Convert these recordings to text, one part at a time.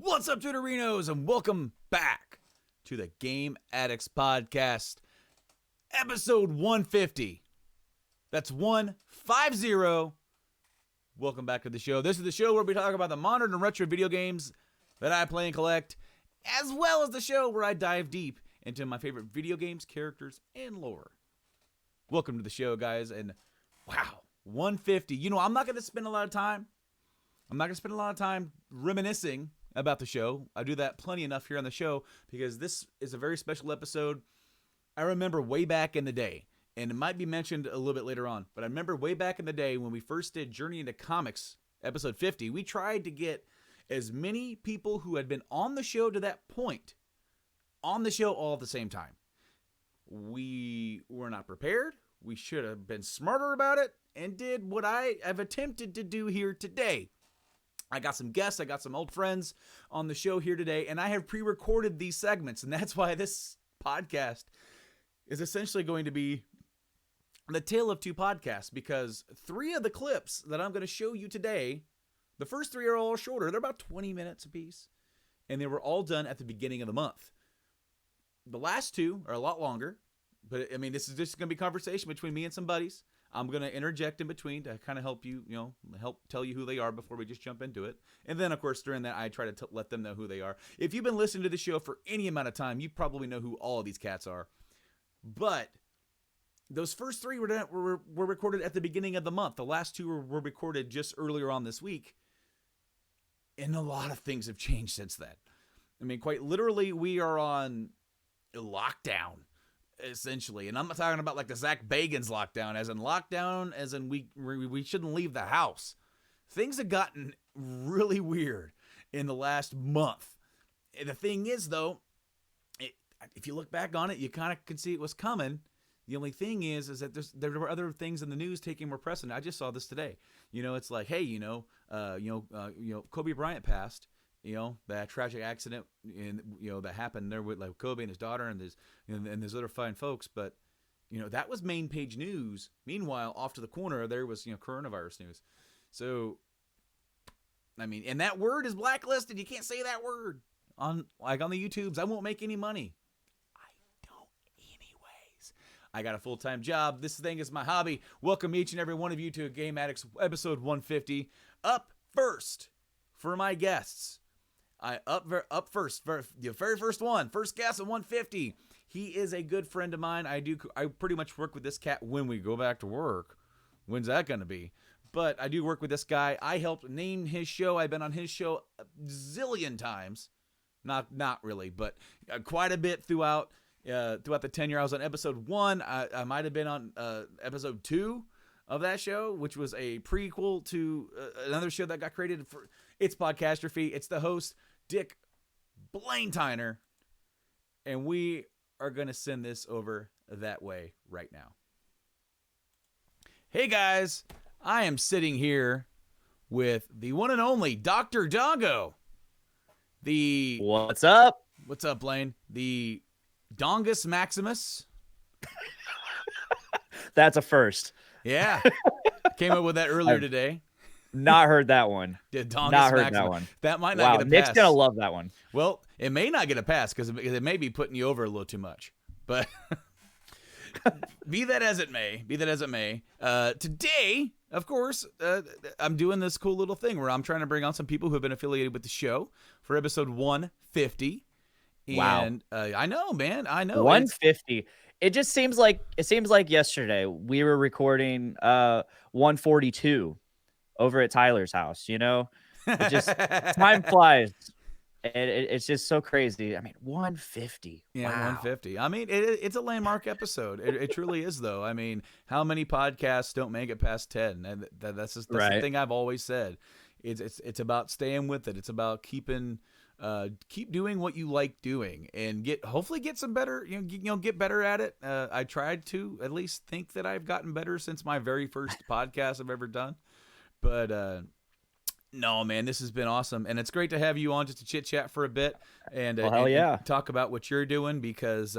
What's up, Twitterinos, and welcome back to the Game Addicts Podcast, episode 150. That's 150. Welcome back to the show. This is the show where we talk about the modern and retro video games that I play and collect, as well as the show where I dive deep into my favorite video games, characters, and lore. Welcome to the show, guys, and wow, 150. You know, I'm not going to spend a lot of time reminiscing about the show. I do that plenty enough here on the show because this is a very special episode. I remember way back in the day, and it might be mentioned a little bit later on, but I remember way back in the day when we first did Journey into Comics, episode 50, we tried to get as many people who had been on the show to that point on the show all at the same time. We were not prepared. We should have been smarter about it and did what I have attempted to do here today. I got some guests, I got some old friends on the show here today, and I have pre-recorded these segments, and that's why this podcast is essentially going to be the tale of two podcasts, because 3 of the clips that I'm going to show you today, the first 3 are all shorter. They're about 20 minutes apiece, and they were all done at the beginning of the month. The last 2 are a lot longer, but I mean, this is just going to be conversation between me and some buddies. I'm going to interject in between to kind of help you, help tell you who they are before we just jump into it. And then, of course, during that, I try to let them know who they are. If you've been listening to the show for any amount of time, you probably know who all of these cats are. But those first 3 were recorded at the beginning of the month. The last 2 were recorded just earlier on this week. And a lot of things have changed since then. I mean, quite literally, we are on lockdown, essentially. And I'm not talking about like the Zach Bagans lockdown, as in we shouldn't leave the house. Things have gotten really weird in the last month. And the thing is, though, if you look back on it, you kind of can see it was coming. The only thing is that there were other things in the news taking more precedent. I just saw this today. It's like, hey, Kobe Bryant passed. That tragic accident that happened there with like Kobe and his daughter and there's other fine folks. But, that was main page news. Meanwhile, off to the corner, there was, coronavirus news. So, I mean, and that word is blacklisted. You can't say that word on the YouTubes. I won't make any money. I don't anyways. I got a full-time job. This thing is my hobby. Welcome each and every one of you to Game Addicts episode 150. Up first for my guests. Up first, for the very first guest at 150. He is a good friend of mine. I pretty much work with this cat when we go back to work. When's that going to be? But I do work with this guy. I helped name his show. I've been on his show a zillion times. Not really, but quite a bit throughout the tenure. I was on episode 1. I might have been on episode 2 of that show, which was a prequel to another show that got created for It's Podcastrophe. It's the host, Dick Blaine Tyner, and we are going to send this over that way right now. Hey guys, I am sitting here with the one and only Dr. Dongo. What's up? What's up, Blaine? The Dongus Maximus. That's a first. Yeah. Came up with that earlier today. Not heard that one. Not heard that one. That might not get a pass. Nick's going to love that one. Well, it may not get a pass because it may be putting you over a little too much. But be that as it may, today, of course, I'm doing this cool little thing where I'm trying to bring on some people who have been affiliated with the show for episode 150. Wow. And I know, man. I know. 150. It just seems like yesterday we were recording 142 over at Tyler's house, It just time flies. It's just so crazy. I mean, 150. Yeah, Wow. 150. I mean, it's a landmark episode. It truly is, though. I mean, how many podcasts don't make it past 10? And that's the Right. thing I've always said. It's about staying with it. It's about keep doing what you like doing, and hopefully get some better. Get better at it. I tried to at least think that I've gotten better since my very first podcast I've ever done, but. No, man, this has been awesome, and it's great to have you on just to chit chat for a bit and, hell yeah. and talk about what you're doing, because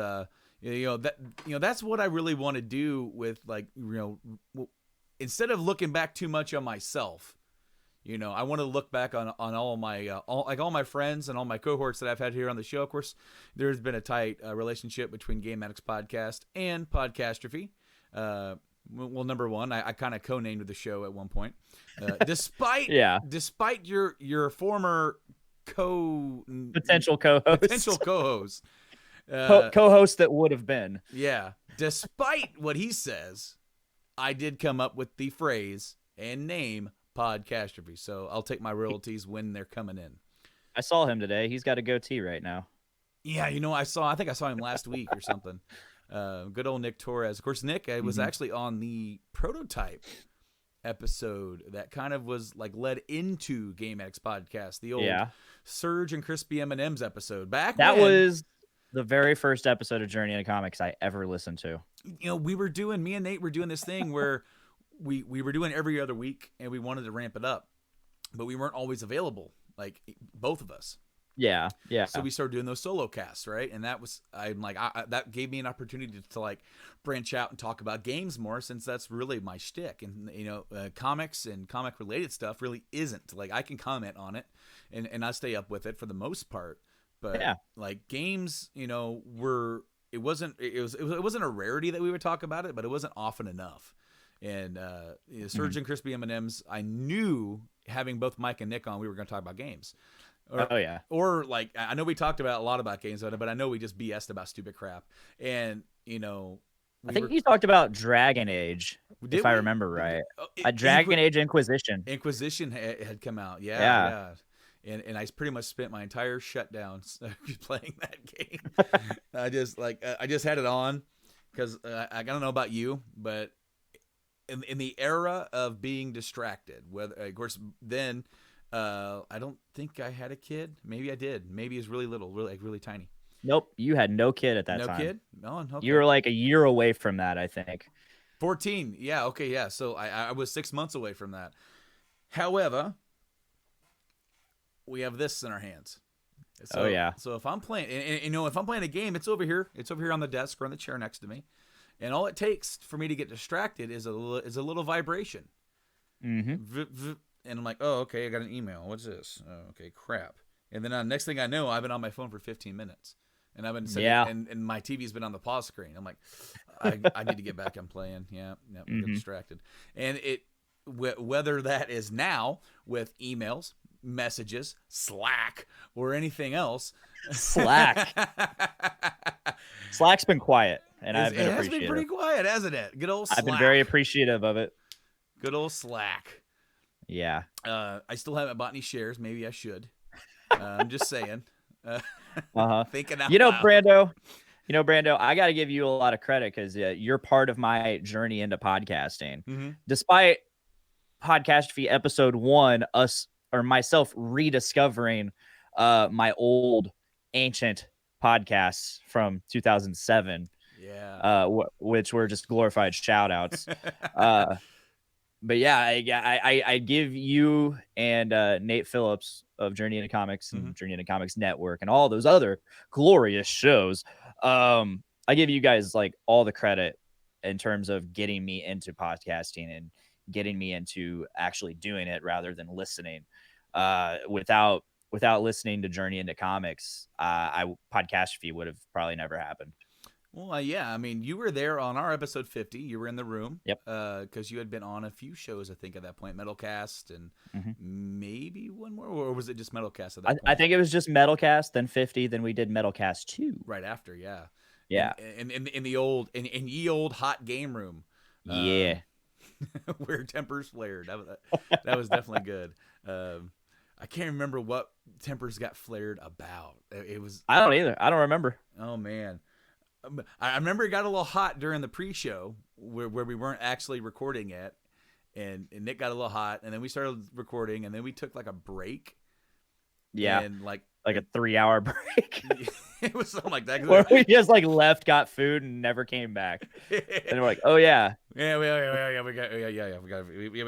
that's what I really want to do with, like, instead of looking back too much on myself. I want to look back on all my all my friends and all my cohorts that I've had here on the show. Of course, there's been a tight relationship between Game Addicts Podcast and Podcastrophe. Well, number one, I kind of co-named the show at one point, despite your former potential co-host, co-host that would have been. Yeah, despite what he says, I did come up with the phrase and name Podcastrophe, so I'll take my royalties when they're coming in. I saw him today. He's got a goatee right now. Yeah, I think I saw him last week or something. Good old Nick Torres. Of course, Nick was actually on the prototype episode that kind of was like led into Game Addicts Podcast, the old Surge and Crispy M&M's episode. That was the very first episode of Journey into Comics I ever listened to. Me and Nate were doing this thing where we were doing every other week, and we wanted to ramp it up, but we weren't always available, like both of us. Yeah. So we started doing those solo casts, right? And that was, that gave me an opportunity to like branch out and talk about games more, since that's really my shtick. And comics and comic related stuff really isn't. Like, I can comment on it, and I stay up with it for the most part. But like games, it wasn't a rarity that we would talk about it, but it wasn't often enough. And Surge and Crispy M&M's, I knew, having both Mike and Nick on, we were going to talk about games. Or like, I know we talked about a lot about games, but I know we just BS'd about stupid crap. And I think you talked about Dragon Age, if I remember right. Dragon Age Inquisition. Inquisition had come out, yeah. And I pretty much spent my entire shutdown playing that game. I just had it on because I don't know about you, but in the era of being distracted, whether, of course, then. I don't think I had a kid. Maybe I did. Maybe it's really little, really tiny. Nope, you had no kid at that time. No kid? No. Okay. You were like a year away from that, I think. 14. Yeah. Okay. Yeah. So I was 6 months away from that. However, we have this in our hands. So, So if I'm playing, and if I'm playing a game, it's over here. It's over here on the desk or on the chair next to me, and all it takes for me to get distracted is a little vibration. Mm-hmm. And I'm like, oh, okay, I got an email. What's this? Oh, okay, crap. And then next thing I know, I've been on my phone for 15 minutes. And I've been sitting, and my TV's been on the pause screen. I'm like, I need to get back on playing. Yeah, get distracted. And whether that is now with emails, messages, Slack, or anything else. Slack's been quiet, and I've been appreciative. It has been pretty quiet, hasn't it? Good old Slack. I've been very appreciative of it. Good old Slack. Yeah. I still haven't bought any shares. Maybe I should. I'm just saying. Thinking out loud. Brando, I got to give you a lot of credit because you're part of my journey into podcasting. Mm-hmm. Despite Podcastrophe episode 1, myself rediscovering my old ancient podcasts from 2007. Yeah. Which were just glorified shout outs. But yeah, I give you and Nate Phillips of Journey into Comics and Journey into Comics Network and all those other glorious shows. I give you guys like all the credit in terms of getting me into podcasting and getting me into actually doing it rather than listening. Without listening to Journey into Comics, Podcastrophe would have probably never happened. Well, yeah. I mean, you were there on our episode 50. You were in the room. Yep. Because you had been on a few shows, I think, at that point. Metalcast and maybe one more. Or was it just Metalcast at that point? I think it was just Metalcast, then 50, then we did Metalcast 2. Right after, yeah. Yeah. And in the old, in ye old hot game room. Yeah. Where tempers flared. That was definitely good. I can't remember what tempers got flared about. It was. I don't either. I don't remember. Oh man. I remember it got a little hot during the pre-show where we weren't actually recording yet, and Nick got a little hot, and then we started recording, and then we took like a break. Yeah, and like a 3-hour break. It was something like that. Where we just like left, got food, and never came back. And we're like, oh yeah, we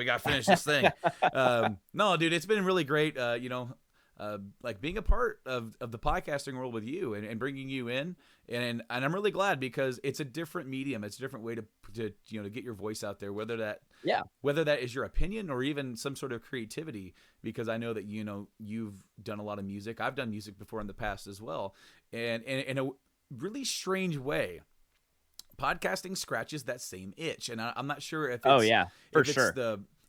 got to finish this thing. No, dude, it's been really great. Like being a part of the podcasting world with you and bringing you in, and I'm really glad because it's a different medium. It's a different way to get your voice out there, whether that is your opinion or even some sort of creativity, because I know that you've done a lot of music. I've done music before in the past as well, and in a really strange way, podcasting scratches that same itch. And I'm not sure if it's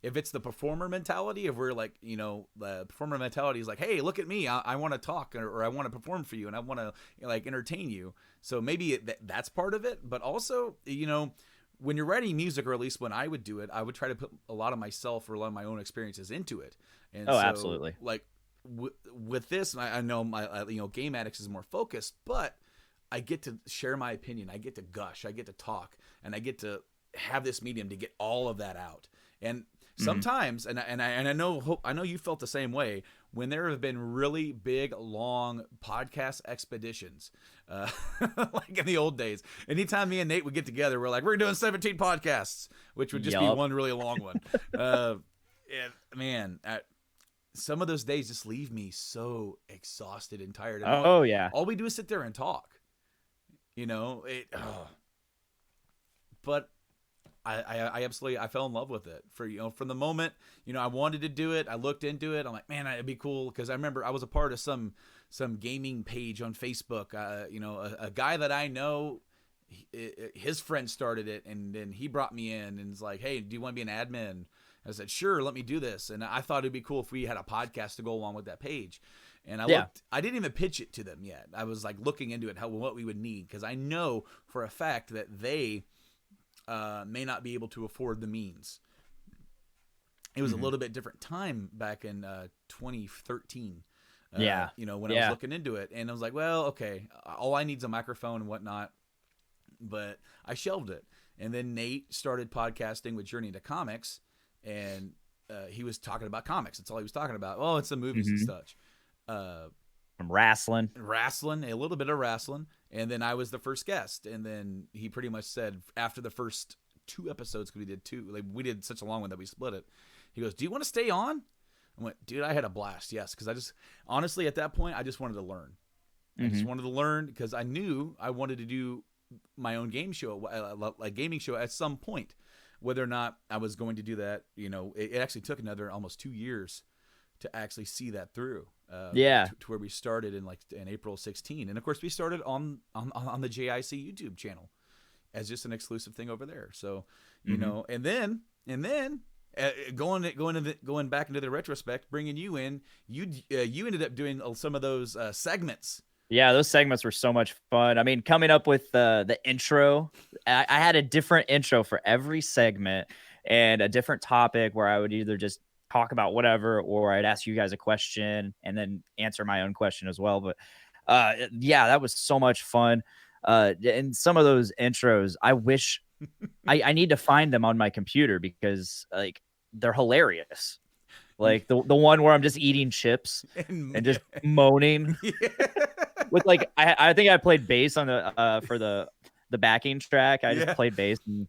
if it's the performer mentality of where like, the performer mentality is like, hey, look at me. I want to talk or I want to perform for you and I want to like entertain you. So maybe that's part of it. But also, when you're writing music, or at least when I would do it, I would try to put a lot of myself or a lot of my own experiences into it. And absolutely. Like with this, I know my, Game Addicts is more focused, but I get to share my opinion. I get to gush. I get to talk, and I get to have this medium to get all of that out. And sometimes, and I know you felt the same way, when there have been really big, long podcast expeditions, like in the old days. Anytime me and Nate would get together, we're like, we're doing 17 podcasts, which would just be one really long one. And man, some of those days just leave me so exhausted and tired. And all we do is sit there and talk. But I absolutely, I fell in love with it from the moment, I wanted to do it. I looked into it. I'm like, man, it'd be cool. Cause I remember I was a part of some gaming page on Facebook. A guy that I know, his friend started it, and then he brought me in and was like, hey, do you want to be an admin? I said, sure, let me do this. And I thought it'd be cool if we had a podcast to go along with that page. And I didn't even pitch it to them yet. I was like looking into it, what we would need. Cause I know for a fact that they, may not be able to afford the means. It was a little bit different time back in 2013. When I was looking into it, and I was like, well, okay, all I need is a microphone and whatnot. But I shelved it. And then Nate started podcasting with Journey into Comics, and he was talking about comics. That's all he was talking about. Oh, it's the movies and such. From wrestling, a little bit of wrestling. And then I was the first guest. And then he pretty much said after the first 2 episodes, because we did 2, like we did such a long one that we split it. He goes, do you want to stay on? I went, dude, I had a blast. Yes. Cause I just, honestly, at that point, I just wanted to learn. I just wanted to learn because I knew I wanted to do my own game show, like gaming show at some point. Whether or not I was going to do that, it actually took another almost 2 years to actually see that through. To where we started in April 16, and of course we started on the JIC YouTube channel as just an exclusive thing over there. So and then going back into the retrospect, bringing you in, you ended up doing some of those segments. Yeah, those segments were so much fun. I mean, coming up with the intro, I had a different intro for every segment and a different topic where I would either just talk about whatever, or I'd ask you guys a question and then answer my own question as well. But that was so much fun. And some of those intros, I wish I need to find them on my computer because like they're hilarious. Like the one where I'm just eating chips and just moaning with like, I think I played bass on the for the backing track. I just played bass and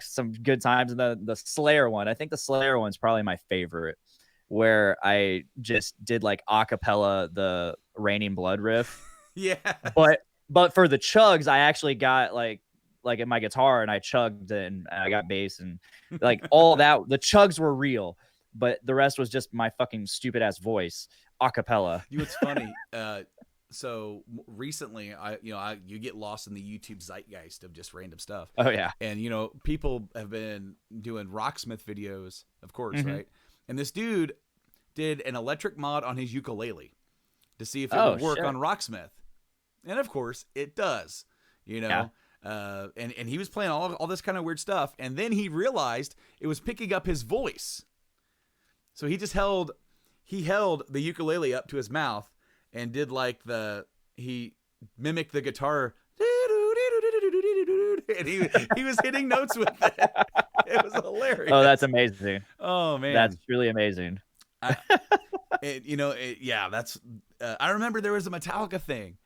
some good times. And the Slayer one, I think the Slayer one's probably my favorite, where I just did like a cappella the Raining Blood riff. But for the chugs, I actually got like in my guitar and I chugged and I got bass and like all that. The chugs were real, but the rest was just my fucking stupid ass voice a cappella. It's funny. So recently, you get lost in the YouTube zeitgeist of just random stuff. Oh yeah, and people have been doing rocksmith videos, of course, right? And this dude did an electric mod on his ukulele to see if it would work on rocksmith, and of course it does. And he was playing all this kind of weird stuff, and then he realized it was picking up his voice, so he just held he held the ukulele up to his mouth and did like he mimicked the guitar, and he was hitting notes with it. It was hilarious. Oh, that's amazing. Oh man, that's really amazing. That's. I remember there was a Metallica thing.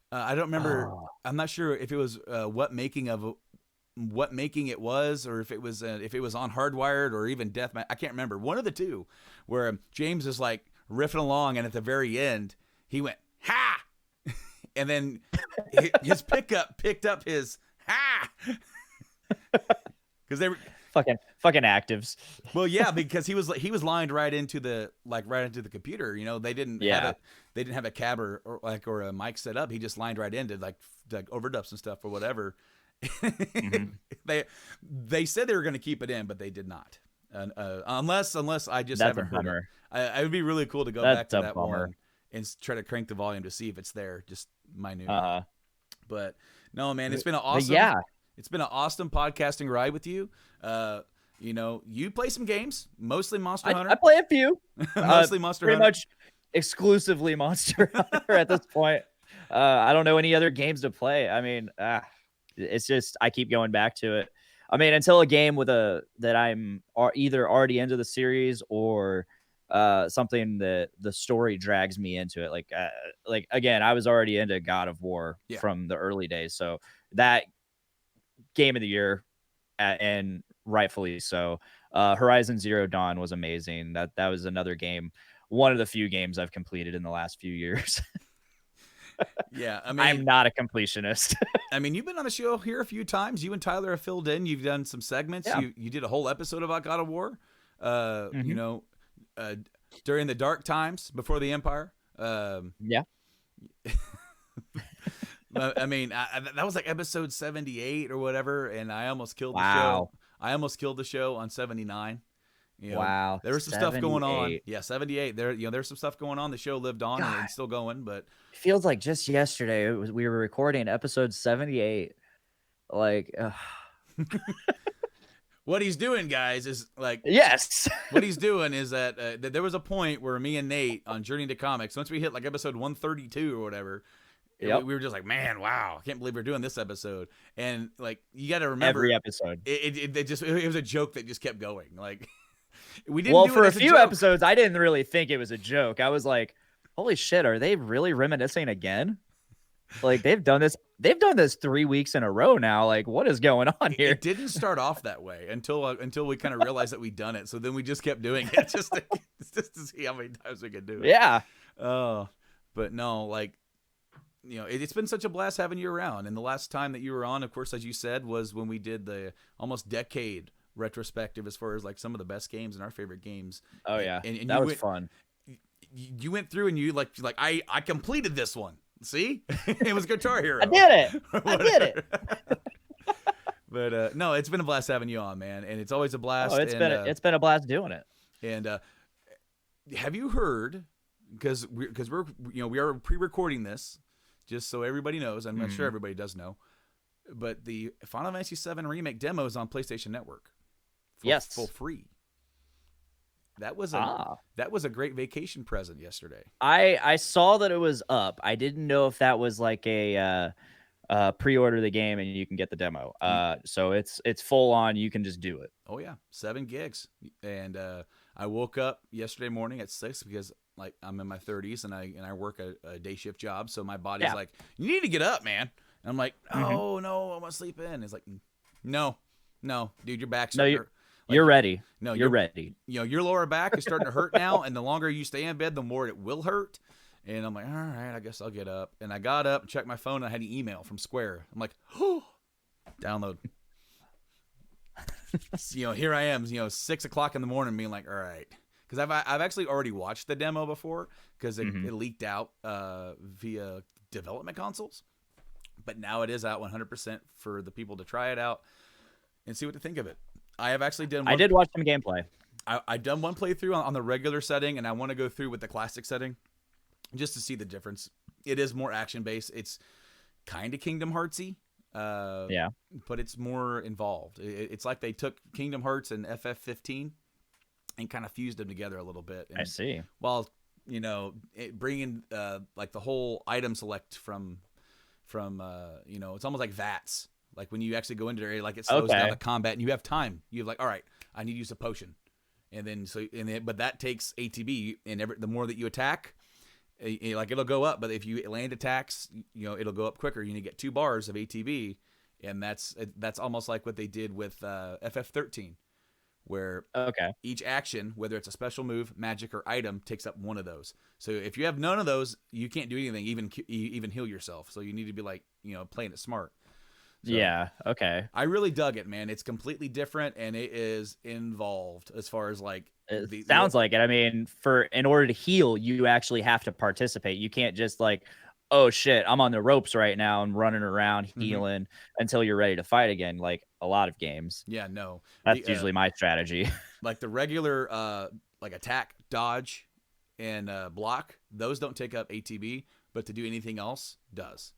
I don't remember. Oh. I'm not sure if it was what making it was, or if it was on Hardwired or even Death. I can't remember. One of the two, where James is like riffing along, and at the very end, he went ha, and then his pickup picked up his ha, because they were fucking actives. Well, yeah, because he was lined right into the computer. You know, they didn't have a cab or a mic set up. He just lined right into like overdubs and stuff or whatever. Mm-hmm. They said they were going to keep it in, but they did not. Unless I just That's haven't heard it. It would be really cool to go back to that one and try to crank the volume to see if it's there. Just minute. But no, man, it's been an awesome. It's been an awesome podcasting ride with you. You play some games, mostly Monster Hunter. I play a few. Mostly Monster Hunter. Pretty much exclusively Monster Hunter at this point. I don't know any other games to play. I mean, it's just I keep going back to it. I mean, until a game that I'm either already into the series or something that the story drags me into it. Like again, I was already into God of War from the early days, so that game of the year, and rightfully so. Horizon Zero Dawn was amazing. That was another game, one of the few games I've completed in the last few years. Yeah, I mean, I'm not a completionist. I mean, you've been on the show here a few times. You and Tyler have filled in. You've done some segments. Yeah. You did a whole episode about God of War. During the dark times before the Empire. Yeah. I mean, that was like episode 78 or whatever, and I almost killed the show. I almost killed the show on 79. Wow. There was some stuff going on. Yeah, 78. There's some stuff going on. The show lived on and it's still going, but it feels like just yesterday we were recording episode 78. Like what he's doing, guys, is like what he's doing is that there was a point where me and Nate on Journey to Comics, once we hit like episode 132 or whatever, we were just like, man, wow, I can't believe we're doing this episode. And like, you got to remember every episode. It was a joke that just kept going. Like, we didn't. Well, for a few episodes, I didn't really think it was a joke. I was like, holy shit, are they really reminiscing again? Like they've done this 3 weeks in a row now. Like, what is going on here? It didn't start off that way until we kind of realized that we'd done it. So then we just kept doing it just to see how many times we could do it. Yeah. But no, like, it's been such a blast having you around. And the last time that you were on, of course, as you said, was when we did the almost decade retrospective as far as like some of the best games and our favorite games. Oh yeah, and that was fun. You went through and you like I completed this one. See, it was Guitar Hero. I did it. But no, it's been a blast having you on, man, and it's always a blast. Oh, it's been a blast doing it. And have you heard? Because we are pre-recording this, just so everybody knows. I'm not sure everybody does know, but the Final Fantasy VII Remake demo is on PlayStation Network. For free. That was a great vacation present yesterday. I saw that it was up. I didn't know if that was like a pre-order the game and you can get the demo. So it's full on. You can just do it. Oh yeah, 7 gigs. And I woke up yesterday morning at 6 because like I'm in my 30s and I work a day shift job. So my body's like, you need to get up, man. And I'm like, oh no, I want to sleep in. It's like, no, dude, your back's you're ready. No, you're ready. Your lower back is starting to hurt now, and the longer you stay in bed, the more it will hurt. And I'm like, all right, I guess I'll get up. And I got up and checked my phone, and I had an email from Square. I'm like, oh, download. Here I am, 6 o'clock in the morning, being like, all right, because I've actually already watched the demo before because it leaked out via development consoles, but now it is out 100% for the people to try it out and see what to think of it. I have actually done. I did watch some gameplay. I've done one playthrough on the regular setting, and I want to go through with the classic setting just to see the difference. It is more action based. It's kind of Kingdom Heartsy, but it's more involved. It's like they took Kingdom Hearts and FF15 and kind of fused them together a little bit. And I see. While bringing like the whole item select from it's almost like VATS. Like when you actually go into the area, like it slows down the combat and you have time. You have like, all right, I need to use a potion. And then but that takes ATB, and the more that you attack, like it'll go up. But if you land attacks, it'll go up quicker. You need to get 2 bars of ATB, and that's almost like what they did with FF13, where each action, whether it's a special move, magic, or item, takes up 1 of those. So if you have none of those, you can't do anything, even heal yourself. So you need to be like playing it smart. So yeah. Okay. I really dug it, man. It's completely different, and it is involved as far as like. It sounds like it. I mean, in order to heal, you actually have to participate. You can't just like, oh shit, I'm on the ropes right now and running around healing until you're ready to fight again. Like a lot of games. Yeah, no, that's usually my strategy. Like the regular, like attack, dodge, and block. Those don't take up ATB, but to do anything else does.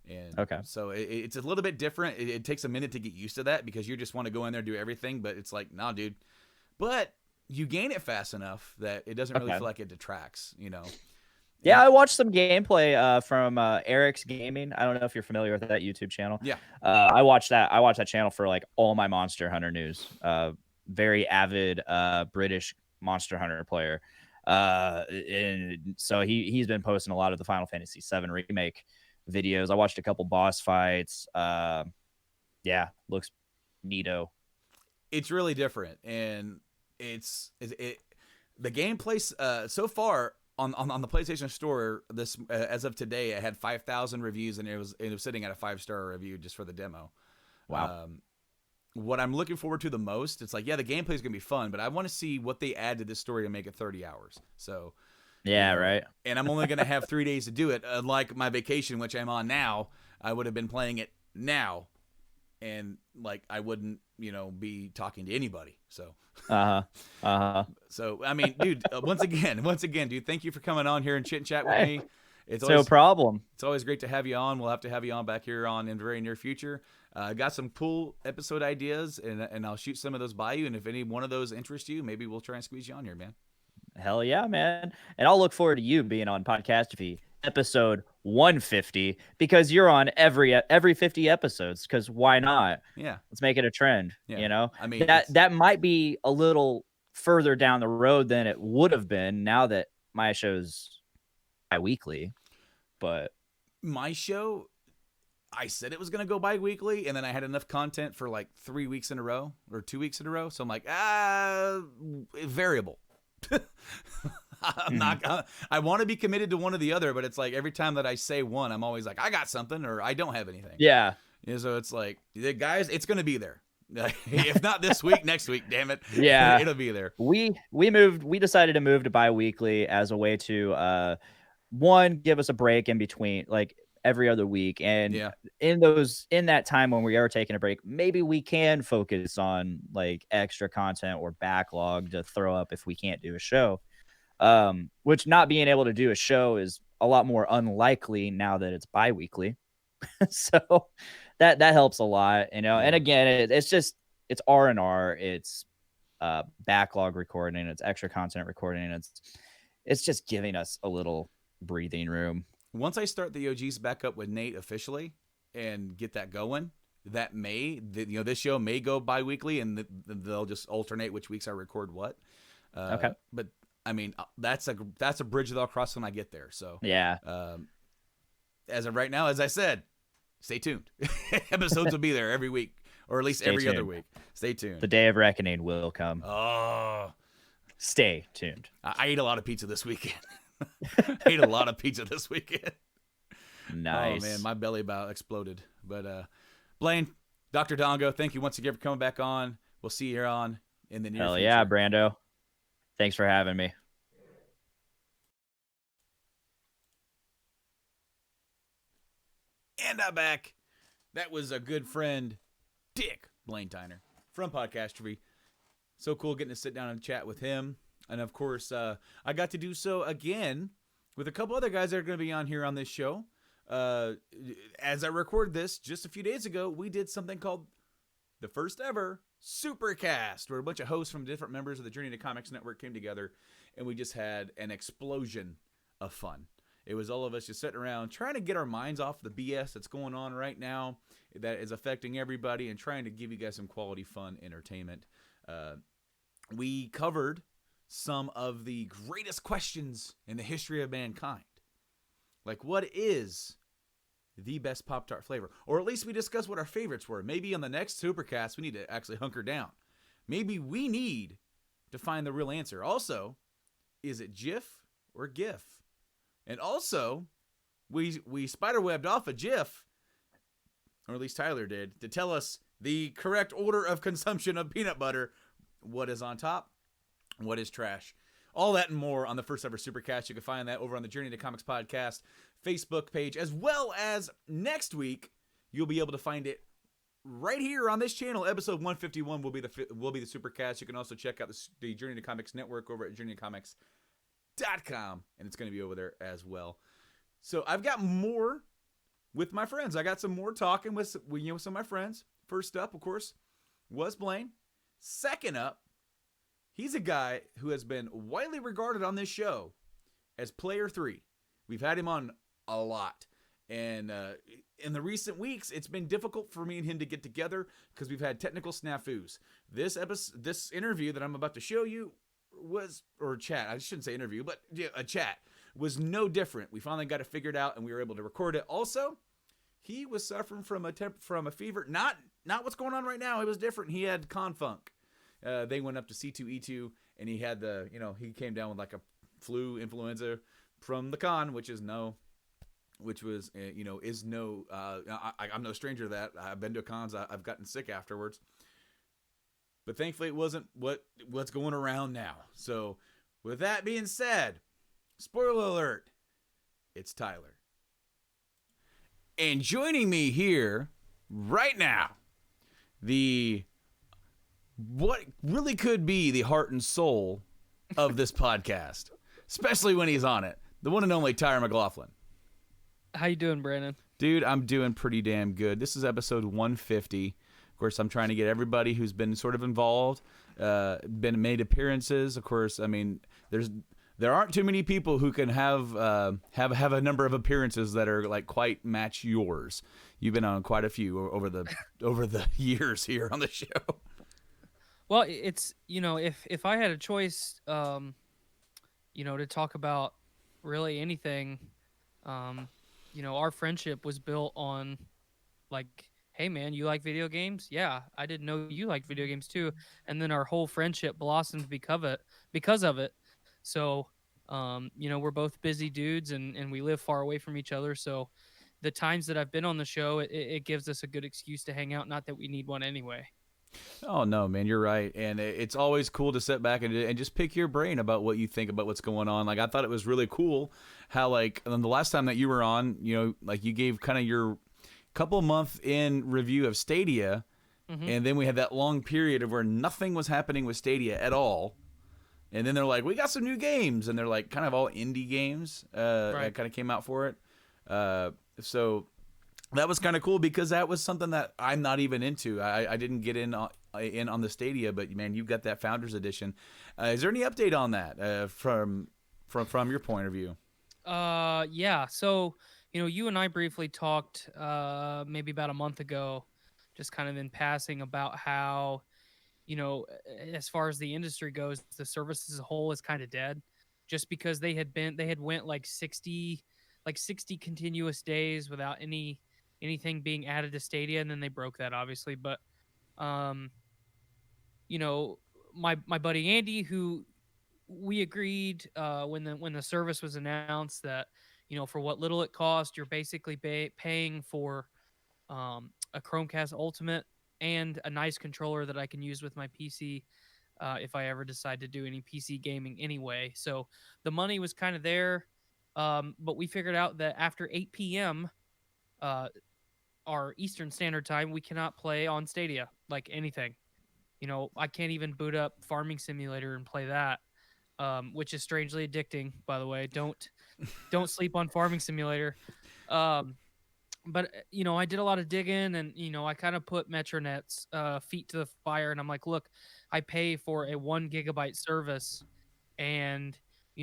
And so it's a little bit different. It takes a minute to get used to that because you just want to go in there and do everything, but it's like, nah, dude. But you gain it fast enough that it doesn't really feel like it detracts, Yeah, I watched some gameplay from Eric's Gaming. I don't know if you're familiar with that YouTube channel. Yeah. I watched that channel for like all my Monster Hunter news. Very avid British Monster Hunter player. And so he's been posting a lot of the Final Fantasy VII Remake videos. I watched a couple boss fights. Yeah, looks neato. It's really different, and the gameplay so far on the PlayStation Store this as of today, it had 5,000 reviews, and it was sitting at a 5-star review just for the demo. Wow. What I'm looking forward to the most, it's like, yeah, the gameplay is gonna be fun, but I want to see what they add to this story to make it 30 hours. So. Yeah, right. And I'm only going to have 3 days to do it. Unlike my vacation, which I'm on now, I would have been playing it now, and like I wouldn't, be talking to anybody. So. So I mean, dude, once again, dude, thank you for coming on here and chit and chat with me. It's always, no problem. It's always great to have you on. We'll have to have you on back here in the very near future. Got some cool episode ideas, and I'll shoot some of those by you. And if any one of those interests you, maybe we'll try and squeeze you on here, man. Hell yeah, man. And I'll look forward to you being on Podcastrophe episode 150 because you're on every 50 episodes, because why not? Yeah. Let's make it a trend, I mean, that might be a little further down the road than it would have been now that my show's bi-weekly. But my show, I said it was going to go bi-weekly, and then I had enough content for like 3 weeks in a row or 2 weeks in a row. So I'm like, variable. I'm not. I want to be committed to one or the other, but it's like every time that I say one, I'm always like, I got something, or I don't have anything. Yeah. So it's like, guys, it's gonna be there. If not this week, next week. Damn it. Yeah, it'll be there. We decided to move to bi-weekly as a way to give us a break in between, like every other week, and in that time when we are taking a break, maybe we can focus on like extra content or backlog to throw up if we can't do a show, which not being able to do a show is a lot more unlikely now that it's bi-weekly. So that helps a lot, and again, it's R&R, it's backlog recording, it's extra content recording, and it's just giving us a little breathing room. Once I start the OGs back up with Nate officially and get that going, this show may go bi-weekly, and they'll just alternate which weeks I record what. But I mean, that's a bridge that I'll cross when I get there. So yeah. As of right now, as I said, stay tuned. Episodes will be there every week, or at least every other week. Stay tuned. The day of reckoning will come. Oh, stay tuned. I ate a lot of pizza this weekend. Ate a lot of pizza this weekend. Nice. Oh man, my belly about exploded. But Blaine, Dr. Dongo, thank you once again for coming back on. We'll see you here on in the near future. Hell yeah, Brando. Thanks for having me. And I'm back. That was a good friend, Dick Blaine Tyner from Podcastrophe. So cool getting to sit down and chat with him. And of course, I got to do so again with a couple other guys that are going to be on here on this show. As I recorded this just a few days ago, we did something called the first ever Supercast, where a bunch of hosts from different members of the Journey to Comics Network came together, and we just had an explosion of fun. It was all of us just sitting around trying to get our minds off the BS that's going on right now that is affecting everybody and trying to give you guys some quality, fun entertainment. We covered some of the greatest questions in the history of mankind. Like, what is the best Pop-Tart flavor? Or at least we discussed what our favorites were. Maybe on the next Supercast, we need to actually hunker down. Maybe we need to find the real answer. Also, is it GIF or GIF? And also, we spiderwebbed off a GIF, or at least Tyler did, to tell us the correct order of consumption of peanut butter. What is on top? What is trash? All that and more on the first ever Supercast. You can find that over on the Journey to Comics Podcast Facebook page, as well as next week, you'll be able to find it right here on this channel. Episode 151 will be the Supercast. You can also check out the Journey to Comics Network over at journeytocomics.com, and it's going to be over there as well. So I've got more with my friends. I got some more talking with some of my friends. First up, of course, was Blaine. Second up, he's a guy who has been widely regarded on this show as Player 3. We've had him on a lot. And in the recent weeks, it's been difficult for me and him to get together because we've had technical snafus. This interview that I'm about to show you or chat, I shouldn't say interview, but a chat, was no different. We finally got it figured out and we were able to record it. Also, he was suffering from a fever. Not what's going on right now. It was different. He had confunk. They went up to C2E2 and he had he came down with like a flu influenza from the con, is no I'm no stranger to that. I've been to cons. I've gotten sick afterwards. But thankfully it wasn't what's going around now. So with that being said, spoiler alert, it's Tyler. And joining me here right now, what really could be the heart and soul of this podcast, especially when he's on it, the one and only Tyner McLaughlin. How you doing, Brandon? Dude, I'm doing pretty damn good. This is episode 150. Of course, I'm trying to get everybody who's been sort of involved, been made appearances. Of course, I mean, there aren't too many people who can have a number of appearances that are like quite match yours. You've been on quite a few over the years here on the show. Well, it's if I had a choice, to talk about really anything, our friendship was built on like, hey man, you like video games? Yeah, I didn't know you liked video games too. And then our whole friendship blossomed because of it. So, we're both busy dudes and we live far away from each other. So the times that I've been on the show, it gives us a good excuse to hang out. Not that we need one anyway. Oh, no, man, you're right. And it's always cool to sit back and just pick your brain about what you think about what's going on. Like, I thought it was really cool how, like, the last time that you were on, like you gave kind of your couple month in review of Stadia. Mm-hmm. And then we had that long period of where nothing was happening with Stadia at all. And then they're like, we got some new games. And they're like kind of all indie games that kind of came out for it. So that was kind of cool because that was something that I'm not even into. I didn't get in on the Stadia, but man, you got that Founders Edition. Is there any update on that from your point of view? Yeah. So, you and I briefly talked maybe about a month ago, just kind of in passing about how, as far as the industry goes, the service as a whole is kind of dead, just because they had went like 60 continuous days without anything being added to Stadia, and then they broke that obviously. But my buddy Andy, who we agreed when the service was announced that for what little it cost, you're basically paying for a Chromecast Ultimate and a nice controller that I can use with my PC if I ever decide to do any PC gaming anyway. So the money was kind of there, but we figured out that after 8 p.m. Our Eastern Standard Time, we cannot play on Stadia like anything. I can't even boot up Farming Simulator and play that, which is strangely addicting, by the way. Don't sleep on Farming Simulator. but I did a lot of digging, and I kind of put Metronet's feet to the fire, and I'm like, look, I pay for a 1 gigabyte service, and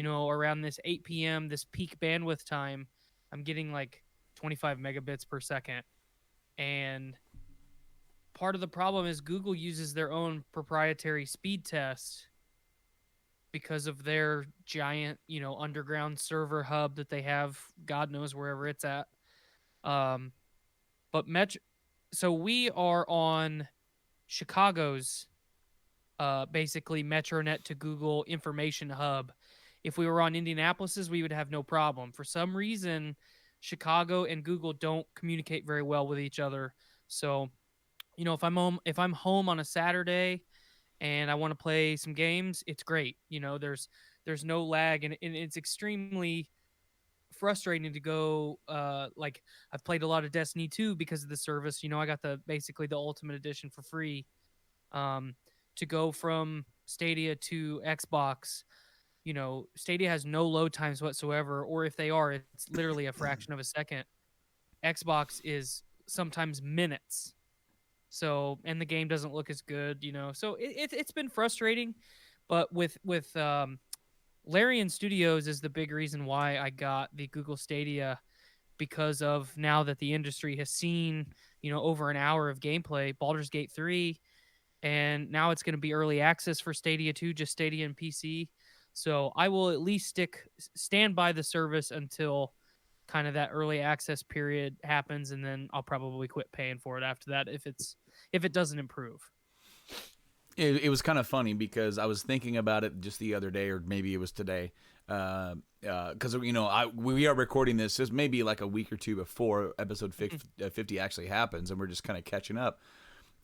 around this 8 p.m., this peak bandwidth time, I'm getting like 25 megabits per second. And part of the problem is Google uses their own proprietary speed test because of their giant, underground server hub that they have, God knows wherever it's at. Um, but so we are on Chicago's basically Metronet to Google information hub. If we were on Indianapolis's, we would have no problem. For some reason, Chicago and Google don't communicate very well with each other. So, if I'm home on a Saturday and I want to play some games, it's great. There's no lag, and it's extremely frustrating to go like I've played a lot of Destiny 2 because of the service. I got basically the ultimate edition for free. Um to go from Stadia to Xbox, Stadia has no load times whatsoever, or if they are, it's literally a fraction of a second. Xbox is sometimes minutes. So, and the game doesn't look as good, So it's been frustrating, but with Larian Studios is the big reason why I got the Google Stadia, because of now that the industry has seen, over an hour of gameplay, Baldur's Gate 3, and now it's going to be early access for Stadia 2, just Stadia and PC. So I will at least stand by the service until kind of that early access period happens, and then I'll probably quit paying for it after that if it doesn't improve. It was kind of funny because I was thinking about it just the other day, or maybe it was today, because we are recording this maybe like a week or two before episode 50 actually happens, and we're just kind of catching up.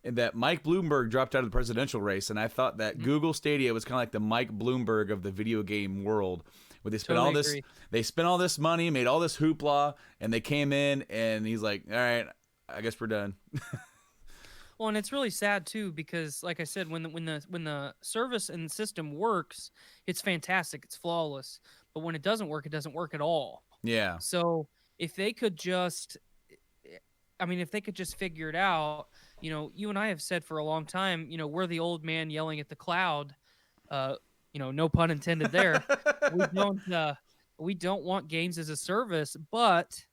And that Mike Bloomberg dropped out of the presidential race, and I thought that Google Stadia was kind of like the Mike Bloomberg of the video game world, where they spent all this money, made all this hoopla, and they came in, and he's like, "All right, I guess we're done." Well, and it's really sad too, because like I said, when the service and system works, it's fantastic, it's flawless. But when it doesn't work at all. Yeah. So if they could just figure it out, you and I have said for a long time, we're the old man yelling at the cloud. No pun intended there. We don't want games as a service, but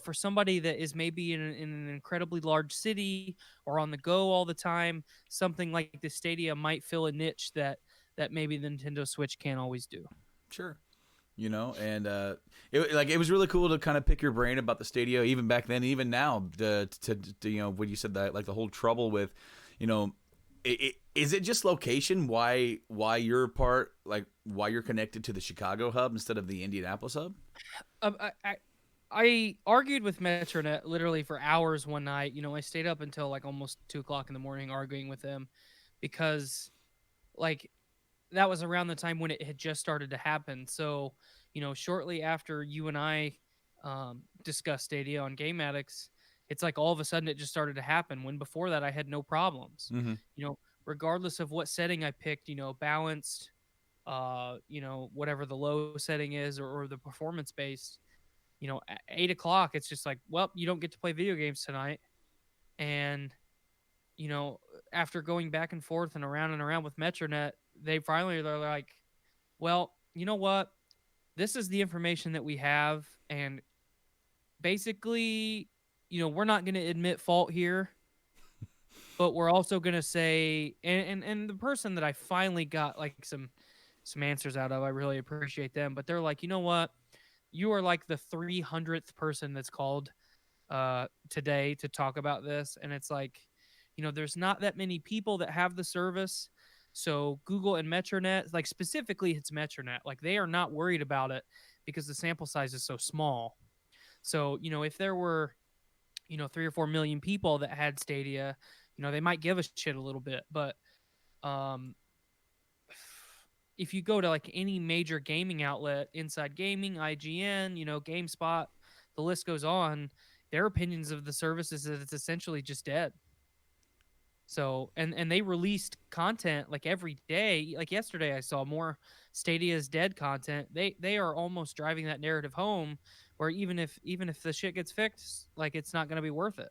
for somebody that is maybe in an incredibly large city or on the go all the time, something like the Stadia might fill a niche that maybe the Nintendo Switch can't always do. Sure. And it was really cool to kind of pick your brain about the Stadia, even back then, even now, to when you said that, like the whole trouble with, is it just location? Why you're why you're connected to the Chicago hub instead of the Indianapolis hub? I argued with Metronet literally for hours one night. I stayed up until like almost 2:00 in the morning arguing with them, because like that was around the time when it had just started to happen. So, shortly after you and I discussed Stadia on Game Addicts, it's like all of a sudden it just started to happen, when before that I had no problems. Mm-hmm. Regardless of what setting I picked, balanced, whatever the low setting is, or the performance based, at 8:00, it's just like, well, you don't get to play video games tonight. And, after going back and forth and around with Metronet, they're like, well, you know what? This is the information that we have. And basically, we're not going to admit fault here, but we're also going to say, and the person that I finally got like some answers out of, I really appreciate them, but they're like, you know what? You are like the 300th person that's called today to talk about this. And it's like, there's not that many people that have the service. So Google and Metronet, like specifically it's Metronet, like they are not worried about it because the sample size is so small. So, if there were, 3 or 4 million people that had Stadia, they might give a shit a little bit. But if you go to like any major gaming outlet, Inside Gaming, IGN, GameSpot, the list goes on, their opinions of the service is that it's essentially just dead. So, and they released content like every day. Like yesterday I saw more Stadia's dead content. They are almost driving that narrative home or even if the shit gets fixed, like it's not gonna be worth it.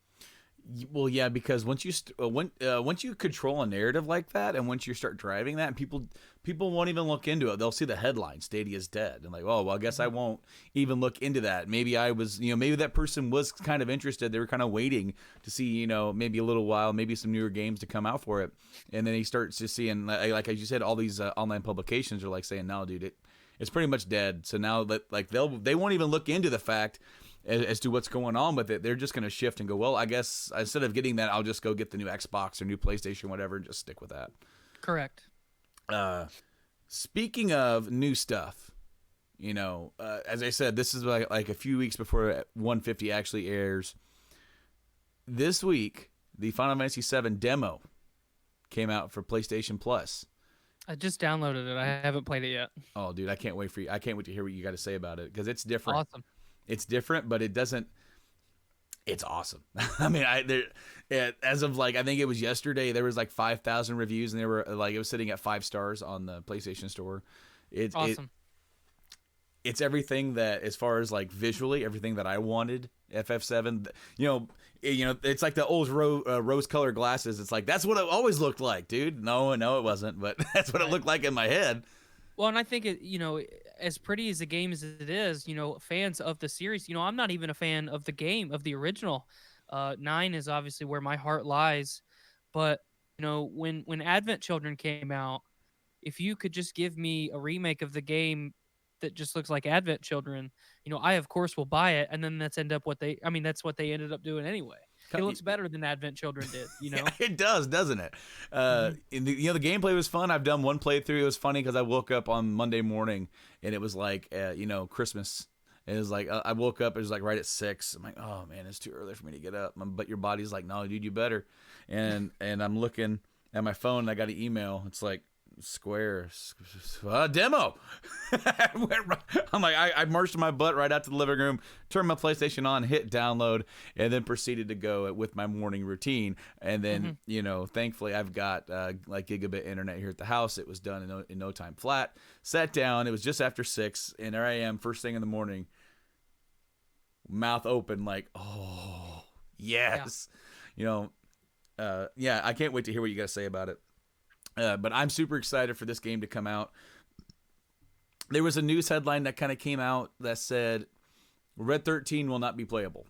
Well, yeah, because once you once you control a narrative like that, and once you start driving that, and people won't even look into it. They'll see the headline, "Stadia's dead," and like, oh, well, I guess I won't even look into that. Maybe I was, maybe that person was kind of interested. They were kind of waiting to see, maybe a little while, maybe some newer games to come out for it, and then he starts just seeing, like as you said, all these online publications are like saying, "No, dude, it's pretty much dead." So now that like they won't even look into the fact as to what's going on with it. They're just going to shift and go, well, I guess instead of getting that, I'll just go get the new Xbox or new PlayStation, whatever, and just stick with that. Correct. Speaking of new stuff, as I said, this is like a few weeks before 150 actually airs. This week, the Final Fantasy VII demo came out for PlayStation Plus. I just downloaded it. I haven't played it yet. Oh, dude, I can't wait to hear what you got to say about it, because it's different. Awesome. It's different, but it doesn't. It's awesome. I mean, as of like, I think it was yesterday, there was like 5,000 reviews, and they were like, it was sitting at 5 stars on the PlayStation Store. It's awesome. It's everything that, as far as like visually, everything that I wanted. FF7, it's like the old rose-colored glasses. It's like, that's what it always looked like, dude. No, it wasn't, but that's what it looked like in my head. Well, and I think as pretty as the game as it is, fans of the series, I'm not even a fan of the game, of the original. 9 is obviously where my heart lies. But, when Advent Children came out, if you could just give me a remake of the game that just looks like Advent Children, I of course will buy it. And then that's what they ended up doing anyway. It looks better than Advent Children did, It does, doesn't it? The gameplay was fun. I've done one playthrough. It was funny because I woke up on Monday morning and it was like, Christmas. It was like, I woke up, it was like right at 6. I'm like, oh man, it's too early for me to get up. But your body's like, no, dude, you better. And I'm looking at my phone and I got an email. It's like, Square demo. I'm like, I marched my butt right out to the living room, turned my PlayStation on, hit download, and then proceeded to go with my morning routine. And then, thankfully I've got like gigabit internet here at the house. It was done in no time flat. Sat down. It was just after 6, and there I am, first thing in the morning, mouth open, like, oh yes, yeah. I can't wait to hear what you got to say about it. But I'm super excited for this game to come out. There was a news headline that kind of came out that said Red 13 will not be playable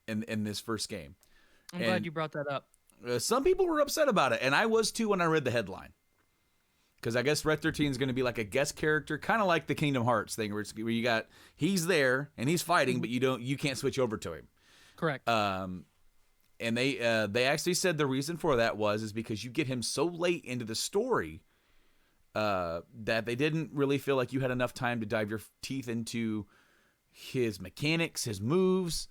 in this first game. I'm glad you brought that up. Some people were upset about it, and I was too when I read the headline. Because I guess Red 13 is going to be like a guest character, kind of like the Kingdom Hearts thing, where you got, he's there and he's fighting, but you can't switch over to him. Correct. And they actually said the reason for that is because you get him so late into the story that they didn't really feel like you had enough time to dive your teeth into his mechanics, his moves,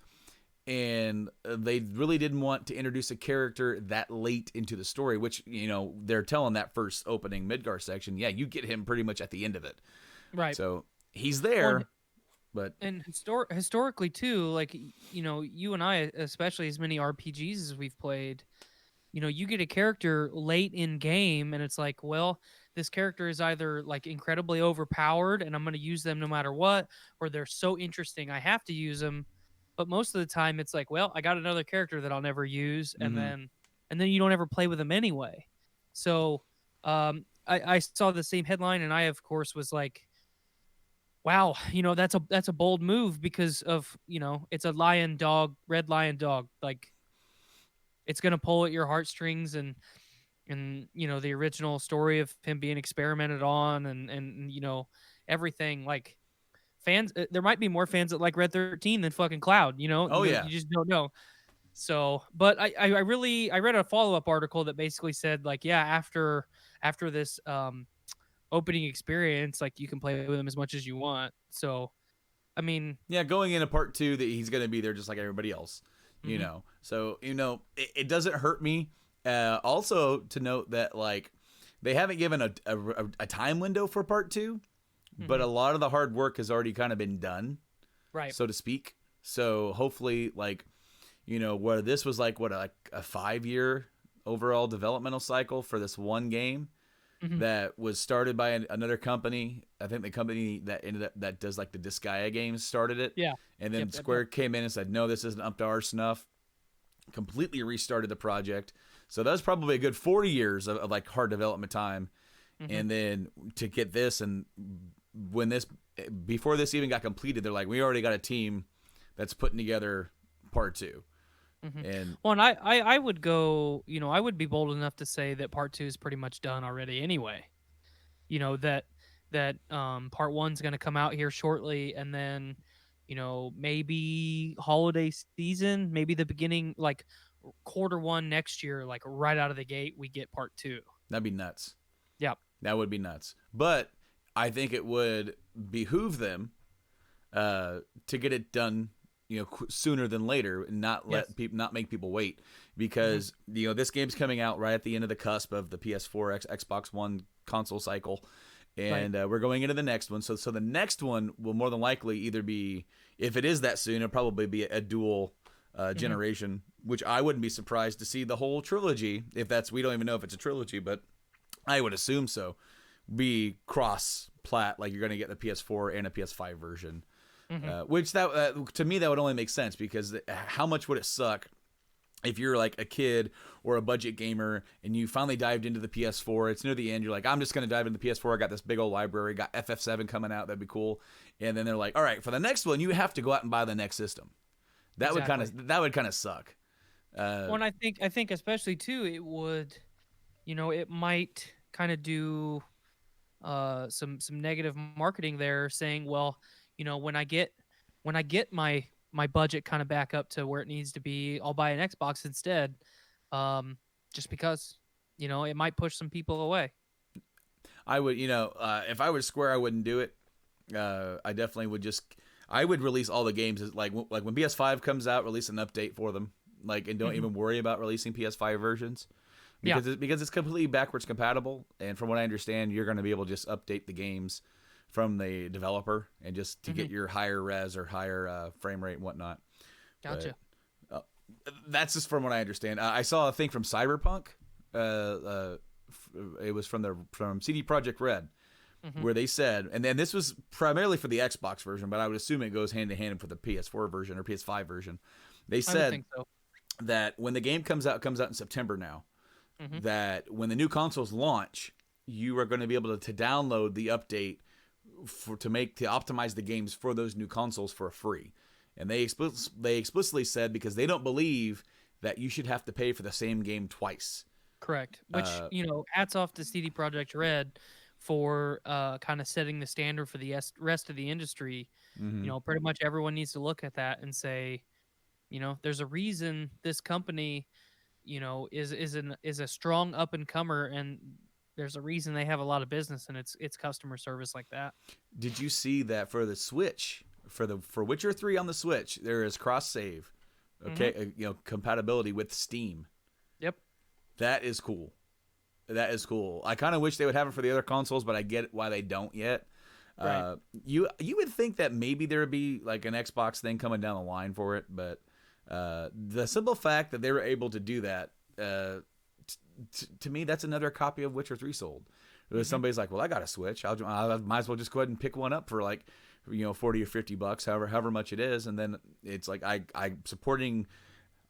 and they really didn't want to introduce a character that late into the story, which, they're telling that first opening Midgar section, yeah, you get him pretty much at the end of it. Right. So he's there. And historically too, like, you and I, especially as many RPGs as we've played, you get a character late in game and it's like, well, this character is either like incredibly overpowered and I'm going to use them no matter what, or they're so interesting I have to use them. But most of the time it's like, well, I got another character that I'll never use, and then you don't ever play with them anyway. So I saw the same headline and I of course was like, wow, that's a bold move because of, it's a red lion dog. Like, it's going to pull at your heartstrings and the original story of him being experimented on and everything. Like, fans, there might be more fans that like Red 13 than fucking Cloud, Oh, yeah. You just don't know. So, but I read a follow-up article that basically said, like, yeah, after this, opening experience, like, you can play with him as much as you want. So, I mean, yeah, going into part 2, that he's going to be there just like everybody else, so it doesn't hurt me. Also to note that, like, they haven't given a time window for part 2, but a lot of the hard work has already kind of been done, right, so to speak. So hopefully, like, where this was like a 5-year overall developmental cycle for this one game, Mhm. that was started by another company. I think the company that ended up that does like the Disgaea games started it, Yeah. and then Yep. Square came in and said, "No, this isn't up to our snuff." Completely restarted the project. So that was probably a good 40 years of like hard development time, Mhm. and then to get this, and when this before this even got completed, they're like, "We already got a team that's putting together part 2." Mhm. And Well, and I would go, I would be bold enough to say that part two is pretty much done already anyway. That part one's going to come out here shortly, and then, maybe holiday season, maybe the beginning, like quarter one next year, like right out of the gate, we get part two. that'd be nuts. Yep. That would be nuts. But I think it would behoove them to get it done, sooner than later, and not Yes. not make people wait, because this game's coming out right at the end of the cusp of the PS4 Xbox One console cycle, and we're going into the next one. So the next one will more than likely either be, if it is that soon, it'll probably be a dual generation, which I wouldn't be surprised to see the whole trilogy, if that's, we don't even know if it's a trilogy, but I would assume so, be cross-plat, like you're going to get the PS4 and a PS5 version. Which that to me that would only make sense, because how much would it suck if you're like a kid or a budget gamer and you finally dived into the PS4? It's near the end, you're like, I'm just going to dive into the PS4. I got this big old library, got FF7 coming out, that'd be cool. And then they're like, all right, for the next one, you have to go out and buy the next system. That would kind of suck. Well, and I think especially too, it would, it might kind of do some negative marketing there, saying, well, when I get my budget kind of back up to where it needs to be, I'll buy an Xbox instead, just because, it might push some people away. I would, if I was Square, I wouldn't do it. I definitely would I would release all the games like when PS5 comes out, release an update for them, and don't even worry about releasing PS5 versions, because it's completely backwards compatible. And from what I understand, you're going to be able to just update the games from the developer and just to get your higher res or higher frame rate and whatnot. Gotcha. But, that's just from what I understand. I saw a thing from Cyberpunk. It was from CD Projekt Red, where they said, and then this was primarily for the Xbox version, but I would assume it goes hand in hand for the PS4 version or PS5 version. They I would said think so. that when the game comes out in September now, that when the new consoles launch, you are going to be able to download the update to optimize the games for those new consoles for free. And they explicitly said, because they don't believe that you should have to pay for the same game twice. Correct. Which, hats off to CD Projekt Red for kind of setting the standard for the rest of the industry. Pretty much everyone needs to look at that and say, there's a reason this company, is a strong up and comer, and there's a reason they have a lot of business, and it's customer service like that. Did you see that for the Switch, for Witcher 3 on the Switch, there is cross save, okay, compatibility with Steam. Yep. That is cool. That is cool. I kind of wish they would have it for the other consoles, but I get why they don't yet. Right. You would think that maybe there would be like an Xbox thing coming down the line for it, but the simple fact that they were able to do that, to me, that's another copy of Witcher 3 sold. Somebody's like, well, I got a Switch. I might as well just go ahead and pick one up for like, $40 or $50, however much it is, and then it's like I'm supporting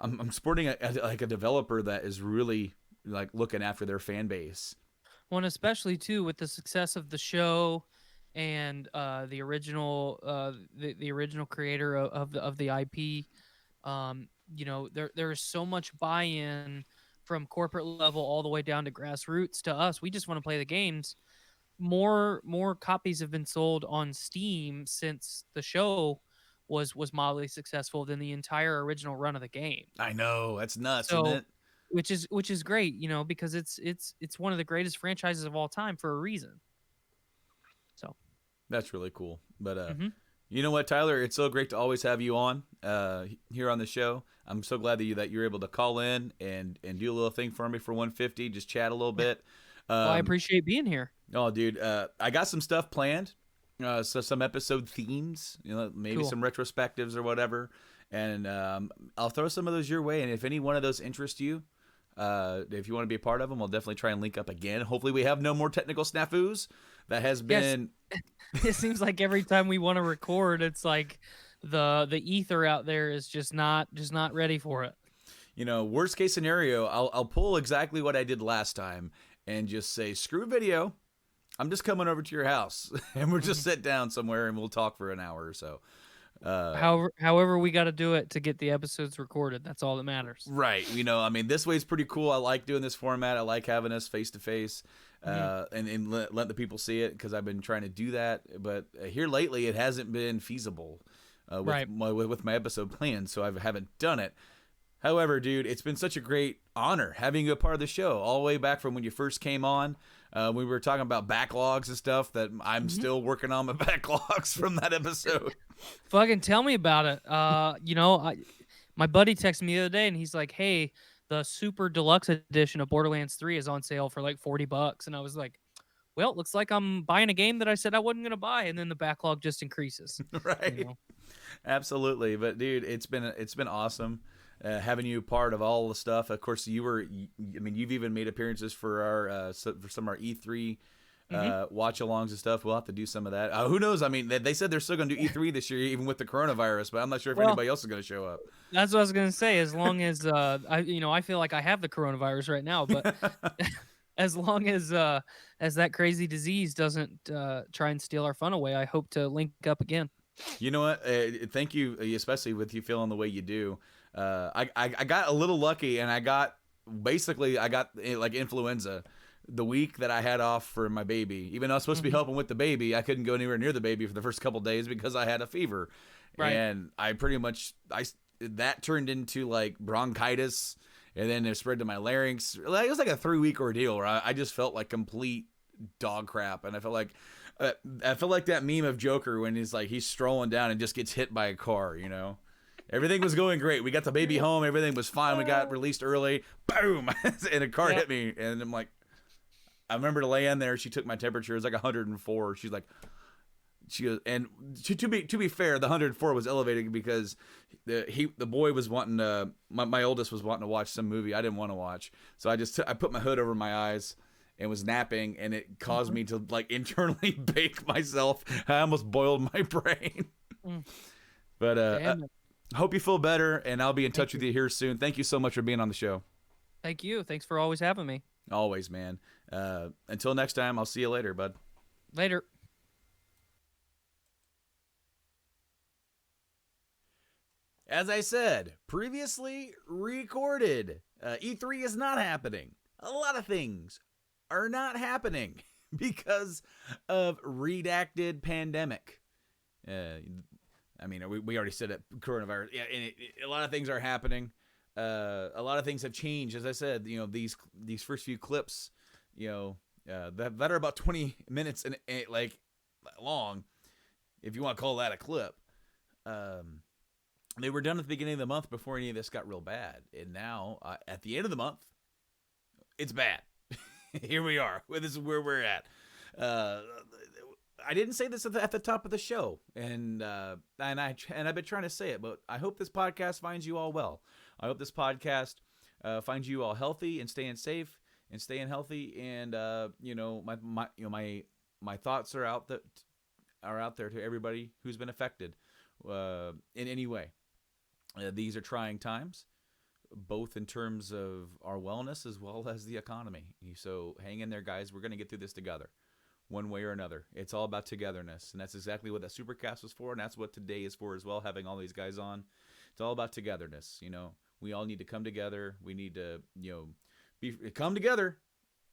a developer that is really like looking after their fan base. Well, and especially too with the success of the show and the original the original creator of the IP, there is so much buy-in from corporate level all the way down to grassroots to us. We just want to play the games. More copies have been sold on Steam since the show was mildly successful than the entire original run of the game. I know, that's nuts, So, isn't it? which is great, because it's one of the greatest franchises of all time for a reason. So that's really cool. But you know what, Tyler? It's so great to always have you on here on the show. I'm so glad that you're able to call in and do a little thing for me for 150, just chat a little bit. Well, I appreciate being here. Oh, dude, I got some stuff planned. So some episode themes, maybe Cool. some retrospectives or whatever. And I'll throw some of those your way. And if any one of those interest you, If you want to be a part of them, we'll definitely try and link up again. Hopefully we have no more technical snafus. That has been... It seems like every time we want to record, it's like the ether out there is just not ready for it. You know, worst case scenario, I'll pull exactly what I did last time and just say, screw video. I'm just coming over to your house and we'll just sit down somewhere and we'll talk for an hour or so. However, we got to do it to get the episodes recorded. That's all that matters. Right. You know, I mean, this way is pretty cool. I like doing this format. I like having us face to face and let the people see it because I've been trying to do that. But here lately, it hasn't been feasible with my episode plans, so I haven't done it. However, dude, it's been such a great honor having you a part of the show all the way back from when you first came on. We were talking about backlogs and stuff that I'm still working on my backlogs from that episode. Fucking tell me about it. My buddy texted me the other day and he's like, hey, the super deluxe edition of Borderlands 3 is on sale for like $40. And I was like, well, it looks like I'm buying a game that I said I wasn't going to buy. And then the backlog just increases. Right. You know? Absolutely. But dude, it's been awesome. Having you part of all the stuff. Of course, you've even made appearances for our for some of our E3 watch-alongs and stuff. We'll have to do some of that. Who knows? I mean, they said they're still going to do E3 this year, even with the coronavirus. But I'm not sure if anybody else is going to show up. That's what I was going to say. As long as I feel like I have the coronavirus right now, but as long as that crazy disease doesn't try and steal our fun away, I hope to link up again. You know what? Thank you, especially with you feeling the way you do. I got a little lucky, and I got like influenza the week that I had off for my baby. Even though I was supposed to be helping with the baby, I couldn't go anywhere near the baby for the first couple of days because I had a fever. Right. And I pretty much that turned into like bronchitis, and then it spread to my larynx. It was like a 3-week ordeal where I just felt like complete dog crap, and I felt like that meme of Joker when he's strolling down and just gets hit by a car, you know. Everything was going great. We got the baby home. Everything was fine. We got released early. Boom! And a car hit me. And I'm like, I remember laying there. She took my temperature. It was like 104. She's like, and to be fair, the 104 was elevated because the boy was wanting to, my oldest was wanting to watch some movie I didn't want to watch. So I put my hood over my eyes and was napping, and it caused me to like internally bake myself. I almost boiled my brain. But hope you feel better, and I'll be in touch with you here soon. Thank you so much for being on the show. Thank you. Thanks for always having me. Always, man. Until next time, I'll see you later, bud. Later. As I said, previously recorded, E3 is not happening. A lot of things are not happening because of redacted pandemic. I mean, we already said it, coronavirus. Yeah, and a lot of things are happening. A lot of things have changed. As I said, you know, these first few clips, you know, that are about 20 minutes and like long, if you want to call that a clip. They were done at the beginning of the month before any of this got real bad, and now at the end of the month, it's bad. Here we are. This is where we're at. I didn't say this at the top of the show, and I've been trying to say it, but I hope this podcast finds you all well. I hope this podcast finds you all healthy and staying safe and staying healthy. And you know, my thoughts are out there to everybody who's been affected in any way. These are trying times, both in terms of our wellness as well as the economy. So hang in there, guys. We're going to get through this together, one way or another. It's all about togetherness, and that's exactly what that Supercast was for, and that's what today is for as well, having all these guys on. It's all about togetherness. You know, we all need to come together. We need to, you know, come together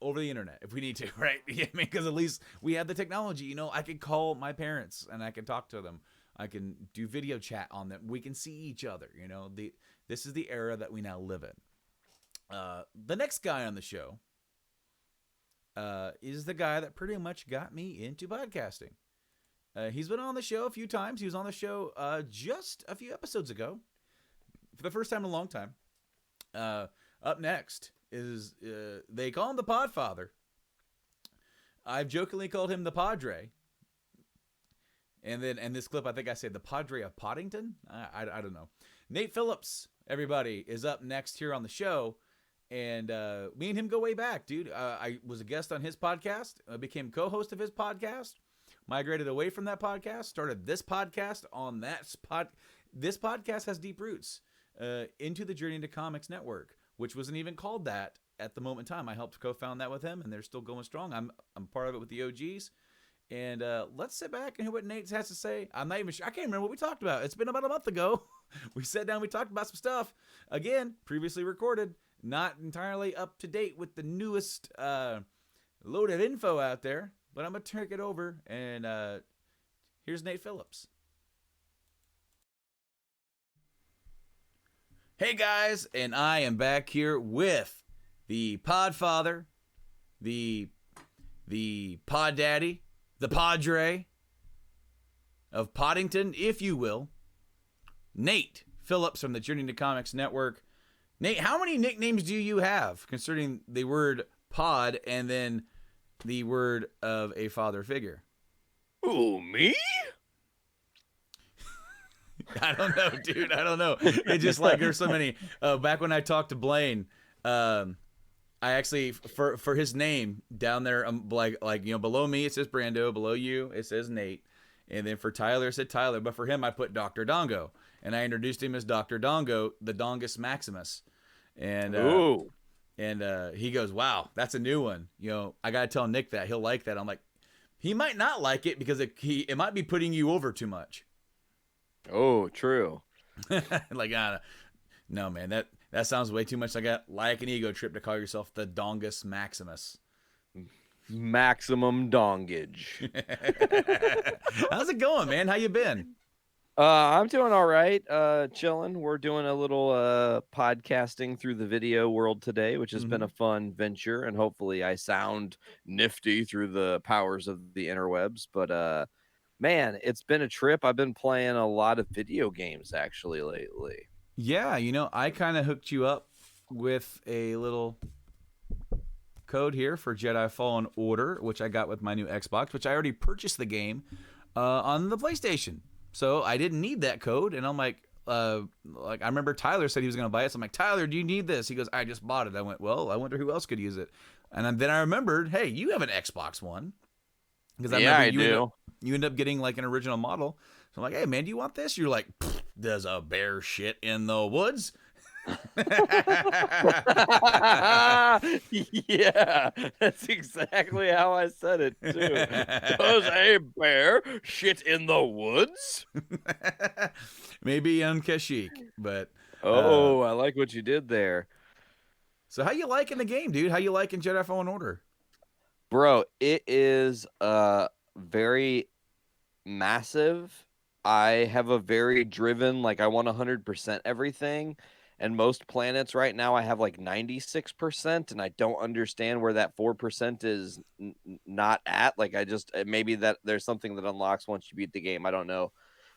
over the internet if we need to, right? I mean, because at least we have the technology. You know, I can call my parents and I can talk to them. I can do video chat on them. We can see each other. You know, this is the era that we now live in. The next guy on the show is the guy that pretty much got me into podcasting. He's been on the show a few times. He was on the show just a few episodes ago for the first time in a long time. Up next is, they call him the Podfather. I've jokingly called him the Padre. And then, and this clip, I think I said the Padre of Poddington. I don't know. Nate Phillips, everybody, is up next here on the show. And me and him go way back, dude. I was a guest on his podcast. I became co-host of his podcast. Migrated away from that podcast. Started this podcast on that spot. This podcast has deep roots into the Journey into Comics network, which wasn't even called that at the moment in time. I helped co-found that with him, and they're still going strong. I'm part of it with the OGs. And let's sit back and hear what Nate has to say. I'm not even sure. I can't remember what we talked about. It's been about a month ago. We sat down. We talked about some stuff. Again, previously recorded. Not entirely up to date with the newest load of info out there. But I'm going to turn it over. And here's Nate Phillips. Hey, guys. And I am back here with the Podfather, the Pod Daddy, the Padre of Poddington, if you will, Nate Phillips from the Journey to Comics Network. Nate, how many nicknames do you have concerning the word pod and then the word of a father figure? Who, me? I don't know, dude. I don't know. It's just like there's so many. Back when I talked to Blaine, I actually for his name down there, like below me it says Brando, below you it says Nate, and then for Tyler it said Tyler, but for him I put Dr. Dongo, and I introduced him as Dr. Dongo, the Dongus Maximus, and he goes, "Wow, that's a new one." I gotta tell Nick that he'll like that. I'm like, he might not like it because it might be putting you over too much. Oh, true. Like, no, man, that sounds way too much like an ego trip to call yourself the Dongus Maximus. Maximum dongage. How's it going, man? How you been? I'm doing all right. Chilling. We're doing a little podcasting through the video world today, which has been a fun venture, and hopefully I sound nifty through the powers of the interwebs. But man, it's been a trip. I've been playing a lot of video games actually lately. Yeah, I kind of hooked you up with a little code here for Jedi Fallen Order, which I got with my new Xbox, which I already purchased the game on the PlayStation. So I didn't need that code, and I'm like I remember Tyler said he was going to buy it. So I'm like, Tyler, do you need this? He goes, I just bought it. I went, well, I wonder who else could use it. And then I remembered, hey, you have an Xbox One. Because I do. You end up getting like an original model. So I'm like, hey, man, do you want this? You're like, there's a bear shit in the woods. Yeah, that's exactly how I said it too. Does a bear shit in the woods? Maybe on Kashyyyk, but I like what you did there. So how you liking the game, dude? How you liking Jedi Fallen Order? Bro, it is very massive. I have a very driven, like I want 100% everything. And most planets right now I have like 96%, and I don't understand where that 4% is not at. Like maybe that there's something that unlocks once you beat the game. I don't know.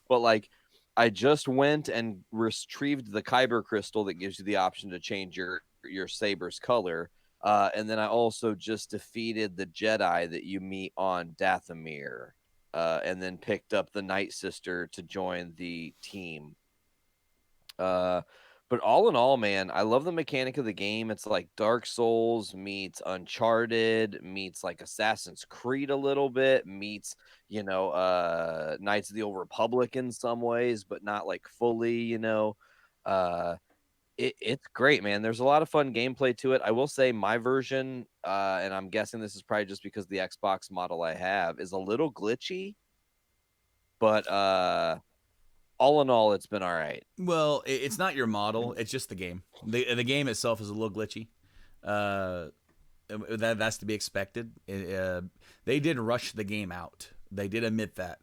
But like I just went and retrieved the Kyber crystal that gives you the option to change your saber's color. And then I also just defeated the Jedi that you meet on Dathomir, and then picked up the Night Sister to join the team. But all in all, man, I love the mechanic of the game. It's like Dark Souls meets Uncharted, meets like Assassin's Creed a little bit, meets, Knights of the Old Republic in some ways, but not like fully, It's great, man. There's a lot of fun gameplay to it. I will say my version, and I'm guessing this is probably just because the Xbox model I have is a little glitchy, but all in all, it's been all right. Well, it's not your model. It's just the game. The game itself is a little glitchy. That's to be expected. They did rush the game out. They did admit that.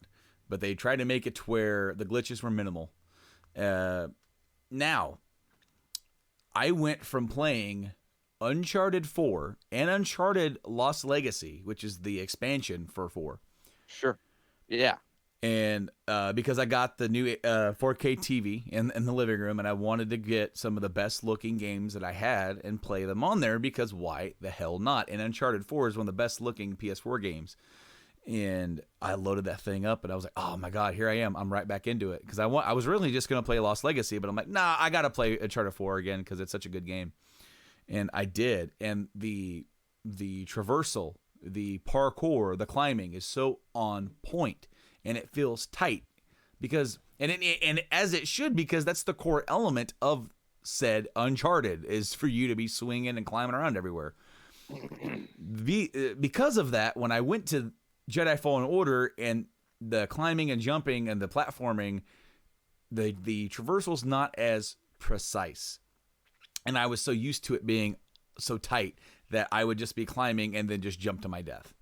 But they tried to make it to where the glitches were minimal. Now, I went from playing Uncharted 4 and Uncharted Lost Legacy, which is the expansion for 4. Sure. Yeah. And because I got the new 4K TV in the living room, and I wanted to get some of the best looking games that I had and play them on there, because why the hell not? And Uncharted 4 is one of the best looking PS4 games. And I loaded that thing up, and I was like, oh my God, here I am. I'm right back into it. Because I was really just going to play Lost Legacy, but I'm like, nah, I got to play Uncharted 4 again because it's such a good game. And I did. And the traversal, the parkour, the climbing is so on point, and it feels tight because and as it should, because that's the core element of said Uncharted, is for you to be swinging and climbing around everywhere. Because of that, when I went to Jedi Fallen Order and the climbing and jumping and the platforming, the traversal's not as precise, and I was so used to it being so tight that I would just be climbing and then just jump to my death.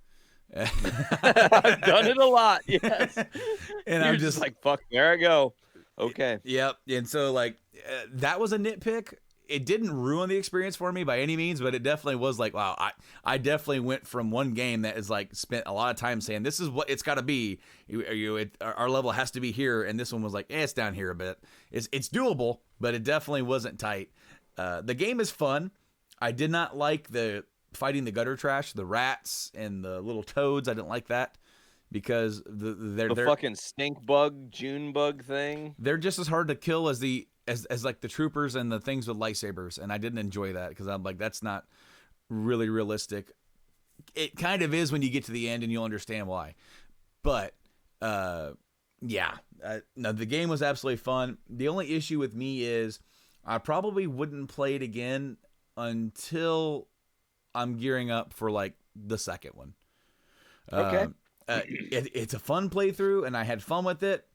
I've done it a lot. Yes. And I'm just like, fuck, there I go. Okay. Yep. And so like that was a nitpick. It didn't ruin the experience for me by any means, but it definitely was like, wow, I definitely went from one game that is like spent a lot of time saying this is what it's got to be. Our level has to be here, and this one was like, it's down here a bit. It's doable, but it definitely wasn't tight. The game is fun. I did not like the fighting the gutter trash, the rats and the little toads. I didn't like that because they're fucking stink bug, June bug thing. They're just as hard to kill as as like the troopers and the things with lightsabers, and I didn't enjoy that because I'm like, that's not really realistic. It kind of is when you get to the end and you'll understand why. But no, the game was absolutely fun. The only issue with me is I probably wouldn't play it again until I'm gearing up for like the second one. Okay. It's a fun playthrough and I had fun with it,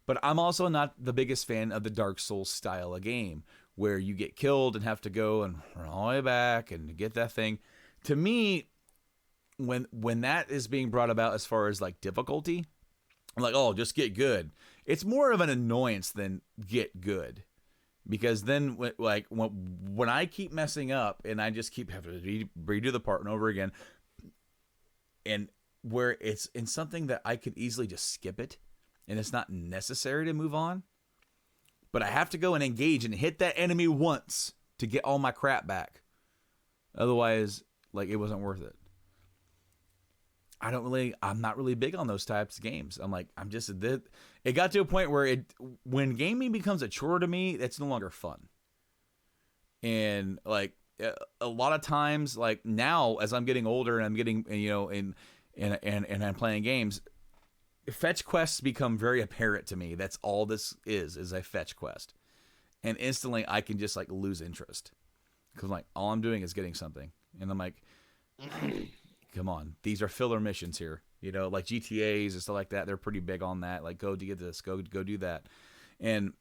but I'm also not the biggest fan of the Dark Souls style of game where you get killed and have to go and run all the way back and get that thing. To me, when that is being brought about as far as like difficulty, I'm like, oh, just get good. It's more of an annoyance than get good. Because then, when I keep messing up and I just keep having to redo the part and over again, and where it's in something that I could easily just skip it, and it's not necessary to move on, but I have to go and engage and hit that enemy once to get all my crap back. Otherwise, like, it wasn't worth it. I'm not really big on those types of games. I'm like, it got to a point where when gaming becomes a chore to me, it's no longer fun. And like a lot of times, like now as I'm getting older and I'm getting, and I'm playing games, fetch quests become very apparent to me. That's all this is a fetch quest. And instantly I can just like lose interest because like all I'm doing is getting something. And I'm like, come on, these are filler missions here. Like GTAs and stuff like that. They're pretty big on that. Like, go to get this, go do that. And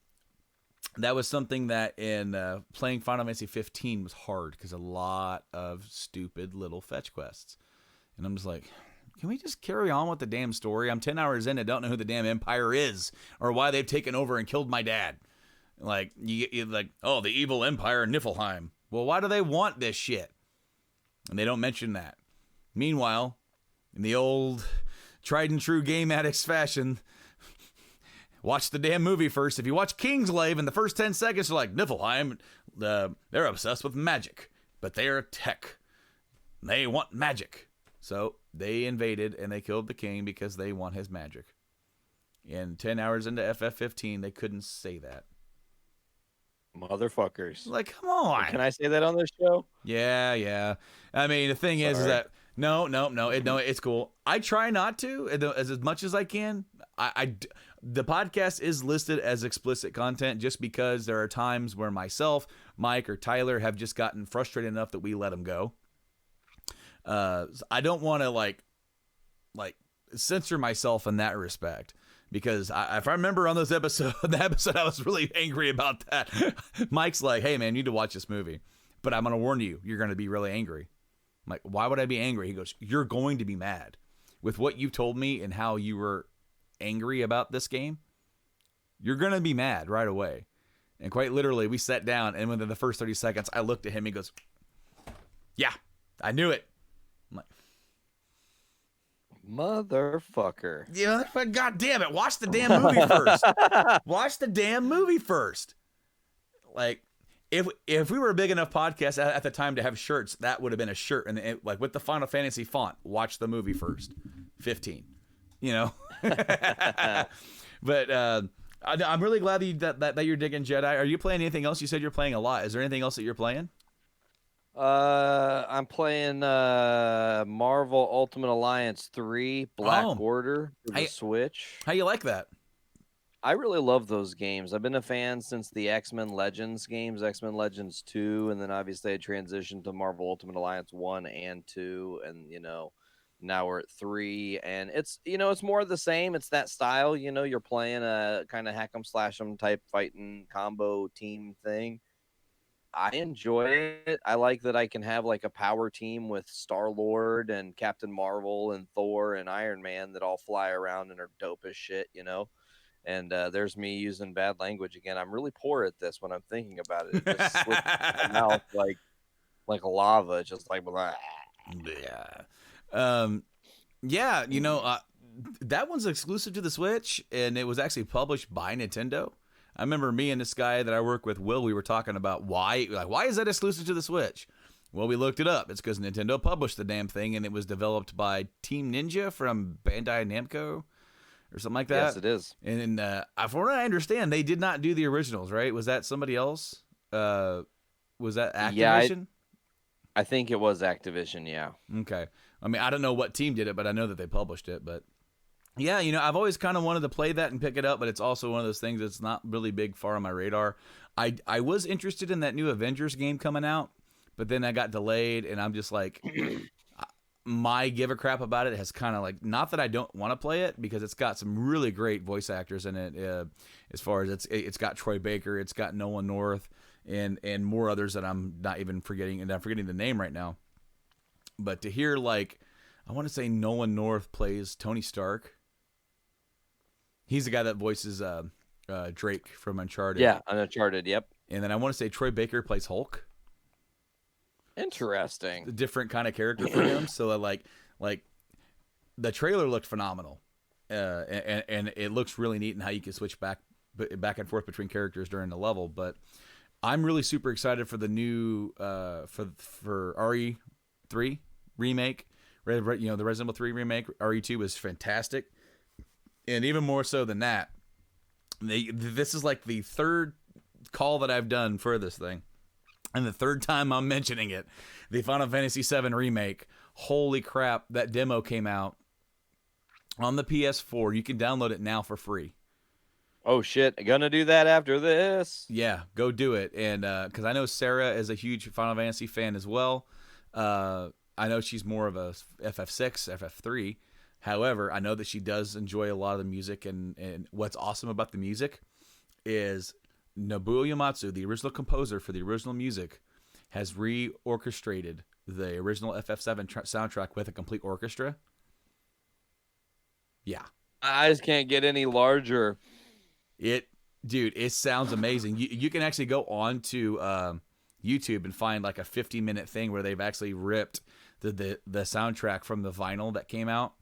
that was something that in playing Final Fantasy 15 was hard because a lot of stupid little fetch quests. And I'm just like, can we just carry on with the damn story? I'm 10 hours in and don't know who the damn Empire is or why they've taken over and killed my dad. Like, you're like, oh, the evil Empire Niflheim. Well, why do they want this shit? And they don't mention that. Meanwhile, in the old tried and true Game Addicts fashion, watch the damn movie first. If you watch Kingsglaive in the first 10 seconds, you're like, Niflheim, they're obsessed with magic, but they're tech. They want magic. So they invaded and they killed the king because they want his magic. And 10 hours into FF15, they couldn't say that. Motherfuckers. Like, come on. Can I say that on this show? Yeah. I mean, the thing is that no, it's cool. I try not to as much as I can. The podcast is listed as explicit content just because there are times where myself, Mike, or Tyler have just gotten frustrated enough that we let them go. I don't want to like censor myself in that respect. Because if I remember on the episode, I was really angry about that. Mike's like, hey, man, you need to watch this movie. But I'm going to warn you, you're going to be really angry. I'm like, why would I be angry? He goes, you're going to be mad. With what you told me and how you were angry about this game, you're going to be mad right away. And quite literally, we sat down, and within the first 30 seconds, I looked at him. He goes, yeah, I knew it. I'm like, motherfucker. Yeah, but God damn it. Watch the damn movie first. Watch the damn movie first. Like, if we were a big enough podcast at the time to have shirts, that would have been a shirt. And like with the Final Fantasy font, watch the movie first. 15. But I'm really glad that you're digging Jedi. Are you playing anything else? You said you're playing a lot. Is there anything else that you're playing? I'm playing Marvel Ultimate Alliance 3 Black Oh, Order for the how, Switch. how you like that? I really love those games. I've been a fan since the X-Men Legends games, X-Men Legends 2, and then obviously I transitioned to Marvel Ultimate Alliance 1 and 2, and now we're at 3, and it's more of the same. It's that style, you're playing a kind of hack 'em slash 'em type fighting combo team thing. I enjoy it. I like that I can have like a power team with Star-Lord and Captain Marvel and Thor and Iron Man that all fly around and are dope as shit. And there's me using bad language again. I'm really poor at this when I'm thinking about it. It just slips out of my mouth like lava, just like blah. Yeah. Yeah, that one's exclusive to the Switch, and it was actually published by Nintendo. I remember me and this guy that I work with, Will, we were talking about why is that exclusive to the Switch? Well, we looked it up. It's because Nintendo published the damn thing, and it was developed by Team Ninja from Bandai Namco or something like that. Yes, it is. And from what I understand, they did not do the originals, right? Was that somebody else? Was that Activision? Yeah, I think it was Activision, yeah. Okay. I mean, I don't know what team did it, but I know that they published it. But yeah, I've always kind of wanted to play that and pick it up, but it's also one of those things that's not really big far on my radar. I was interested in that new Avengers game coming out, but then I got delayed, and I'm just like, my give a crap about it has kind of like, not that I don't want to play it, because it's got some really great voice actors in it. As far as it's got Troy Baker, it's got Nolan North, and more others that I'm not even forgetting, and I'm forgetting the name right now. But to hear, like, I want to say Nolan North plays Tony Stark. He's the guy that voices Drake from Uncharted. Yeah, Uncharted, yep. And then I want to say Troy Baker plays Hulk. Interesting. A different kind of character for him. So like the trailer looked phenomenal, and it looks really neat in how you can switch back and forth between characters during the level. But I'm really super excited for the new for RE3 remake. The Resident Evil 3 remake. RE2 was fantastic, and even more so than that, this is like the third call that I've done for this thing. And the third time I'm mentioning it, the Final Fantasy VII Remake. Holy crap, that demo came out on the PS4. You can download it now for free. Oh, shit. I'm going to do that after this. Yeah, go do it. And because I know Sarah is a huge Final Fantasy fan as well. I know she's more of a FF6, FF3. However, I know that she does enjoy a lot of the music. And what's awesome about the music is Nobuo Uematsu, the original composer for the original music, has reorchestrated the original FF7 soundtrack with a complete orchestra. Yeah. I just can't get any larger. It sounds amazing. You can actually go on to YouTube and find like a 50-minute thing where they've actually ripped the soundtrack from the vinyl that came out.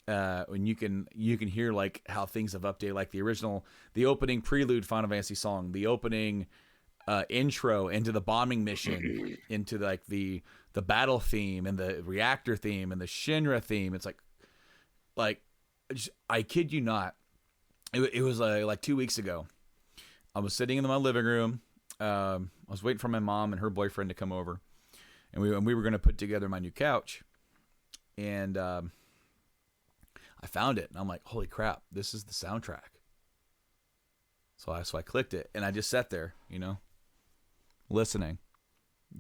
And you can hear like how things have updated, like the opening prelude Final Fantasy song, the opening intro into the bombing mission, into like the battle theme and the reactor theme and the Shinra theme. It's like I kid you not, it was like 2 weeks ago. I was sitting in my living room. I was waiting for my mom and her boyfriend to come over, and we were going to put together my new couch, and I found it, and I'm like, holy crap, this is the soundtrack. So I clicked it, and I just sat there, listening,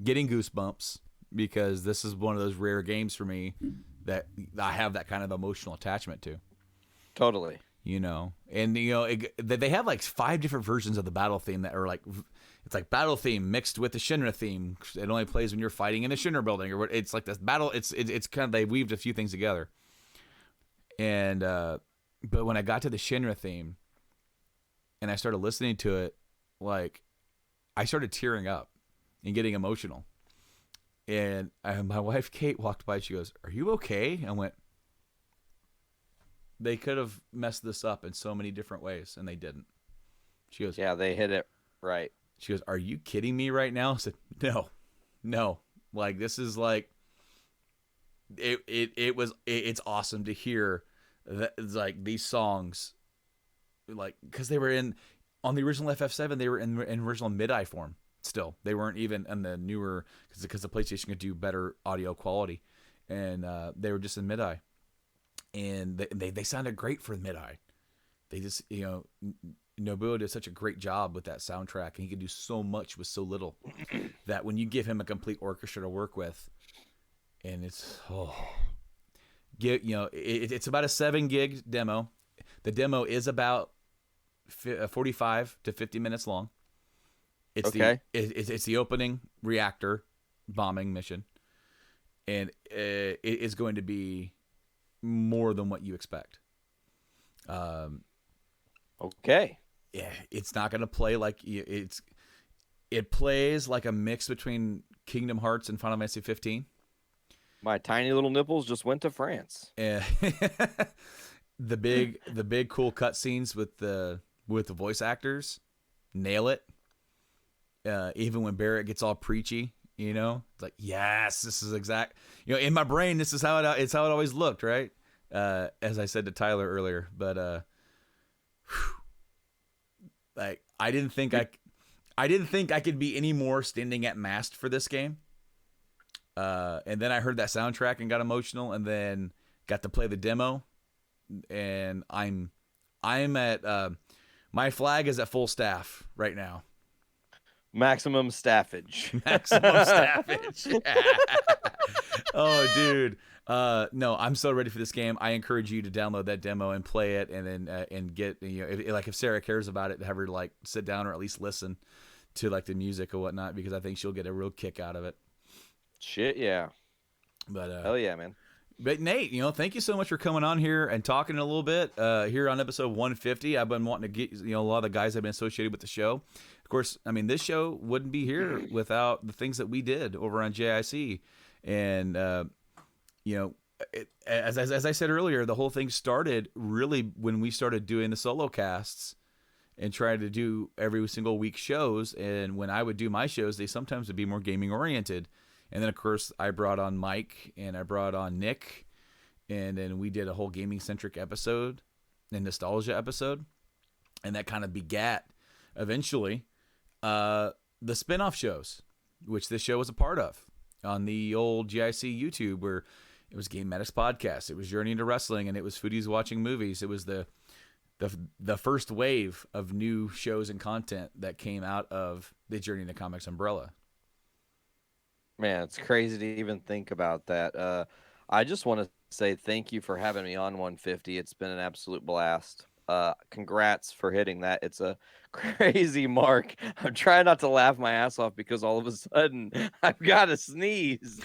getting goosebumps, because this is one of those rare games for me that I have that kind of emotional attachment to. Totally. And they have like 5 different versions of the battle theme that are like, it's like battle theme mixed with the Shinra theme. It only plays when you're fighting in a Shinra building, or it's like this battle. It's kind of, they weaved a few things together. And but when I got to the Shinra theme and I started listening to it, like, I started tearing up and getting emotional. And my wife Kate walked by. She goes, "Are you okay?" I went, "They could have messed this up in so many different ways, and they didn't." She goes, "Yeah, they hit it right." She goes, "Are you kidding me right now?" I said, "No. Like, this is like, it's awesome to hear that, like, these songs, like, because they were on the original FF7, they were in original mid-eye form. Still, they weren't even on the newer because the PlayStation could do better audio quality, and they were just in mid-eye, and they sounded great for mid-eye. They just Nobuo did such a great job with that soundtrack, and he could do so much with so little that when you give him a complete orchestra to work with, and it's it's about a 7 gig demo. The demo is about 45 to 50 minutes long. It's it's the opening reactor bombing mission, and it is going to be more than what you expect. Okay. Yeah, it's not going to play like it plays like a mix between Kingdom Hearts and Final Fantasy 15. My tiny little nipples just went to France. The big cool cutscenes with the voice actors nail it. Even when Barrett gets all preachy, it's like, yes, this is exact. In my brain, this is how it's how it always looked, right? As I said to Tyler earlier, but like I didn't think I could be any more standing at mast for this game. And then I heard that soundtrack and got emotional, and then got to play the demo, and I'm at my flag is at full staff right now. Maximum staffage. Maximum staffage. Oh, dude. No, I'm so ready for this game. I encourage you to download that demo and play it, and then and get if Sarah cares about it, have her like sit down or at least listen to like the music or whatnot, because I think she'll get a real kick out of it. Shit, yeah. But hell yeah, man. But Nate, thank you so much for coming on here and talking a little bit here on episode 150. I've been wanting to get a lot of the guys have been associated with the show. Of course, I mean, this show wouldn't be here without the things that we did over on JIC. And, as I said earlier, the whole thing started really when we started doing the solo casts and trying to do every single week shows. And when I would do my shows, they sometimes would be more gaming oriented. And then, of course, I brought on Mike and I brought on Nick. And then we did a whole gaming-centric episode and nostalgia episode. And that kind of begat, eventually, the spin-off shows, which this show was a part of on the old GIC YouTube, where it was Game Medics Podcast, it was Journey into Wrestling, and it was Foodies Watching Movies. It was the first wave of new shows and content that came out of the Journey into Comics umbrella. Man, it's crazy to even think about that. I just want to say thank you for having me on 150. It's been an absolute blast. Congrats for hitting that. It's a crazy mark. I'm trying not to laugh my ass off because all of a sudden I've got to sneeze.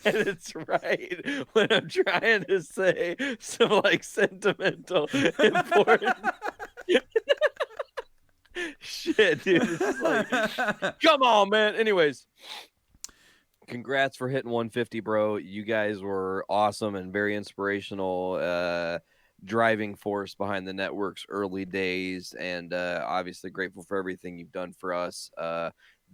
And it's right when I'm trying to say some like sentimental, important shit, dude. It's like, come on, man. Anyways, congrats for hitting 150, bro. You guys were awesome and very inspirational, driving force behind the network's early days, and obviously grateful for everything you've done for us.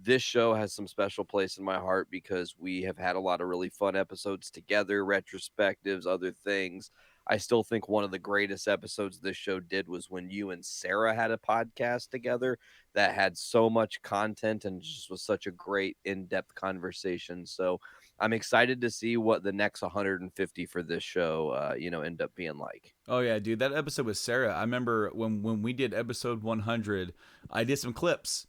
This show has some special place in my heart because we have had a lot of really fun episodes together, retrospectives, other things. I still think one of the greatest episodes this show did was when you and Sarah had a podcast together that had so much content and just was such a great in-depth conversation. So I'm excited to see what the next 150 for this show, end up being like. Oh yeah, dude, that episode with Sarah. I remember when we did episode 100, I did some clips,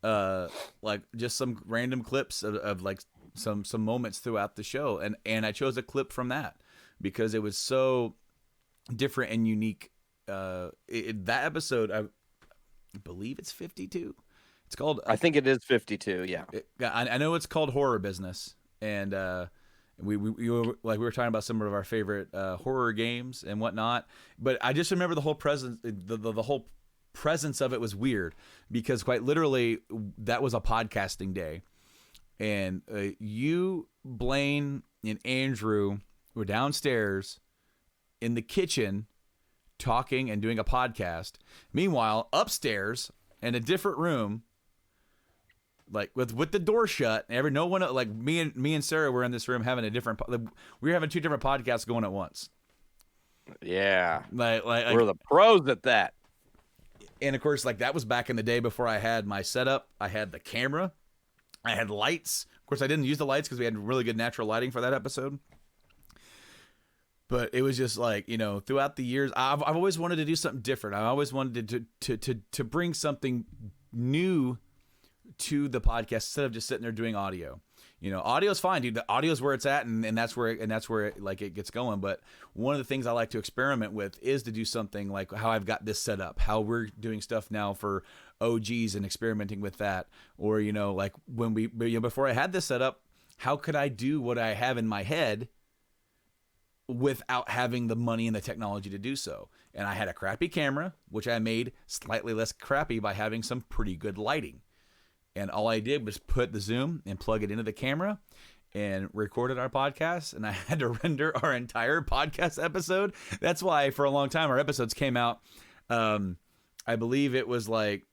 like just some random clips of like some moments throughout the show, and I chose a clip from that because it was so different and unique. That episode, I believe it's 52. It's called. I think it is 52. Yeah. I know it's called Horror Business, and we were talking about some of our favorite horror games and whatnot. But I just remember the whole presence, the whole presence of it was weird because quite literally that was a podcasting day, and you, Blaine, and Andrew were downstairs in the kitchen talking and doing a podcast. Meanwhile, upstairs in a different room, like with the door shut, no one, like me and Sarah were in this room having we were having two different podcasts going at once. Yeah. Like we're the pros at that. And of course, like that was back in the day before I had my setup. I had the camera, I had lights. Of course, I didn't use the lights because we had really good natural lighting for that episode. But it was just like, you know, throughout the years, I've always wanted to do something different. I always wanted to bring something new to the podcast instead of just sitting there doing audio. You know, audio's fine, dude. The audio's where it's at, and that's where it, like, it gets going. But one of the things I like to experiment with is to do something like how I've got this set up, how we're doing stuff now for OGs and experimenting with that. Or, you know, like when before I had this set up, how could I do what I have in my head without having the money and the technology to do so? And I had a crappy camera, which I made slightly less crappy by having some pretty good lighting. And all I did was put the Zoom and plug it into the camera and recorded our podcast. And I had to render our entire podcast episode. That's why for a long time our episodes came out. I believe it was like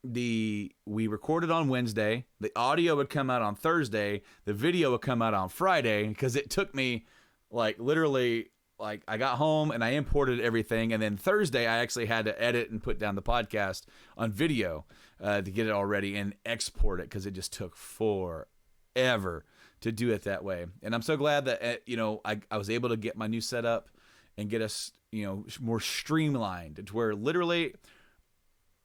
we recorded on Wednesday. The audio would come out on Thursday. The video would come out on Friday, because it took me like literally, like, I got home and I imported everything. And then Thursday I actually had to edit and put down the podcast on video to get it all ready and export it, because it just took forever to do it that way. And I'm so glad that, you know, I was able to get my new setup and get us, you know, more streamlined to where literally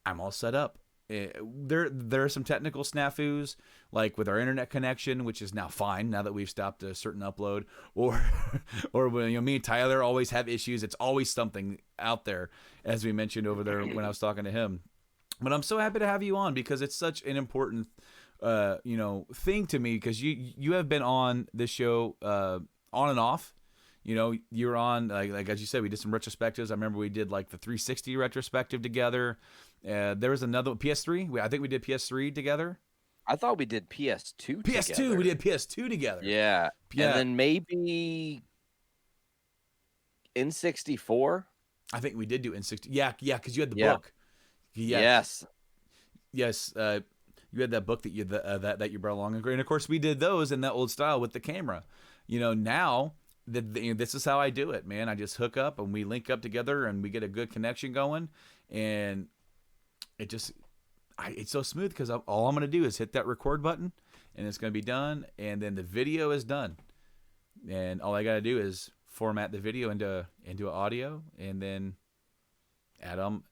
I'm all set up. There are some technical snafus, like with our internet connection, which is now fine now that we've stopped a certain upload, or when, you know, me and Tyler always have issues. It's always something out there, as we mentioned over there when I was talking to him. But I'm so happy to have you on, because it's such an important, you know, thing to me, because you have been on this show on and off. You know, you're on, like as you said, we did some retrospectives. I remember we did like the 360 retrospective together. There was another PS3. I think we did PS3 together. I thought we did PS2 PS2. together. We did PS2 together. Yeah. And then maybe N64. I think we did do N60. Yeah, because you had the book. Yeah. Yes. Yes. You had that book that you brought along, and of course we did those in that old style with the camera. You know, now this is how I do it, man. I just hook up and we link up together and we get a good connection going, and it's so smooth, because all I'm going to do is hit that record button and it's going to be done. And then the video is done. And all I got to do is format the video into audio, and then add on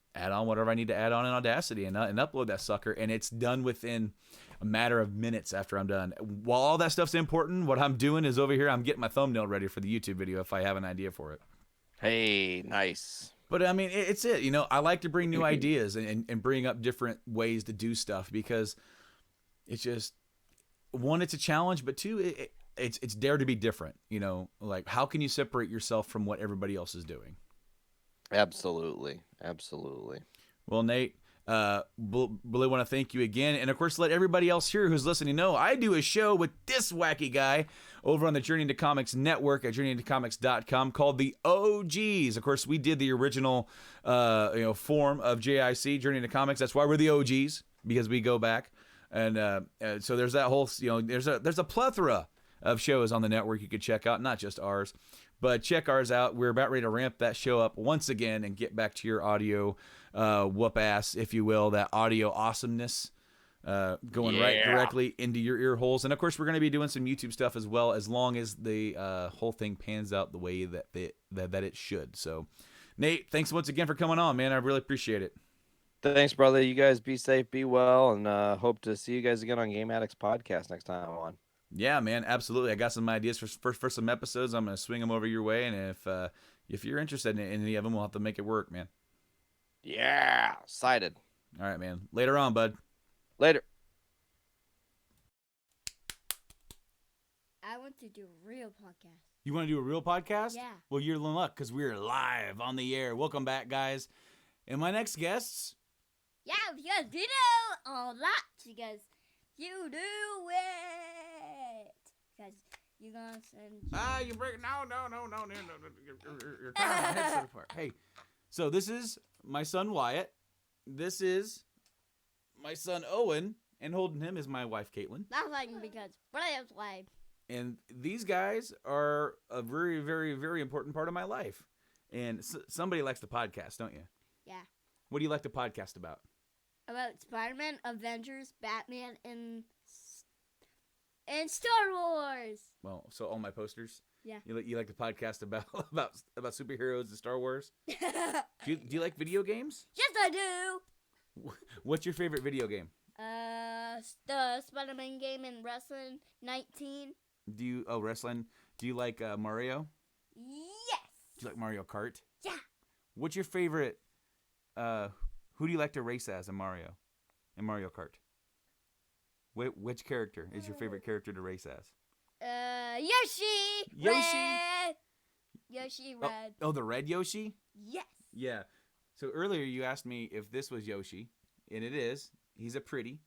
whatever I need to add on in Audacity and upload that sucker. And it's done within a matter of minutes after I'm done. While all that stuff's important, what I'm doing is over here, I'm getting my thumbnail ready for the YouTube video if I have an idea for it. Hey, nice. But I mean, it's it. You know, I like to bring new ideas and bring up different ways to do stuff, because it's just, one, it's a challenge, but two, it's dare to be different. You know, like, how can you separate yourself from what everybody else is doing? Absolutely. Well, Nate, really want to thank you again, and of course, let everybody else here who's listening know I do a show with this wacky guy over on the Journey into Comics network at journeyintocomics.com called the OGs. Of course, we did the original, form of JIC, Journey into Comics. That's why we're the OGs, because we go back, and so there's that whole, there's a plethora of shows on the network you could check out, not just ours. But check ours out. We're about ready to ramp that show up once again and get back to your audio whoop ass, if you will, that audio awesomeness going right directly into your ear holes. And of course, we're going to be doing some YouTube stuff as well, as long as the whole thing pans out the way that it should. So, Nate, thanks once again for coming on, man. I really appreciate it. Thanks, brother. You guys be safe, be well, and hope to see you guys again on Game Addicts Podcast next time I'm on. Yeah, man, absolutely. I got some ideas for some episodes. I'm going to swing them over your way, and if you're interested in any of them, we'll have to make it work, man. Yeah, excited. All right, man. Later on, bud. Later. I want to do a real podcast. You want to do a real podcast? Yeah. Well, you're in luck, because we're live on the air. Welcome back, guys. And my next guests. Yeah, because you know a lot. Because you do it. Because you're going to send... You break... No. You're tearing my headset apart. Hey, so this is my son Wyatt. This is my son Owen. And holding him is my wife Caitlin. Not like because Brian's wife. And these guys are a very, very, very important part of my life. And somebody likes the podcast, don't you? Yeah. What do you like to podcast about? About Spider-Man, Avengers, Batman, and Star Wars. Well, so all my posters. Yeah. You like to podcast about superheroes and Star Wars? Do you like video games? Yes, I do. What's your favorite video game? The Spider-Man game in Wrestling 19. Wrestling? Do you like Mario? Yes. Do you like Mario Kart? Yeah. What's your favorite? Who do you like to race as in Mario Kart? Which character is your favorite character to race as? Yoshi. Yoshi? Red. Yoshi Red. Oh, the red Yoshi? Yes. Yeah. So earlier you asked me if this was Yoshi, and it is. He's a pretty,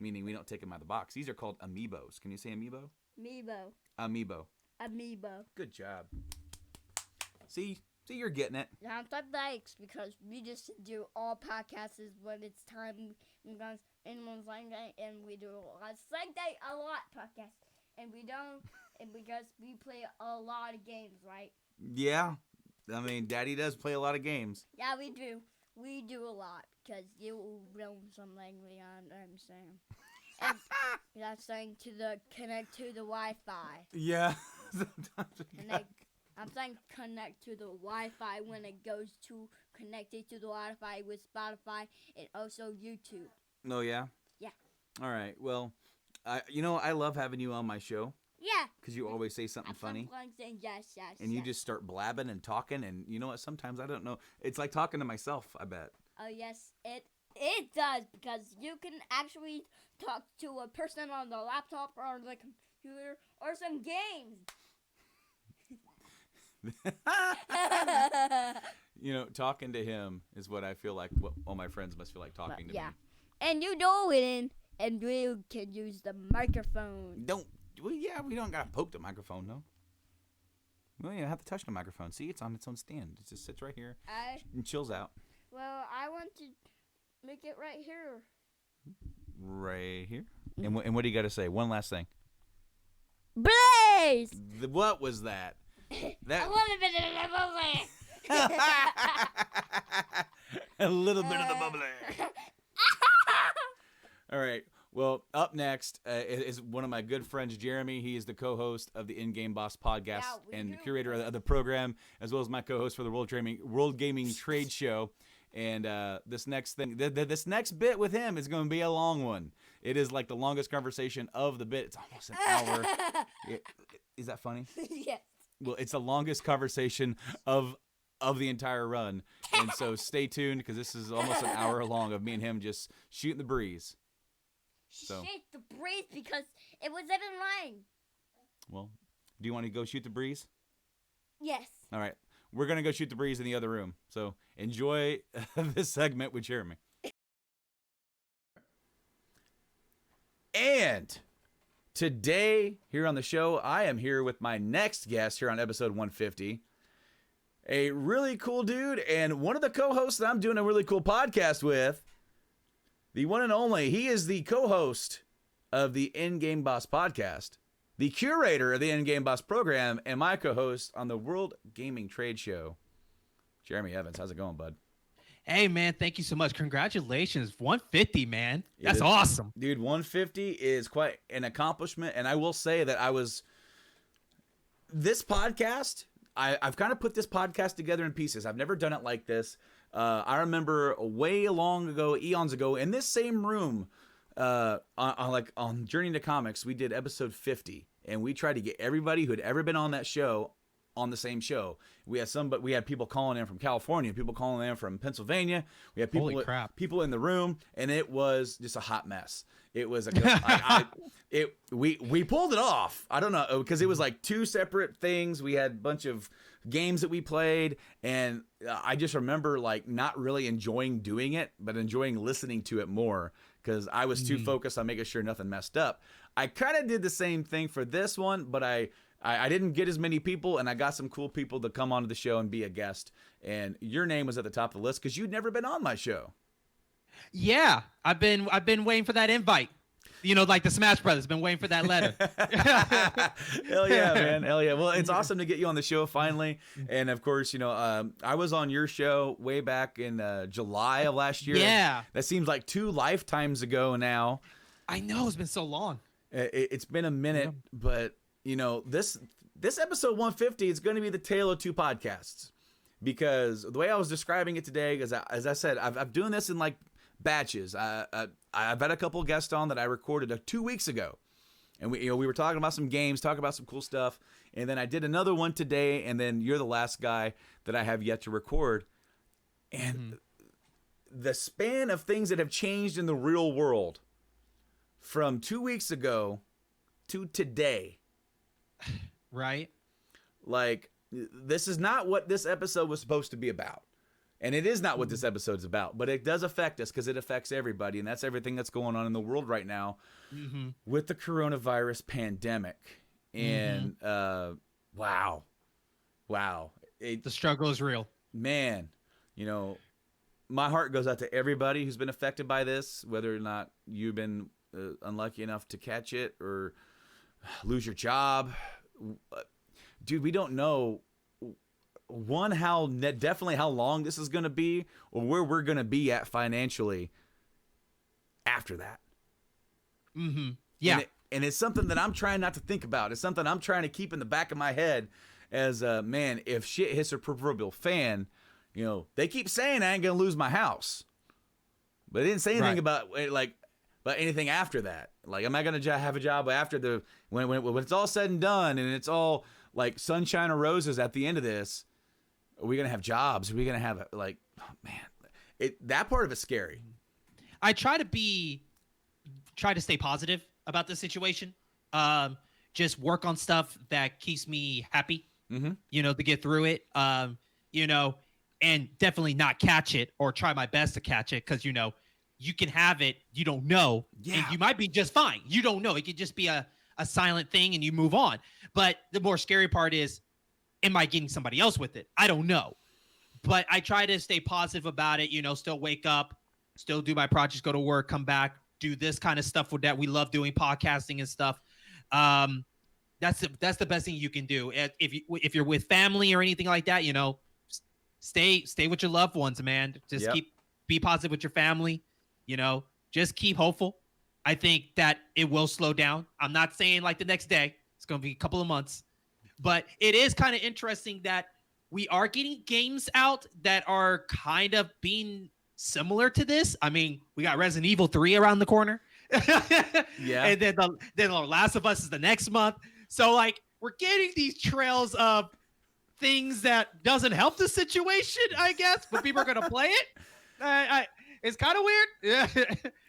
meaning we don't take him out of the box. These are called amiibos. Can you say amiibo? Amiibo. Amiibo. Good job. See, you're getting it. Yeah, I'm type likes because we just do all podcasts when it's time because anyone's like that, and we do a lot podcasts, and we don't, and because we play a lot of games, right? Yeah. I mean, Daddy does play a lot of games. Yeah, we do. We do a lot because you know some language I understand. And that's saying connect to the Wi-Fi. Yeah. Sometimes I'm saying connect to the Wi-Fi when it goes to connected to the Wi-Fi with Spotify and also YouTube. Oh, yeah? Yeah. All right. Well, I love having you on my show. Yeah. Because you always say something funny. I'm saying yes. And you just start blabbing and talking. And you know what? Sometimes I don't know. It's like talking to myself, I bet. Oh, yes. It does because you can actually talk to a person on the laptop or the computer or some games. Talking to him is what I feel like what all my friends must feel like talking to me. And you know it, and we can use the microphone. We don't gotta poke the microphone, no. Well, you don't have to touch the microphone. See, it's on its own stand. It just sits right here and chills out. Well, I want to make it right here. Right here? And what do you got to say? One last thing. Blaze! What was that? A little bit of the bubbly. A little bit of the bubbly. All right. Well, up next is one of my good friends, Jeremy. He is the co-host of the In-Game Boss podcast and curator of the program, as well as my co-host for the World Gaming Trade Show. And this next thing, this next bit with him is going to be a long one. It is like the longest conversation of the bit. It's almost an hour. Is that funny? Yes. Well, it's the longest conversation of the entire run. And so stay tuned because this is almost an hour long of me and him just shooting the breeze. So. Shoot the breeze because it was even rain. Well, do you want to go shoot the breeze? Yes. All right. We're going to go shoot the breeze in the other room. So enjoy this segment with Jeremy. And today, here on the show, I am here with my next guest here on episode 150. A really cool dude and one of the co-hosts that I'm doing a really cool podcast with. The one and only. He is the co-host of the In-Game Boss podcast, the curator of the In-Game Boss program, and my co-host on the World Gaming Trade Show. Jeremy Evans, how's it going, bud? Hey, man, thank you so much. Congratulations. 150, man. That's awesome. Dude, 150 is quite an accomplishment, and I will say that this podcast, I've kind of put this podcast together in pieces. I've never done it like this. I remember way long ago, eons ago, in this same room, on Journey into Comics, we did episode 50, and we tried to get everybody who had ever been on that show on the same show. We had people calling in from California, people calling in from Pennsylvania. We had people in the room, and it was just a hot mess. It was we pulled it off. I don't know, because it was like two separate things. We had a bunch of games that we played, and I just remember like not really enjoying doing it, but enjoying listening to it more because I was too focused on making sure nothing messed up. I kind of did the same thing for this one, but I didn't get as many people, and I got some cool people to come onto the show and be a guest. And your name was at the top of the list because you'd never been on my show. Yeah, I've been waiting for that invite. Like the Smash Brothers. Been waiting for that letter. Hell yeah, man. Hell yeah. Well, it's awesome to get you on the show finally. And of course, I was on your show way back in July of last year. Yeah. That seems like 2 lifetimes ago now. I know, it's been so long. It's been a minute, but this episode 150 is going to be the tale of 2 podcasts, because the way I was describing it today is, as I said, I'm doing this in like batches. I've had a couple guests on that I recorded 2 weeks ago, and we were talking about some games, talking about some cool stuff, and then I did another one today, and then you're the last guy that I have yet to record, and the span of things that have changed in the real world from 2 weeks ago to today, Right. like, this is not what this episode was supposed to be about. And it is not what this episode's about, but it does affect us because it affects everybody. And that's everything that's going on in the world right now with the coronavirus pandemic. And wow. The struggle is real. Man, my heart goes out to everybody who's been affected by this, whether or not you've been unlucky enough to catch it or lose your job. Dude, we don't know definitely how long this is going to be, or where we're going to be at financially after that. Yeah. And it's something that I'm trying not to think about. It's something I'm trying to keep in the back of my head as, man, if shit hits a proverbial fan, they keep saying I ain't going to lose my house, but they didn't say anything about anything after that. Like, am I going to have a job after when it's all said and done and it's all like sunshine or roses at the end of this? Are we going to have jobs? Are we going to have that part of it's scary. I try to stay positive about the situation. Just work on stuff that keeps me happy, to get through it. And definitely not catch it or try my best to catch it. Cause you can have it. You don't know. Yeah. And you might be just fine. You don't know. It could just be a silent thing and you move on. But the more scary part is, am I getting somebody else with it? I don't know. But I try to stay positive about it, still wake up, still do my projects, go to work, come back, do this kind of stuff that we love doing, podcasting and stuff. That's the best thing you can do. If you're with family or anything like that, stay with your loved ones, man. Just be positive with your family, just keep hopeful. I think that it will slow down. I'm not saying like the next day. It's going to be a couple of months. But it is kind of interesting that we are getting games out that are kind of being similar to this. I mean, we got Resident Evil 3 around the corner. Yeah. And then The Last of Us is the next month. So, like, we're getting these trails of things that doesn't help the situation, I guess, but people are going to play it. It's kind of weird.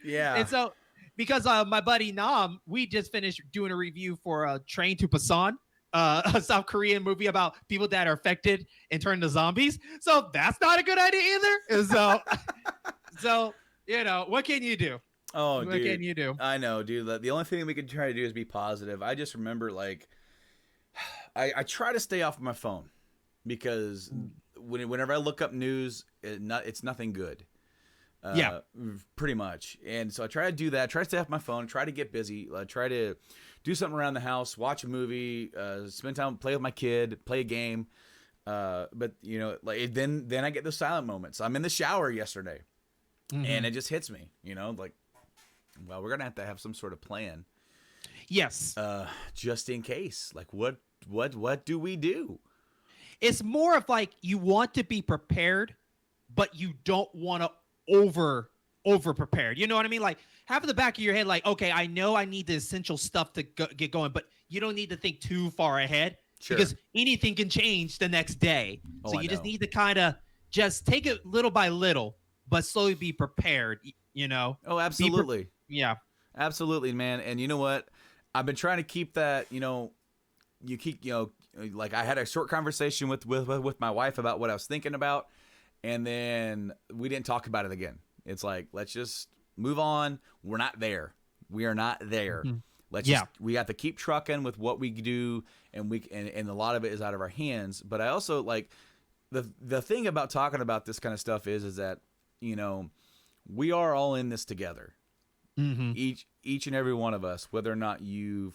Yeah. And so, because my buddy Nam, we just finished doing a review for Train to Busan, a South Korean movie about people that are affected and turn to zombies. So that's not a good idea either. So what can you do? Oh, what dude. can you do? I know, dude. The only thing we can try to do is be positive. I just remember, like, I try to stay off my phone because whenever I look up news, it's nothing good. Pretty much. And so I try to do that. Try to stay off my phone. Try to get busy. Try to do something around the house. Watch a movie. Spend time, play with my kid. Play a game. But then I get those silent moments. I'm in the shower yesterday, and it just hits me. Well, we're gonna have to have some sort of plan. Yes. Just in case. Like, what do we do? It's more of like you want to be prepared, but you don't want to over prepared. You know what I mean? Like, have in the back of your head, like, okay, I know I need the essential stuff to get going, but you don't need to think too far ahead because anything can change the next day. So you just need to kind of just take it little by little, but slowly be prepared. Oh, absolutely. Yeah, absolutely, man. And you know what? I've been trying to keep that. Like, I had a short conversation with my wife about what I was thinking about. And then we didn't talk about it again. It's like, let's just move on. We're not there. We are not there. We have to keep trucking with what we do, and a lot of it is out of our hands. But I also, like, the thing about talking about this kind of stuff is that, we are all in this together. Mm-hmm. Each and every one of us, whether or not you're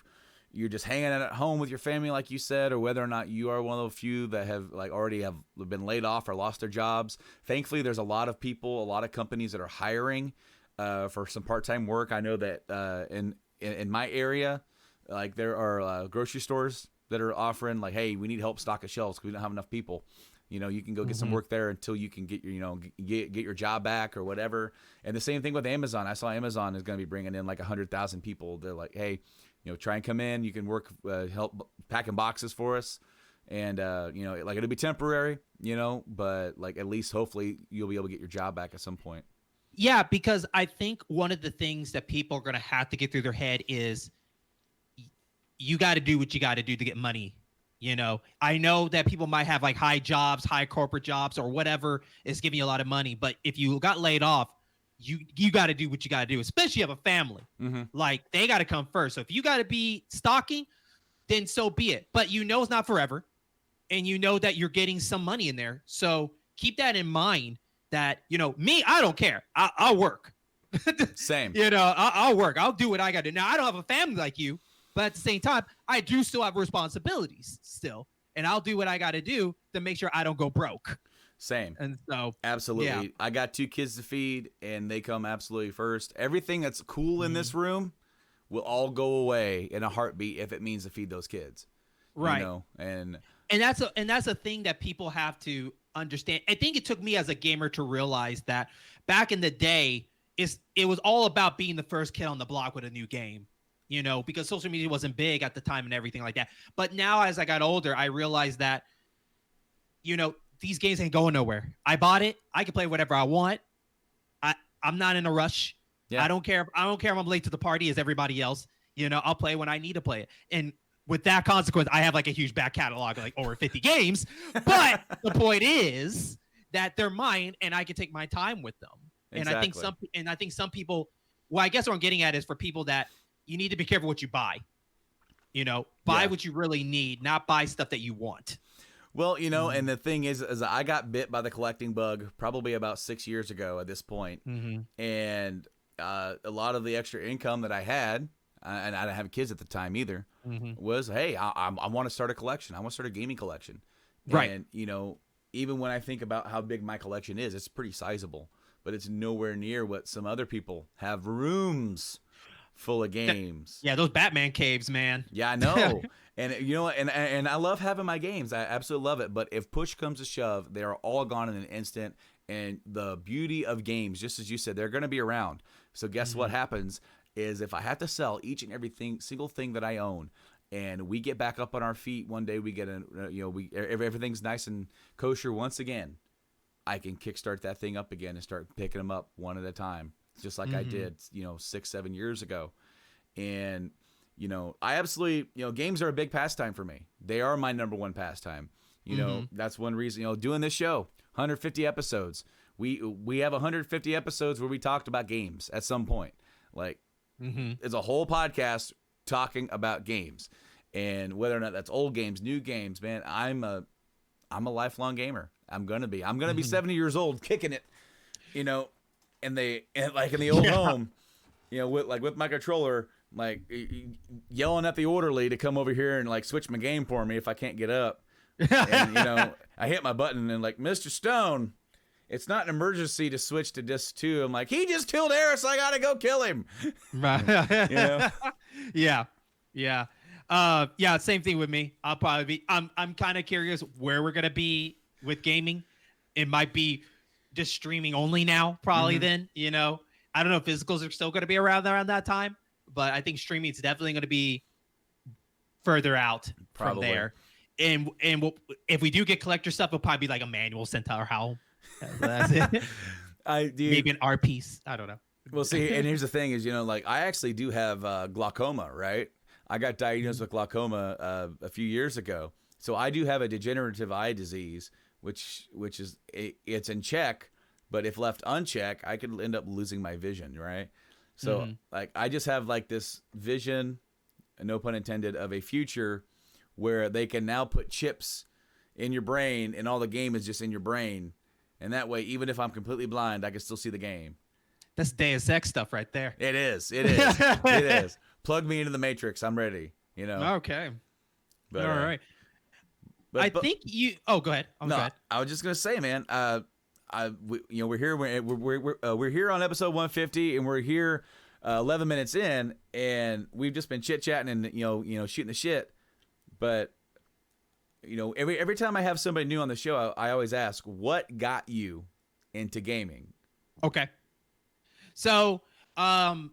just hanging out at home with your family, like you said, or whether or not you are one of the few that have already have been laid off or lost their jobs. Thankfully, there's a lot of people, a lot of companies that are hiring for some part-time work. I know that in my area, like there are grocery stores that are offering like, hey, we need help stock a shelves because we don't have enough people. You know, you can go get some work there until you can get your, get your job back or whatever. And the same thing with Amazon. I saw Amazon is going to be bringing in like 100,000 people. They're like, hey, try and come in. You can work, help packing boxes for us. And, like it'll be temporary, but like at least hopefully you'll be able to get your job back at some point. Yeah, because I think one of the things that people are going to have to get through their head is you got to do what you got to do to get money. I know that people might have like high jobs, high corporate jobs or whatever is giving you a lot of money. But if you got laid off, you got to do what you got to do, especially if you have a family. Mm-hmm. Like they got to come first. So if you got to be stocking, then so be it. But it's not forever. And that you're getting some money in there. So keep that in mind that, me, I don't care. I'll work. Same. I'll work. I'll do what I got to do. Now, I don't have a family like you. But at the same time, I do still have responsibilities still. And I'll do what I got to do to make sure I don't go broke. Same. And so. Absolutely. Yeah. I got 2 kids to feed and they come absolutely first. Everything that's cool in this room will all go away in a heartbeat if it means to feed those kids. Right. And that's a thing that people have to understand. I think it took me as a gamer to realize that back in the day, it was all about being the first kid on the block with a new game. Because social media wasn't big at the time and everything like that. But now as I got older, I realized that, these games ain't going nowhere. I bought it. I can play whatever I want. I'm not in a rush. Yeah. I don't care if I'm late to the party as everybody else. I'll play when I need to play it. And with that consequence, I have like a huge back catalog, like over 50 games. But the point is that they're mine and I can take my time with them. Exactly. And I think some people, well, I guess what I'm getting at is for people that you need to be careful what you buy. Buy what you really need, not buy stuff that you want. Well, and the thing is I got bit by the collecting bug probably about 6 years ago at this point. And a lot of the extra income that I had, and I didn't have kids at the time either, was, hey, I want to start a collection. I want to start a gaming collection. Right. And, even when I think about how big my collection is, it's pretty sizable. But it's nowhere near what some other people have rooms full of games. Yeah, those Batman caves, man. Yeah, I know. And and I love having my games. I absolutely love it. But if push comes to shove, they are all gone in an instant. And the beauty of games, just as you said, they're going to be around. So guess what happens is if I have to sell each and single thing that I own, and we get back up on our feet one day, we get everything's nice and kosher once again, I can kickstart that thing up again and start picking them up one at a time. Just like I did, 6-7 years ago. And, I absolutely, games are a big pastime for me. They are my number one pastime. That's one reason, doing this show, 150 episodes. We have 150 episodes where we talked about games at some point. Like, it's a whole podcast talking about games. And whether or not that's old games, new games, man, I'm a lifelong gamer. I'm going to be 70 years old kicking it, and like in the old home, with my controller, like yelling at the orderly to come over here and like switch my game for me if I can't get up. And I hit my button and like, Mr. Stone, it's not an emergency to switch to disc 2. I'm like, he just killed Eris. I gotta go kill him. Right. Yeah. Same thing with me. I'll probably be. I'm kind of curious where we're gonna be with gaming. It might be just streaming only now, probably. Then I don't know if physicals are still gonna be around that time, but I think streaming is definitely gonna be further out from there. And if we do get collector stuff, it'll probably be like a manual sent to our house. That's it. Maybe an art piece. I don't know. Well, see, and here's the thing is, I actually do have glaucoma, right? I got diagnosed with glaucoma a few years ago. So I do have a degenerative eye disease, which is, it's in check, but if left unchecked, I could end up losing my vision, right? So like I just have like this vision, no pun intended, of a future where they can now put chips in your brain and all the game is just in your brain. And that way, even if I'm completely blind, I can still see the game. That's Deus Ex stuff right there. It is. It is. It is. Plug me into the Matrix. I'm ready. You know. Okay. But, All right. But, I think you. Oh, go ahead. Oh, no, go ahead. I was just gonna say, man. We're here. We're here on episode 150, and we're here 11 minutes in, and we've just been chit chatting and shooting the shit. But every time I have somebody new on the show, I always ask, what got you into gaming? Okay. So, I've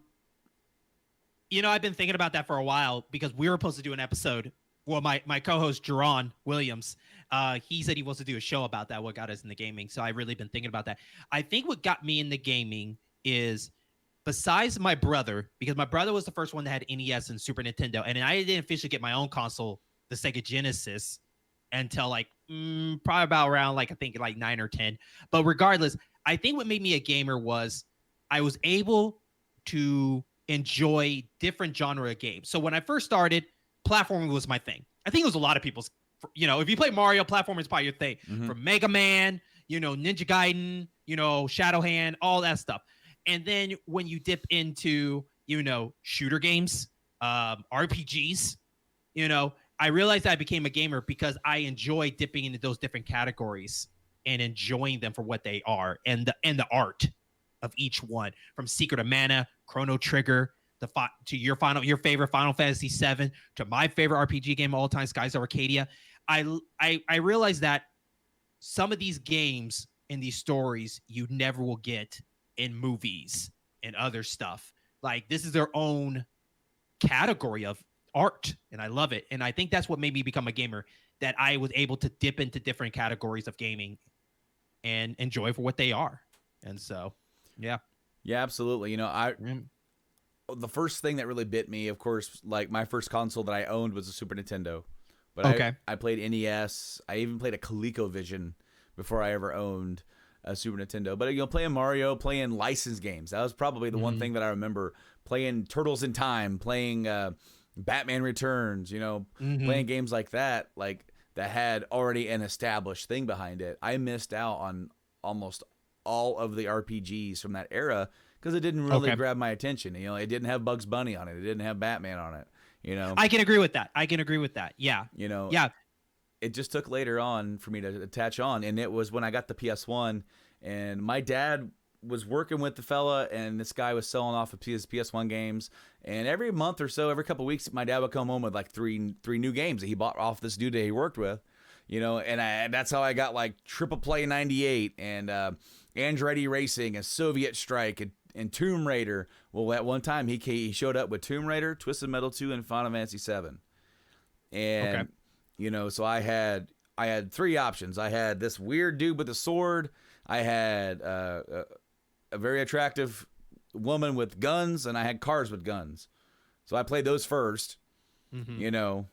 been thinking about that for a while because we were supposed to do an episode. Well, my co-host, Jerron Williams, he said he wants to do a show about that, what got us into gaming. So I've really been thinking about that. I think what got me into gaming is, besides my brother, because my brother was the first one that had NES and Super Nintendo, and I didn't officially get my own console, the Sega Genesis, until probably about around I think 9 or 10. But regardless, I think what made me a gamer was I was able to enjoy different genre of games. So when I first started, platforming was my thing. I think it was a lot of people's, if you play Mario, platforming is probably your thing. Mm-hmm. From Mega Man, Ninja Gaiden, Shadowhand, all that stuff. And then when you dip into, shooter games, RPGs, I realized I became a gamer because I enjoy dipping into those different categories and enjoying them for what they are, and the art of each one, from Secret of Mana, Chrono Trigger, to your favorite Final Fantasy VII, to my favorite RPG game of all time, Skies of Arcadia. I realized that some of these games and these stories you never will get in movies and other stuff. Like, this is their own category of art, and I love it. And I think that's what made me become a gamer, that I was able to dip into different categories of gaming and enjoy for what they are. And so, yeah. Yeah, absolutely. The first thing that really bit me, of course, my first console that I owned was a Super Nintendo. But Okay. I played NES. I even played a ColecoVision before I ever owned a Super Nintendo. But playing Mario, playing licensed games. That was probably the one thing that I remember. Playing Turtles in Time, playing Batman Returns, playing games like that had already an established thing behind it. I missed out on almost all of the RPGs from that era because it didn't really grab my attention. It didn't have Bugs Bunny on it. It didn't have Batman on it. I can agree with that. Yeah. Yeah. It just took later on for me to attach on, and it was when I got the PS1, and my dad was working with the fella, and this guy was selling off of his PS1 games, and every month or so, every couple of weeks, my dad would come home with three new games that he bought off this dude that he worked with, and that's how I got Triple Play 98 and Andretti Racing and Soviet Strike and Tomb Raider. Well, at one time he showed up with Tomb Raider, Twisted Metal 2, and Final Fantasy 7. And so I had 3 options. I had this weird dude with a sword. I had a very attractive woman with guns, and I had cars with guns. So I played those first. And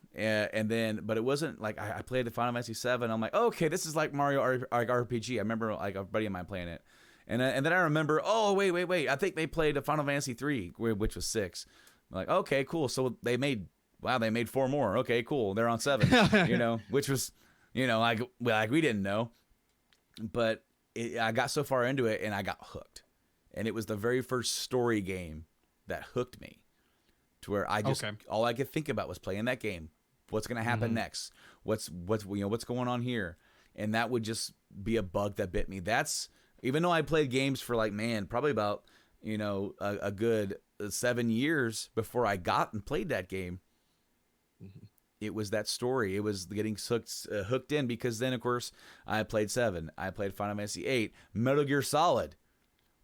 then, but it wasn't I played the Final Fantasy 7. I'm like, okay, this is like Mario RPG. I remember a buddy of mine playing it. And then I remember, oh, wait. I think they played a Final Fantasy 3, which was 6. I'm like, okay, cool. So they made 4 more. Okay, cool. They're on 7, which was, we didn't know. But I got so far into it and I got hooked. And it was the very first story game that hooked me to where I just, all I could think about was playing that game. What's going to happen next? What's going on here? And that would just be a bug that bit me. That's, even though I played games for probably about, a good 7 years before I got and played that game. It was that story. It was getting hooked in, because then, of course, I played 7. I played Final Fantasy 8. Metal Gear Solid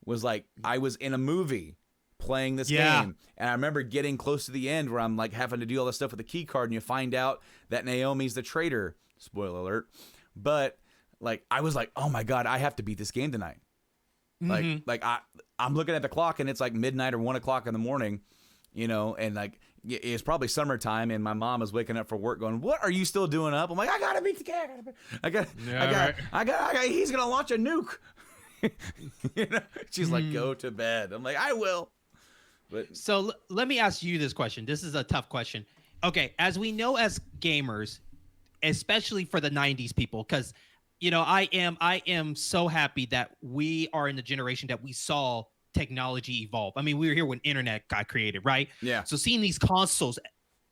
was I was in a movie playing this game. And I remember getting close to the end where I'm having to do all this stuff with the key card, and you find out that Naomi's the traitor. Spoiler alert. But I was oh my God, I have to beat this game tonight. I'm looking at the clock and it's midnight or 1 o'clock in the morning, and it's probably summertime, and my mom is waking up for work going, what are you still doing up? I'm like, I gotta beat the game. I got, he's gonna launch a nuke. She's like, go to bed. I'm like, I will. But so let me ask you this question. This is a tough question. Okay, as we know, as gamers, especially for the 90s people, because I am so happy that we are in the generation that we saw technology evolve. I mean, we were here when internet got created, right? Yeah. So seeing these consoles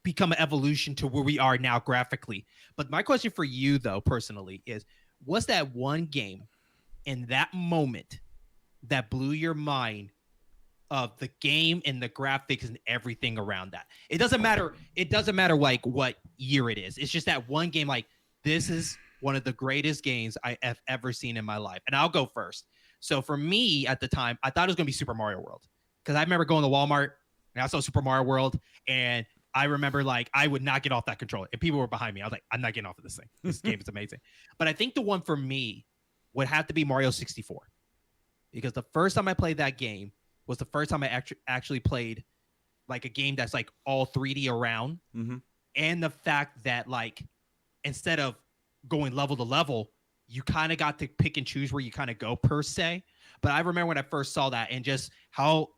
become an evolution to where we are now graphically. But my question for you, though, personally, is what's that one game in that moment that blew your mind of the game and the graphics and everything around that? It doesn't matter. It doesn't matter like what year it is. It's just that one game. Like, this is one of the greatest games I have ever seen in my life. And I'll go first. So for me at the time, I thought it was going to be Super Mario World, because I remember going to Walmart and I saw Super Mario World, and I remember like I would not get off that controller. If people were behind me, I was like, I'm not getting off of this thing. This game is amazing. But I think the one for me would have to be Mario 64, because the first time I played that game was the first time I actually played like a game that's like all 3D around. Mm-hmm. And the fact that like instead of going level to level, you kind of got to pick and choose where you kind of go per se. But I remember when I first saw that, and just how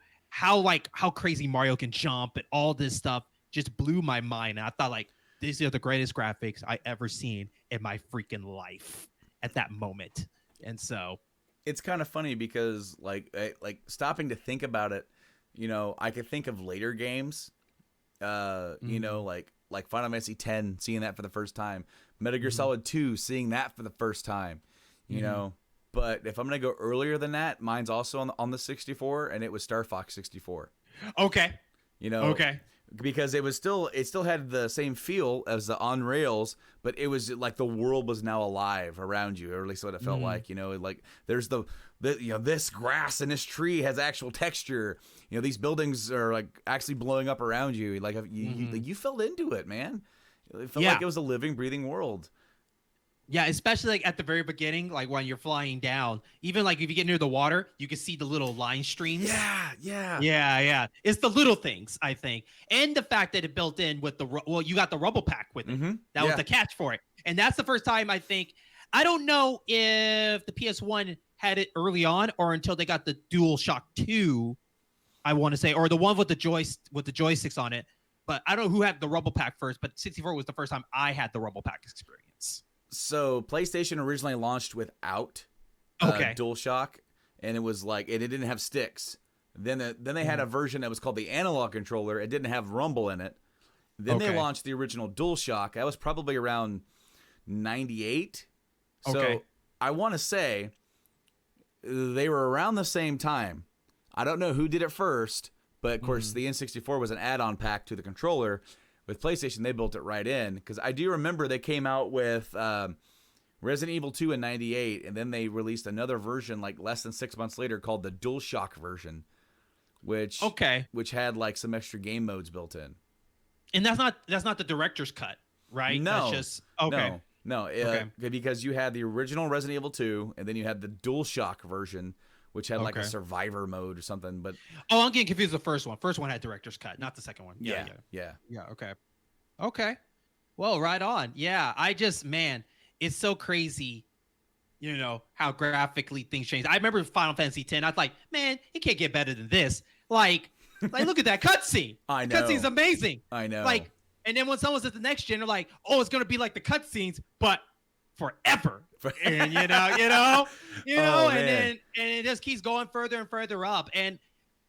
crazy Mario can jump and all this stuff just blew my mind. And I thought like, these are the greatest graphics I ever seen in my freaking life at that moment. And so it's kind of funny because like stopping to think about it, you know, I could think of later games, you know, like Final Fantasy X, seeing that for the first time, Metal Gear Solid 2, seeing that for the first time, you know. But if I'm gonna go earlier than that, mine's also on the 64, and it was Star Fox 64. Okay. You know. Okay. Because it still had the same feel as the on rails, but it was like the world was now alive around you, or at least what it felt like. You know, like there's the you know, this grass and this tree has actual texture. You know, these buildings are like actually blowing up around you. Like you fell into it, man. It felt like it was a living, breathing world. Yeah, especially like at the very beginning, like when you're flying down, even like if you get near the water, you can see the little line streams. Yeah. It's the little things, I think. And the fact that it built in with you got the Rumble Pack with it. That was the catch for it. And that's the first time I think, I don't know if the PS1 had it early on or until they got the DualShock 2, I want to say, or the one with the joysticks on it. But I don't know who had the Rumble Pack first, but 64 was the first time I had the Rumble Pack experience. So PlayStation originally launched without DualShock, and it was like it didn't have sticks. Then they had a version that was called the analog controller. It didn't have rumble in it. Then they launched the original DualShock. That was probably around 98. So I want to say they were around the same time. I don't know who did it first, but of course the N64 was an add-on pack to the controller. With PlayStation, they built it right in, because I do remember they came out with Resident Evil 2 in 98, and then they released another version like less than 6 months later called the DualShock version, which had like some extra game modes built in. And that's not the director's cut, right? No, that's just no, because you had the original Resident Evil 2, and then you had the DualShock version, which had like a survivor mode or something. But I'm getting confused with the first one. First one had director's cut, not the second one. Yeah. Okay. Well, right on. Yeah, it's so crazy, you know, how graphically things change. I remember Final Fantasy X. I was like, man, it can't get better than this. Like look at that cutscene. I know. Cutscene's amazing. I know. Like, and then when someone's at the next gen, they're like, oh, it's gonna be like the cutscenes, but forever. And and then it just keeps going further and further up. And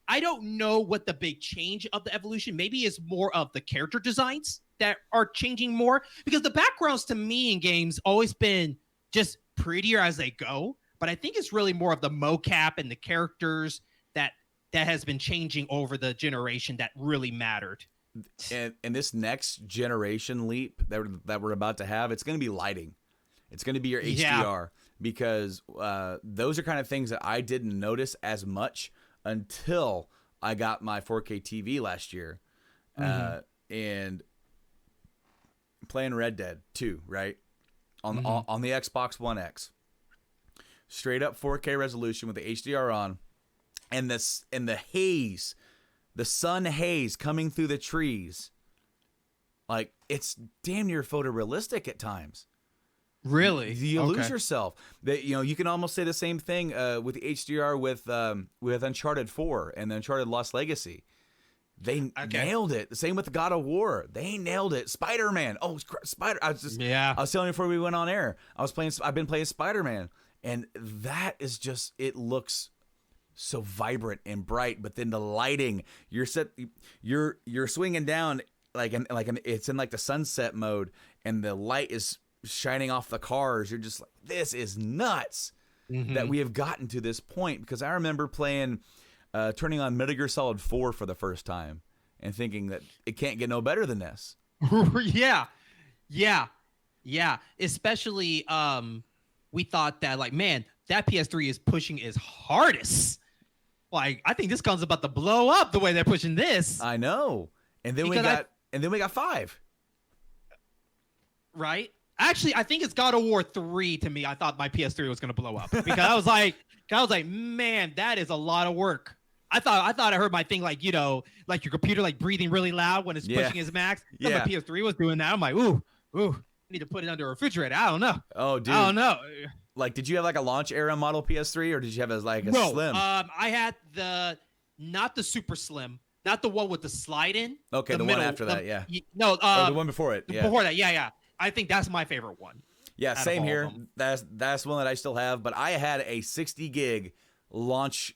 I don't know what the big change of the evolution, maybe it's more of the character designs that are changing more, because the backgrounds to me in games always been just prettier as they go. But I think it's really more of the mocap and the characters that has been changing over the generation that really mattered. And this next generation leap that we're about to have, it's going to be lighting. It's going to be your HDR, because those are kind of things that I didn't notice as much until I got my 4K TV last year, and playing Red Dead 2, right, on the Xbox One X, straight up 4K resolution with the HDR on, and the haze, the sun haze coming through the trees, like it's damn near photorealistic at times. Really? You lose yourself. You can almost say the same thing with the HDR with Uncharted 4 and Uncharted Lost Legacy. They nailed it. The same with God of War. They nailed it. Spider-Man. Oh, I was telling you before we went on air. I've been playing Spider-Man, and that is just, it looks so vibrant and bright, but then the lighting, you're swinging down it's in like the sunset mode, and the light is shining off the cars. You're just like, this is nuts that we have gotten to this point. Because I remember playing, turning on Metal Gear Solid 4 for the first time and thinking that it can't get no better than this. Yeah. Especially, we thought that, like, man, that PS3 is pushing its hardest. Like, I think this gun's about to blow up the way they're pushing this. I know. And then we got 5. Right? Actually, I think it's God of War 3 to me. I thought my PS3 was going to blow up because I was like, man, that is a lot of work. I thought I heard my thing, like, you know, like your computer, like breathing really loud when it's pushing its max. Yeah. My PS3 was doing that. I'm like, ooh, need to put it under a refrigerator. I don't know. Oh, dude. I don't know. Like, did you have like a launch era model PS3, or did you have a slim? I had not the super slim, not the one with the slide in. Okay, the one after that, yeah. No, the one before it. Yeah. Before that, yeah. I think that's my favorite one. Yeah, same here. That's one that I still have, but I had a 60 gig launch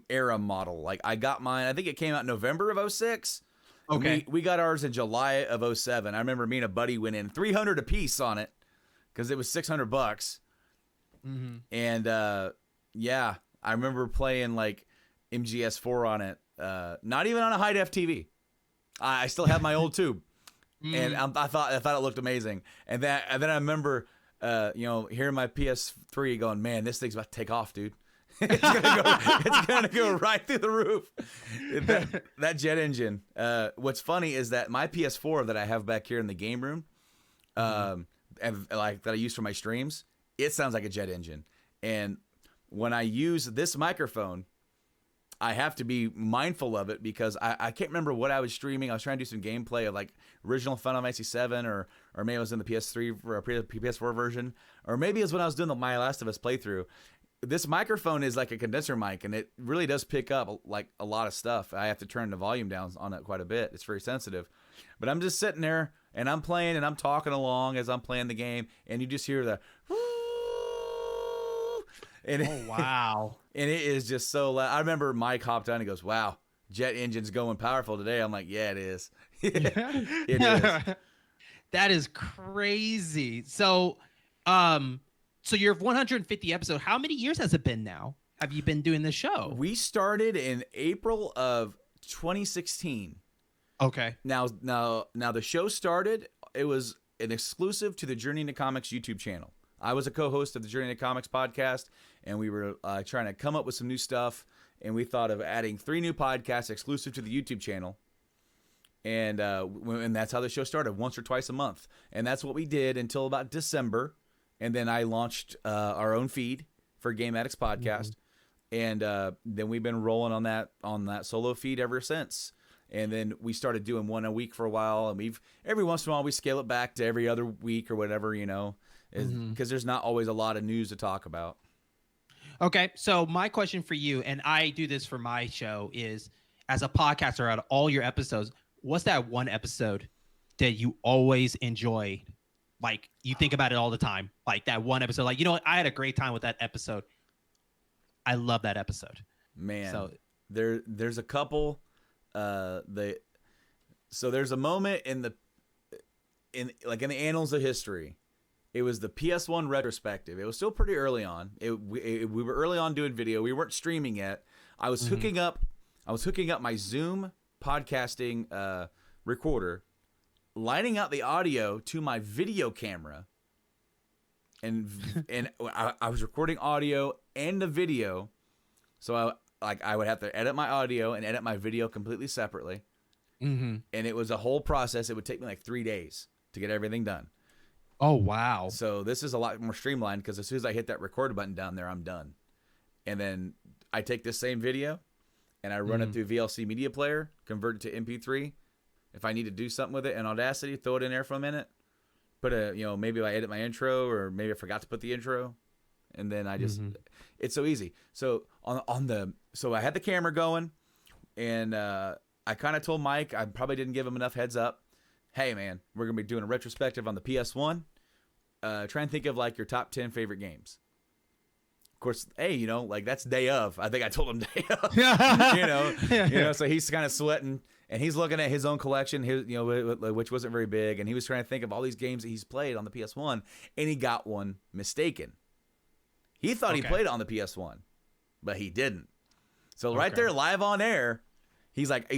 era model. Like, I got mine, I think it came out in November of 06. Okay. We got ours in July of 07. I remember me and a buddy went in $300 a piece on it because it was $600. Mm-hmm. And yeah, I remember playing like MGS4 on it. Not even on a high def TV. I still have my old tube. And I thought it looked amazing. And then I remember, hearing my PS3 going, man, this thing's about to take off, dude. It's gonna go right through the roof. That jet engine. What's funny is that my PS4 that I have back here in the game room, and like that I use for my streams, it sounds like a jet engine. And when I use this microphone, I have to be mindful of it because I can't remember what I was streaming. I was trying to do some gameplay of like original Final Fantasy 7 or maybe I was in the PS3 or PS4 version, or maybe it was when I was doing my Last of Us playthrough. This microphone is like a condenser mic, and it really does pick up like a lot of stuff. I have to turn the volume down on it quite a bit. It's very sensitive. But I'm just sitting there and I'm playing and I'm talking along as I'm playing the game, and you just hear the and oh wow. And it is just so loud. I remember Mike hopped on and goes, "Wow, jet engine's going powerful today." I'm like, "Yeah, it is." It is. That is crazy. So, so your 150 episode, how many years has it been now? Have you been doing this show? We started in April of 2016. Okay. Now the show started, it was an exclusive to the Journey into Comics YouTube channel. I was a co-host of the Journey into Comics podcast, and we were trying to come up with some new stuff, and we thought of adding 3 new podcasts exclusive to the YouTube channel. And that's how the show started, once or twice a month. And that's what we did until about December. And then I launched our own feed for Game Addicts podcast. Mm-hmm. And then we've been rolling on that solo feed ever since. And then we started doing one a week for a while. And every once in a while we scale it back to every other week or whatever, because there's not always a lot of news to talk about. Okay. So my question for you, and I do this for my show, is as a podcaster, out of all your episodes, what's that one episode that you always enjoy? Like, you think about it all the time. Like that one episode, like, you know what? I had a great time with that episode. I love that episode. Man, so there's a couple. So there's a moment in the annals of history. It was the PS1 retrospective. It was still pretty early on. We were early on doing video. We weren't streaming yet. I was hooking up my Zoom podcasting recorder, lining out the audio to my video camera, and I was recording audio and the video, so I would have to edit my audio and edit my video completely separately, and it was a whole process. It would take me like 3 days to get everything done. Oh wow! So this is a lot more streamlined because as soon as I hit that record button down there, I'm done, and then I take this same video and I run it through VLC Media Player, convert it to MP3. If I need to do something with it in Audacity, throw it in there for a minute. Put maybe I edit my intro, or maybe I forgot to put the intro, and then I just it's so easy. So so I had the camera going, and I kind of told Mike, I probably didn't give him enough heads up. Hey man, we're gonna be doing a retrospective on the PS1. Try and think of like your top 10 favorite games. Of course, hey, like that's day of. I think I told him day of. So he's kind of sweating, and he's looking at his own collection, which wasn't very big, and he was trying to think of all these games that he's played on the PS1, and he got one mistaken. He thought he played it on the PS1, but he didn't. So right there, live on air, he's like,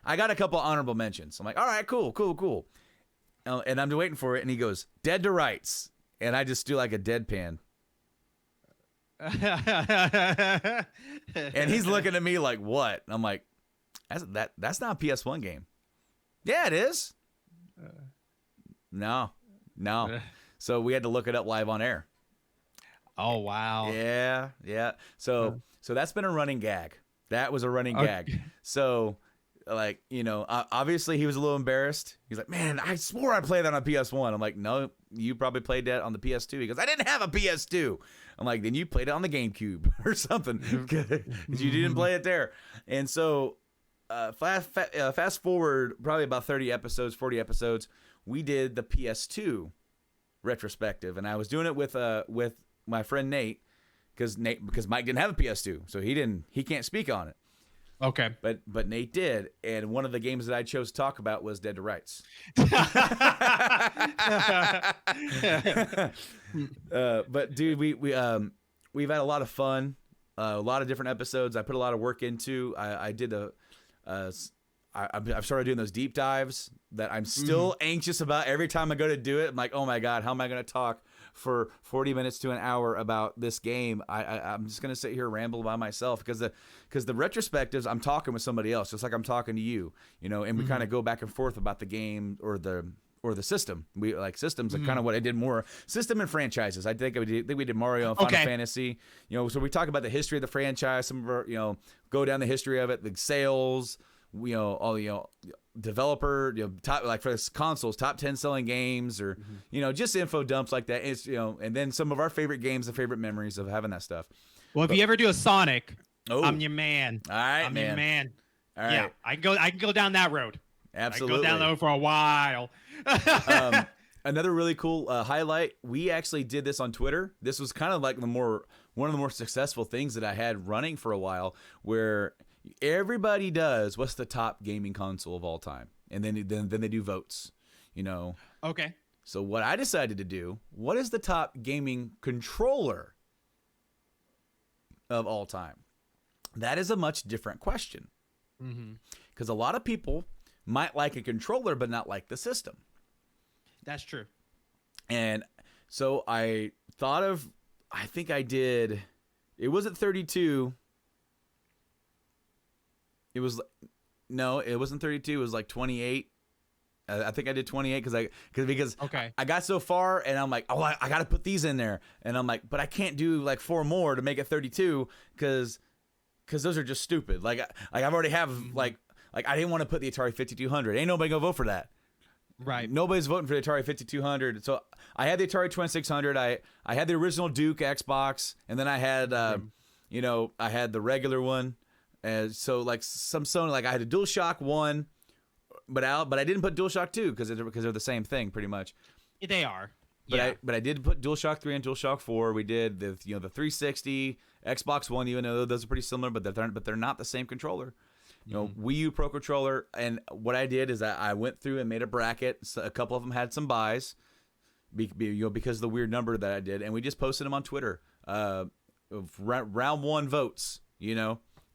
I got a couple honorable mentions. I'm like, all right, cool. And I'm waiting for it, and he goes, Dead to Rights. And I just do like a deadpan. And he's looking at me like, what? And I'm like, that's not a PS1 game. Yeah, it is. No. So we had to look it up live on air. Oh, wow. Yeah. So that's been a running gag. That was a running gag. So, like, obviously he was a little embarrassed. He's like, man, I swore I played that on PS1. I'm like, no, you probably played that on the PS2. He goes, I didn't have a PS2. I'm like, then you played it on the GameCube or something. Because you didn't play it there. And so fast forward probably about 40 episodes, we did the PS2 retrospective. And I was doing it with my friend Nate, because Mike didn't have a PS2, so he can't speak on it. Okay. But Nate did, and one of the games that I chose to talk about was Dead to Rights. But dude, we've had a lot of fun, a lot of different episodes. I put a lot of work into. I've started doing those deep dives that I'm still anxious about every time I go to do it. I'm like, oh my God, how am I going to talk for 40 minutes to an hour about this game? I'm just going to sit here and ramble by myself because the retrospectives, I'm talking with somebody else, just like I'm talking to you, and we kind of go back and forth about the game or the system. We like systems, like kind of what I did more system and franchises. I think we did Mario and Final Fantasy, so we talk about the history of the franchise, some of our, go down the history of it, the sales, all developer, top, like for this consoles, top 10 selling games, or just info dumps like that. It's and then some of our favorite games and favorite memories of having that stuff. Well, if you ever do a Sonic, I'm your man. All right, I'm your man. All right. Yeah, I can go down that road. Absolutely. I can go down that road for a while. Another really cool highlight, we actually did this on Twitter. This was kind of like one of the more successful things that I had running for a while, where everybody does what's the top gaming console of all time, and then they do votes, Okay. So what I decided to do, what is the top gaming controller of all time? That is a much different question, because a lot of people might like a controller but not like the system. That's true. And so I think I did, it wasn't 32. It wasn't 32. It was like 28. I think I did 28 because I got so far, and I'm like, oh, I got to put these in there, and I'm like, but I can't do like 4 more to make it 32 because those are just stupid. Like I've already have like I didn't want to put the Atari 5200. Ain't nobody gonna vote for that. Right. Nobody's voting for the Atari 5200. So I had the Atari 2600. I had the original Duke Xbox, and then I had I had the regular one. And so like some Sony, like I had a DualShock 1, but I didn't put DualShock 2 because they're the same thing pretty much. They are. But I did put DualShock 3 and DualShock 4. We did the 360, Xbox One, even though those are pretty similar, but they're not the same controller. Wii U Pro Controller. And what I did is I went through and made a bracket. So a couple of them had some buys, because of the weird number that I did, and we just posted them on Twitter. Round 1 votes,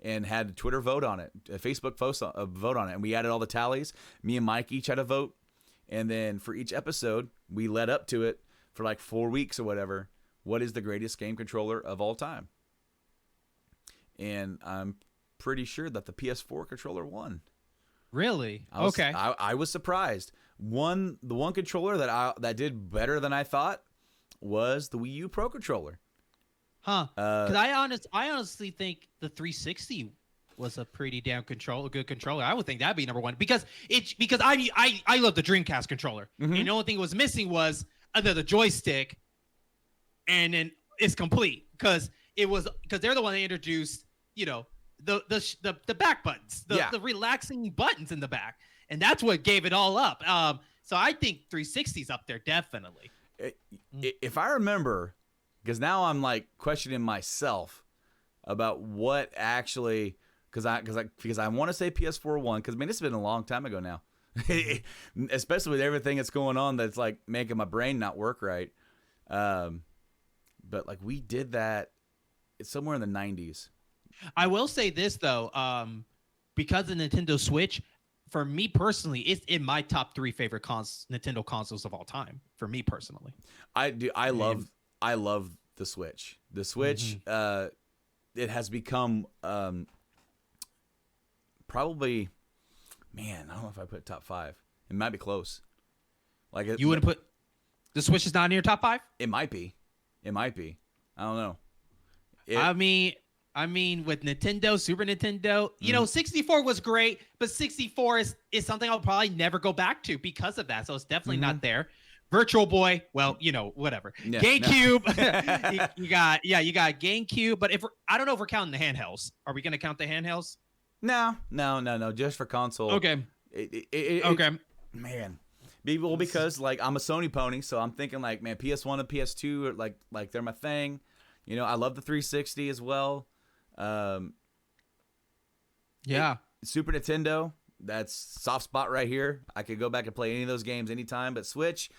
and had a Twitter vote on it, a Facebook vote on it, and we added all the tallies. Me and Mike each had a vote, and then for each episode, we led up to it for like 4 weeks or whatever. What is the greatest game controller of all time? And I'm pretty sure that the PS4 controller won. Really? Okay. I was surprised. The one controller that did better than I thought was the Wii U Pro controller. Huh? Because I honestly think the 360 was a pretty damn good controller. I would think that'd be number 1 because I love the Dreamcast controller. And the only thing it was missing was the joystick, and then it's complete because they're the one that introduced the back buttons, the relaxing buttons in the back, and that's what gave it all up. So I think 360's up there definitely. If I remember, because now I'm like questioning myself about what actually, because I want to say PS4 one, because I mean this has been a long time ago now, especially with everything that's going on that's like making my brain not work right. But like we did that, it's somewhere in the 90s. I will say this though, because of Nintendo Switch, for me personally, it's in my top 3 favorite Nintendo consoles of all time. For me personally, I love the Switch. The Switch, it has become probably, man, I don't know if I put top 5. It might be close. Like you wouldn't put the Switch is not in your top 5? It might be. I don't know. I mean, with Nintendo, Super Nintendo, you know, 64 was great, but 64 is something I'll probably never go back to because of that. So it's definitely not there. Virtual Boy, well, you know, whatever. Yeah, GameCube, you got GameCube. But I don't know if we're counting the handhelds. Are we going to count the handhelds? No. Just for console. Okay. Okay. Man. Well, because like I'm a Sony pony, so I'm thinking like, man, PS1 and PS2 are like they're my thing. You know, I love the 360 as well. Super Nintendo, that's soft spot right here. I could go back and play any of those games anytime. But Switch,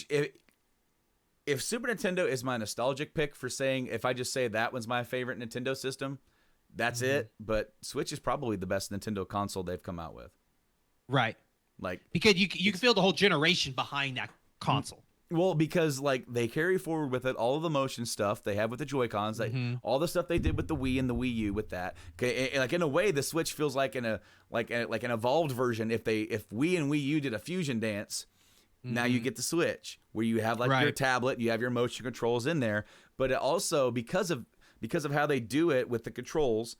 if Super Nintendo is my nostalgic pick for saying, if I just say that one's my favorite Nintendo system, that's it. But Switch is probably the best Nintendo console they've come out with. Right. Like, because you can feel the whole generation behind that console. Well, because like they carry forward with it all of the motion stuff they have with the Joy-Cons, like all the stuff they did with the Wii and the Wii U with that. Like in a way, the Switch feels like an evolved version. If Wii and Wii U did a fusion dance, now you get the Switch where you have like your tablet, you have your motion controls in there, but it also because of how they do it with the controls.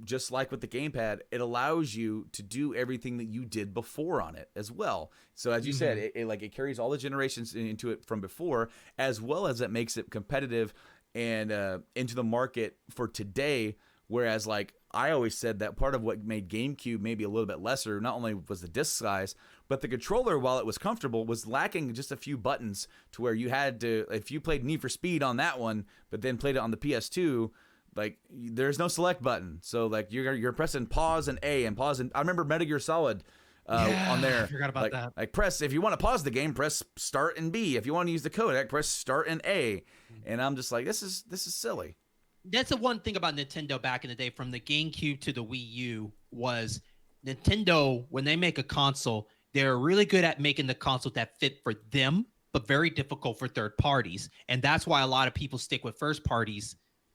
Just like with the gamepad, it allows you to do everything that you did before on it as well. So as you said, it carries all the generations into it from before, as well as it makes it competitive and into the market for today. Whereas like I always said that part of what made GameCube maybe a little bit lesser, not only was the disc size, but the controller, while it was comfortable, was lacking just a few buttons to where you had to, if you played Need for Speed on that one, but then played it on the PS2, like there's no select button, so like you're pressing pause and A and pause and I remember Metal Gear Solid on there. I forgot about that. Like press if you want to pause the game, press start and B. If you want to use the codec, press start and A. And I'm just like, this is silly. That's the one thing about Nintendo back in the day, from the GameCube to the Wii U, was Nintendo, when they make a console, they're really good at making the console that fit for them, but very difficult for third parties. And that's why a lot of people stick with first parties.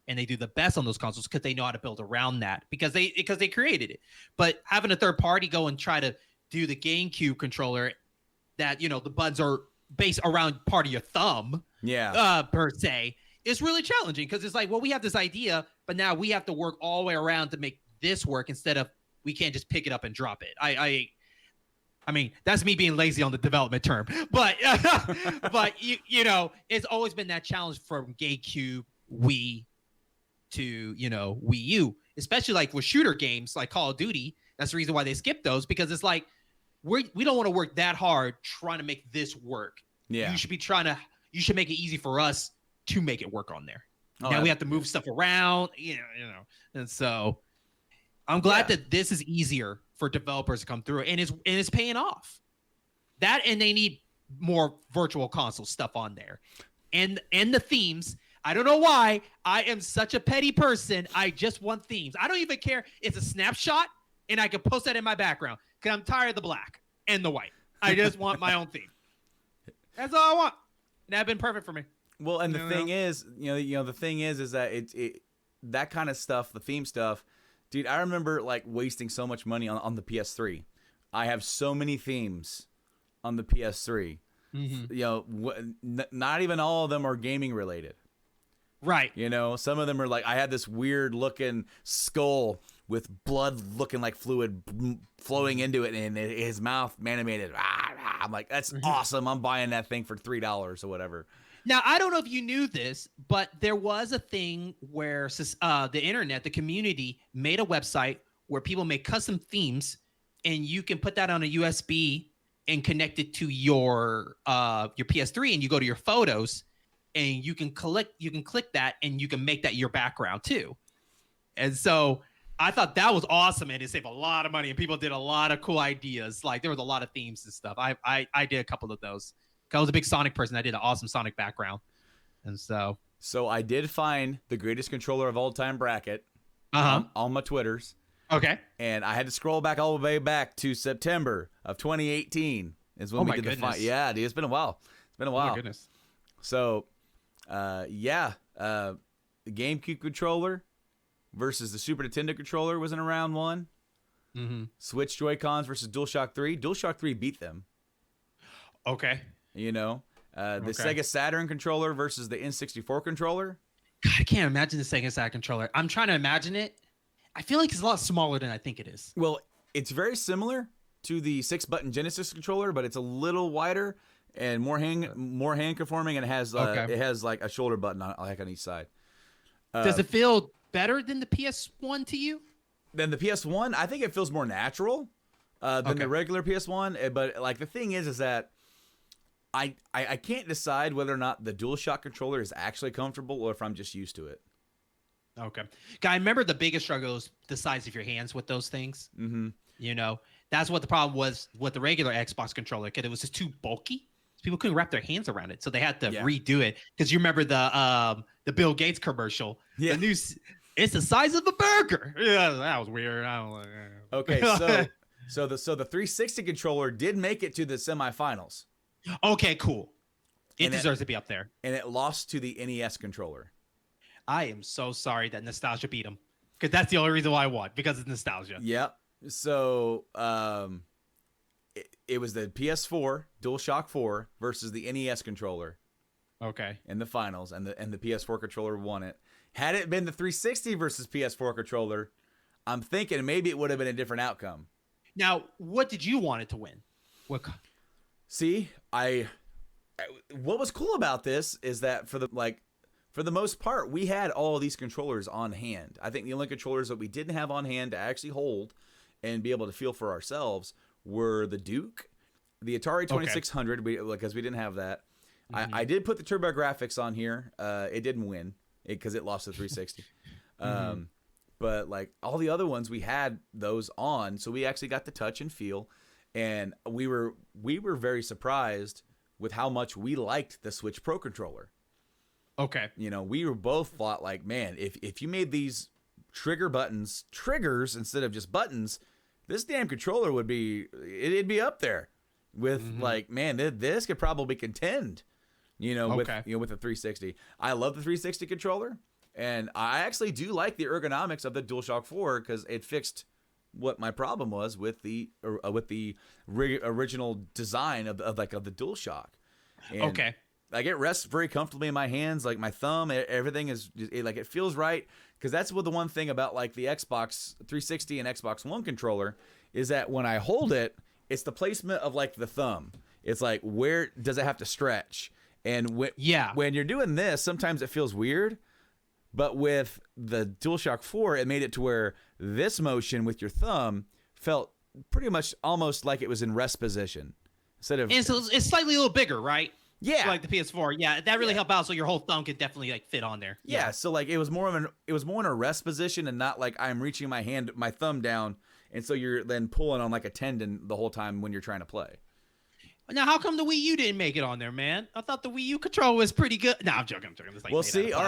And they do the best on those consoles because they know how to build around that because they created it. But having a third party go and try to do the GameCube controller that, you know, the buttons are based around part of your thumb, per se, is really challenging because it's like, well, we have this idea, but now we have to work all the way around to make this work instead of we can't just pick it up and drop it. I mean, that's me being lazy on the development term, but you know, it's always been that challenge from GameCube, Wii, to, you know, Wii U, especially like with shooter games like Call of Duty. That's the reason why they skip those, because it's like we don't want to work that hard trying to make this work. Yeah, you should make it easy for us to make it work on there. Now we have to move stuff around, you know, and so I'm glad that this is easier for developers to come through, and it's paying off. That, and they need more virtual console stuff on there, and the themes. I don't know why. I am such a petty person. I just want themes. I don't even care. It's a snapshot, and I can post that in my background because I'm tired of the black and the white. I just want my own theme. That's all I want. And that's been perfect for me. Well, and the thing is, the thing is that it that kind of stuff, the theme stuff, dude. I remember like wasting so much money on the PS3. I have so many themes on the PS3. You know, not even all of them are gaming related. Right. You know, some of them are like, I had this weird looking skull with blood looking like fluid flowing into it, and his mouth animated. I'm like, that's awesome. I'm buying that thing for $3 or whatever. Now, I don't know if you knew this, but there was a thing where the internet, the community, made a website where people make custom themes, and you can put that on a USB and connect it to your PS3, and you go to your photos, and you can click that, and you can make that your background too. And so I thought that was awesome, and it saved a lot of money, and people did a lot of cool ideas. Like there was a lot of themes and stuff. I did a couple of those. I was a big Sonic person. I did an awesome Sonic background, and so I did find the greatest controller of all time bracket on my Twitters. Okay. And I had to scroll back all the way back to September of 2018 is when we did the fight. Yeah, dude, it's been a while. Oh my goodness. So, the GameCube controller versus the Super Nintendo controller was in a round one. Mm-hmm. Switch Joy-Cons versus DualShock 3. DualShock 3 beat them. Okay. You know, the Sega Saturn controller versus the N64 controller. God, I can't imagine the Sega Saturn controller. I'm trying to imagine it. I feel like it's a lot smaller than I think it is. Well, it's very similar to the 6-button Genesis controller, but it's a little wider and more hand conforming, and it has like a shoulder button on each side. Does it feel better than the PS1 to you? Than the PS1, I think it feels more natural than the regular PS1. But like the thing is that I can't decide whether or not the DualShock controller is actually comfortable or if I'm just used to it. Okay. I remember the biggest struggle is the size of your hands with those things. Mm-hmm. You know, that's what the problem was with the regular Xbox controller, because it was just too bulky. People couldn't wrap their hands around it, so they had to redo it. Because you remember the Bill Gates commercial. Yeah. The new, it's the size of a burger. Yeah, that was weird. I don't like. Okay, so the 360 controller did make it to the semifinals. Okay, cool. It deserves to be up there. And it lost to the NES controller. I am so sorry that nostalgia beat him, because that's the only reason why I won, because it's nostalgia. Yep. So it was the PS4 DualShock 4 versus the NES controller. Okay. In the finals, and the PS4 controller won it. Had it been the 360 versus PS4 controller, I'm thinking maybe it would have been a different outcome. Now, what did you want it to win? See, what was cool about this is that for the most part, we had all of these controllers on hand. I think the only controllers that we didn't have on hand to actually hold and be able to feel for ourselves were the Duke, the Atari 2600, because we didn't have that. Mm-hmm. I did put the TurboGrafx on here. It didn't win because it lost to 360. Mm-hmm. But like all the other ones, we had those on, so we actually got to touch and feel, and we were very surprised with how much we liked the Switch Pro controller. Okay. You know, we were both thought like, man, if you made these trigger buttons triggers instead of just buttons, this damn controller would be, it'd be up there with like, man, this could probably contend, with the 360. I love the 360 controller, and I actually do like the ergonomics of the DualShock 4 because it fixed what my problem was with the original design of the DualShock. And like it rests very comfortably in my hands, like my thumb, everything is like it feels right. Because that's what the one thing about like the Xbox 360 and Xbox One controller is that when I hold it, it's the placement of like the thumb. It's like, where does it have to stretch? And when you're doing this, sometimes it feels weird. But with the DualShock 4, it made it to where this motion with your thumb felt pretty much almost like it was in rest position instead of. And so it's slightly a little bigger, right? Yeah, so like the PS4. Yeah, that really helped out. So your whole thumb could definitely like fit on there. Yeah, so like it was more in a rest position and not like I'm reaching my thumb down, and so you're then pulling on like a tendon the whole time when you're trying to play. Now, how come the Wii U didn't make it on there, man? I thought the Wii U controller was pretty good. No, I'm joking. It's like well, see, all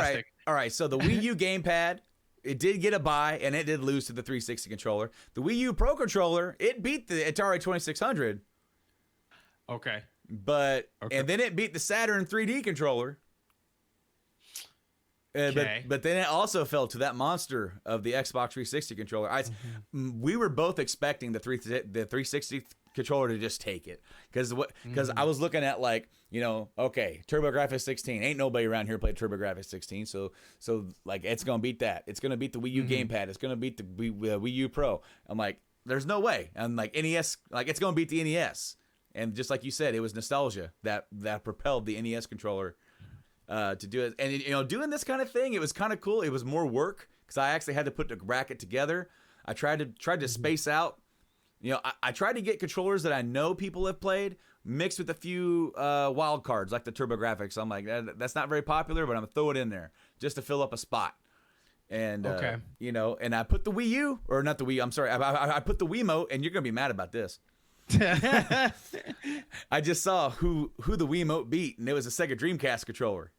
right. So the Wii U gamepad, it did get a bye, and it did lose to the 360 controller. The Wii U Pro controller, it beat the Atari 2600. Okay. And then it beat the Saturn 3D controller. But then it also fell to that monster of the Xbox 360 controller. We were both expecting the 360 controller to just take it because I was looking at like TurboGrafx 16. Ain't nobody around here played TurboGrafx 16, so like it's gonna beat that. It's gonna beat the Wii U gamepad. It's gonna beat the Wii U Pro. I'm like, there's no way. I'm like NES, like it's gonna beat the NES. And just like you said, it was nostalgia that propelled the NES controller to do it. And doing this kind of thing, it was kind of cool. It was more work because I actually had to put the bracket together. I tried to space out. I tried to get controllers that I know people have played, mixed with a few wild cards like the TurboGrafx. I'm like, that's not very popular, but I'm gonna throw it in there just to fill up a spot. And Okay. you know, and I put the Wii U, or not the Wii. I'm sorry, I put the Wiimote, and you're gonna be mad about this. I just saw who the Wiimote beat, and it was a Sega Dreamcast controller.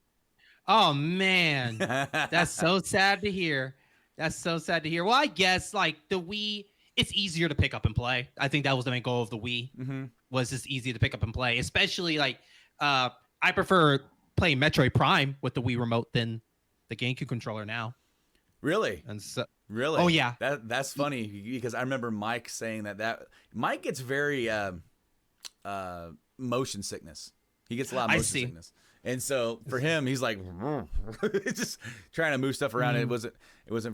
Oh man, that's so sad to hear. That's so sad to hear. Well, I guess like the Wii, it's easier to pick up and play. I think that was the main goal of the Wii. Mm-hmm. Was just easy to pick up and play. Especially like, I prefer playing Metroid Prime with the Wii remote than the GameCube controller now. Really? And so, Really? oh yeah, That's funny because I remember Mike saying that Mike gets very motion sickness. He gets a lot of I motion see. sickness. And so for him, he's like just trying to move stuff around. It wasn't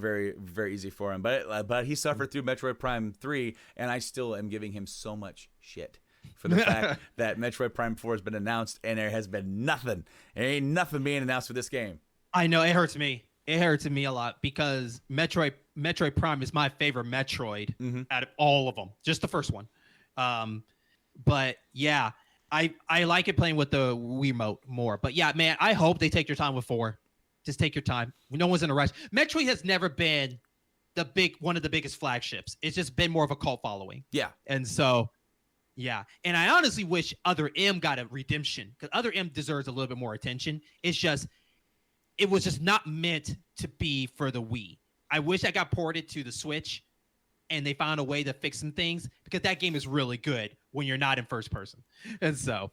very very easy for him. But he suffered through Metroid Prime 3, and I still am giving him so much shit for the fact that Metroid Prime 4 has been announced and there has been nothing. There ain't nothing being announced for this game. I know it hurts me. It hurts me a lot because Metroid Prime is my favorite Metroid out of all of them. Just the first one. But yeah, I like it playing with the Wiimote more. But yeah, man, I hope they take your time with 4. Just take your time. No one's in a rush. Metroid has never been one of the biggest flagships. It's just been more of a cult following. Yeah. And so, yeah. And I honestly wish Other M got a redemption because Other M deserves a little bit more attention. It was just not meant to be for the Wii. I wish I got ported to the Switch and they found a way to fix some things because that game is really good when you're not in first person. And so,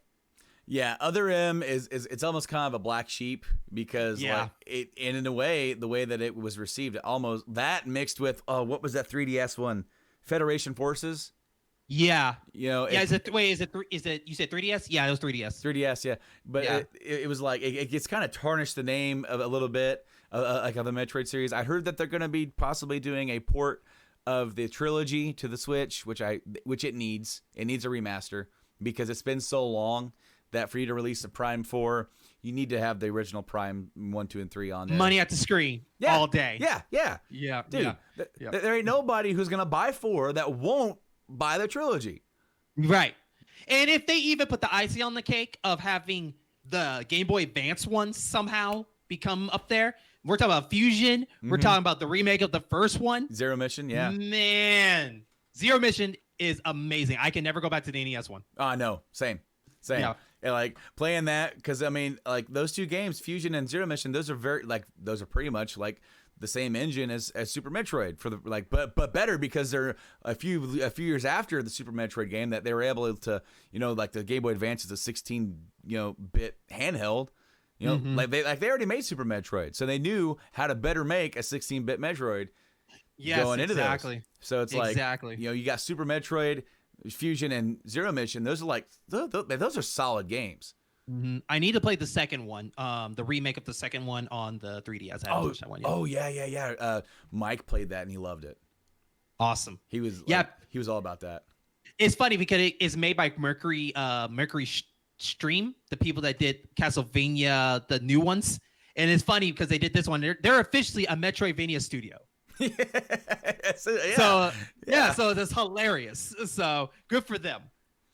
yeah, Other M is it's almost kind of a black sheep because like and in a way, the way that it was received, almost that mixed with what was that 3DS one, Federation Forces? Yeah. You know, yeah. Is it you said 3DS? Yeah, it was 3DS. 3DS, yeah. But Yeah. it was like it gets kind of tarnished the name of a little bit, like of the Metroid series. I heard that they're going to be possibly doing a port of the trilogy to the Switch, which it needs. It needs a remaster because it's been so long that for you to release a Prime 4, you need to have the original Prime 1, 2, and 3 on there. Money at the screen all day. Yeah. Dude, there ain't nobody who's going to buy 4 that won't buy the trilogy. Right. And if they even put the icing on the cake of having the Game Boy Advance one somehow become up there, we're talking about Fusion. We're talking about the remake of the first one. Zero Mission, yeah. Man, Zero Mission is amazing. I can never go back to the NES one. Oh, no. Same. Yeah. And like playing that, because I mean, like those two games, Fusion and Zero Mission, those are pretty much like the same engine as Super Metroid for the like, but better because they're a few years after the Super Metroid game that they were able to, you know, like the Game Boy Advance is a 16-bit handheld, you know, like they already made Super Metroid, so they knew how to better make a 16-bit Metroid. Yes, going into exactly. those. So it's like, you know, you got Super Metroid, Fusion, and Zero Mission. Those are like those are solid games. I need to play the second one, the remake of the second one on the 3DS. I haven't touched that one yet. Oh yeah. Mike played that and he loved it. Awesome. He was he was all about that. It's funny because it is made by Mercury Stream, the people that did Castlevania, the new ones. And it's funny because they did this one. They're officially a Metroidvania studio. So that's hilarious. So good for them.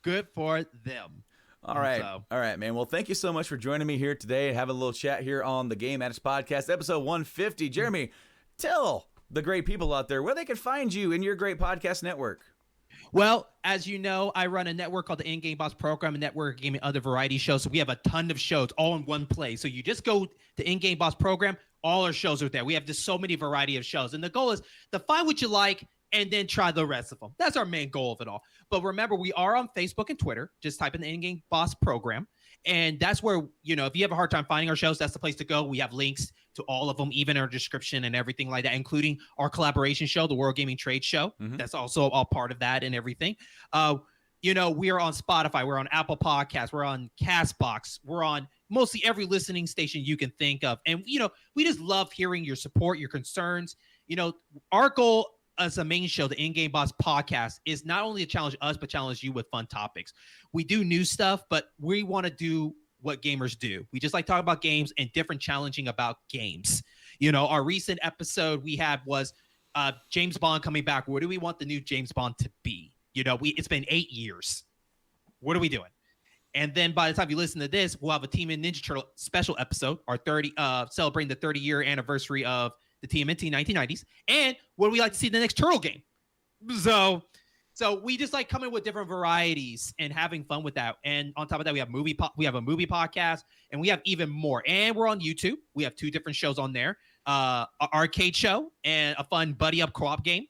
Good for them. All right, man. Well, thank you so much for joining me here today and having a little chat here on the Game Addicts Podcast, episode 150. Jeremy, tell the great people out there where they can find you in your great podcast network. Well, as you know, I run a network called the In-Game Boss Program, a network of gaming other variety shows. So we have a ton of shows all in one place. So you just go to In-Game Boss Program, all our shows are there. We have just so many variety of shows. And the goal is to find what you like and then try the rest of them. That's our main goal of it all. But remember, we are on Facebook and Twitter. Just type in the In-Game Boss Program. And that's where, you know, if you have a hard time finding our shows, that's the place to go. We have links to all of them, even our description and everything like that, including our collaboration show, the World Gaming Trade Show. That's also all part of that and everything. You know, we are on Spotify. We're on Apple Podcasts. We're on Castbox. We're on mostly every listening station you can think of. And, you know, we just love hearing your support, your concerns. You know, our goal as a main show, the In-Game Boss Podcast, is not only to challenge us, but challenge you with fun topics. We do new stuff, but we want to do what gamers do. We just like talking about games and different challenging about games. You know, our recent episode we had was James Bond coming back. What do we want the new James Bond to be? You know, it's been 8 years. What are we doing? And then by the time you listen to this, we'll have a Team Ninja Turtle special episode, our celebrating the 30-year anniversary of the TMNT 1990s, and what we like to see the next Turtle game. So we just like coming with different varieties and having fun with that. And on top of that, we have a movie podcast, and we have even more. And we're on YouTube. We have 2 different shows on there, an arcade show and a fun buddy up co-op game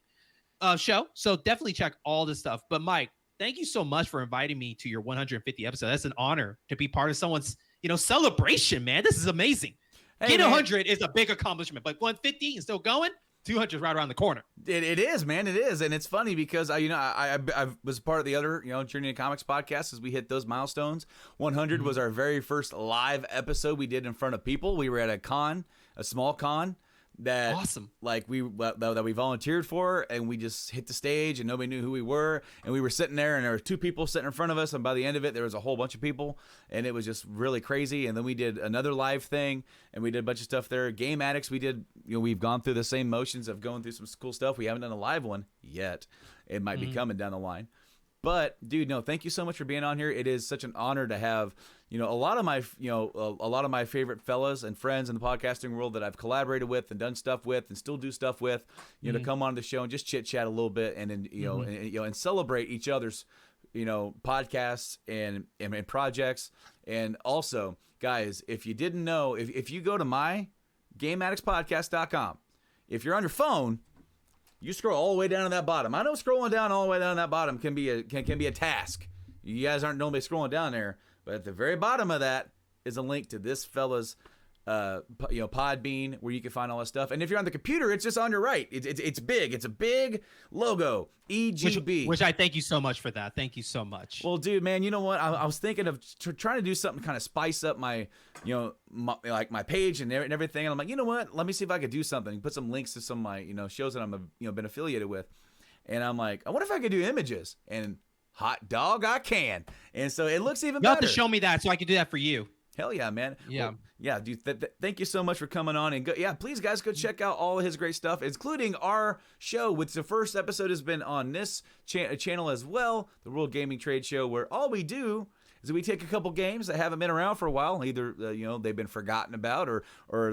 show. So definitely check all this stuff. But Mike, thank you so much for inviting me to your 150th episode. That's an honor to be part of someone's, celebration, man. This is amazing. Hey, Getting man. 100 is a big accomplishment, but 150 and still going, 200 is right around the corner. It is, man. It is, and it's funny because I was part of the other Journey to Comics podcast as we hit those milestones. 100 was our very first live episode we did in front of people. We were at a small con that Awesome. like that we volunteered for, and we just hit the stage and nobody knew who we were, and we were sitting there and there were 2 people sitting in front of us, and by the end of it there was a whole bunch of people, and it was just really crazy. And then we did another live thing and we did a bunch of stuff there. Game Addicts, we did, we've gone through the same motions of going through some cool stuff. We haven't done a live one yet. It might be coming down the line. But dude, no, thank you so much for being on here. It is such an honor to have, a lot of my favorite fellas and friends in the podcasting world that I've collaborated with and done stuff with and still do stuff with, to come on the show and just chit chat a little bit and and celebrate each other's, podcasts and projects. And also, guys, if you didn't know, if you go to mygameaddictspodcast.com, if you're on your phone, you scroll all the way down to that bottom. I know scrolling down all the way down to that bottom can be a task. You guys aren't normally scrolling down there, but at the very bottom of that is a link to this fella's Podbean, where you can find all this stuff. And if you're on the computer, it's just on your right. It's big. It's a big logo, EGB. Which I thank you so much for that. Thank you so much. Well, dude, man, you know what? I was thinking of trying to do something kind of spice up my my page and everything. And I'm like, you know what? Let me see if I could do something. Put some links to some of my shows that I'm been affiliated with. And I'm like, I wonder if I could do images. And hot dog, I can. And so it looks even You have better. to show me that so I can do that for you. Hell yeah, man. Yeah. Well, yeah, dude. Thank you so much for coming on, and please, guys, go check out all of his great stuff, including our show. Which the first episode has been on this channel as well, the World Gaming Trade Show, where all we do is we take a couple games that haven't been around for a while. Either they've been forgotten about, or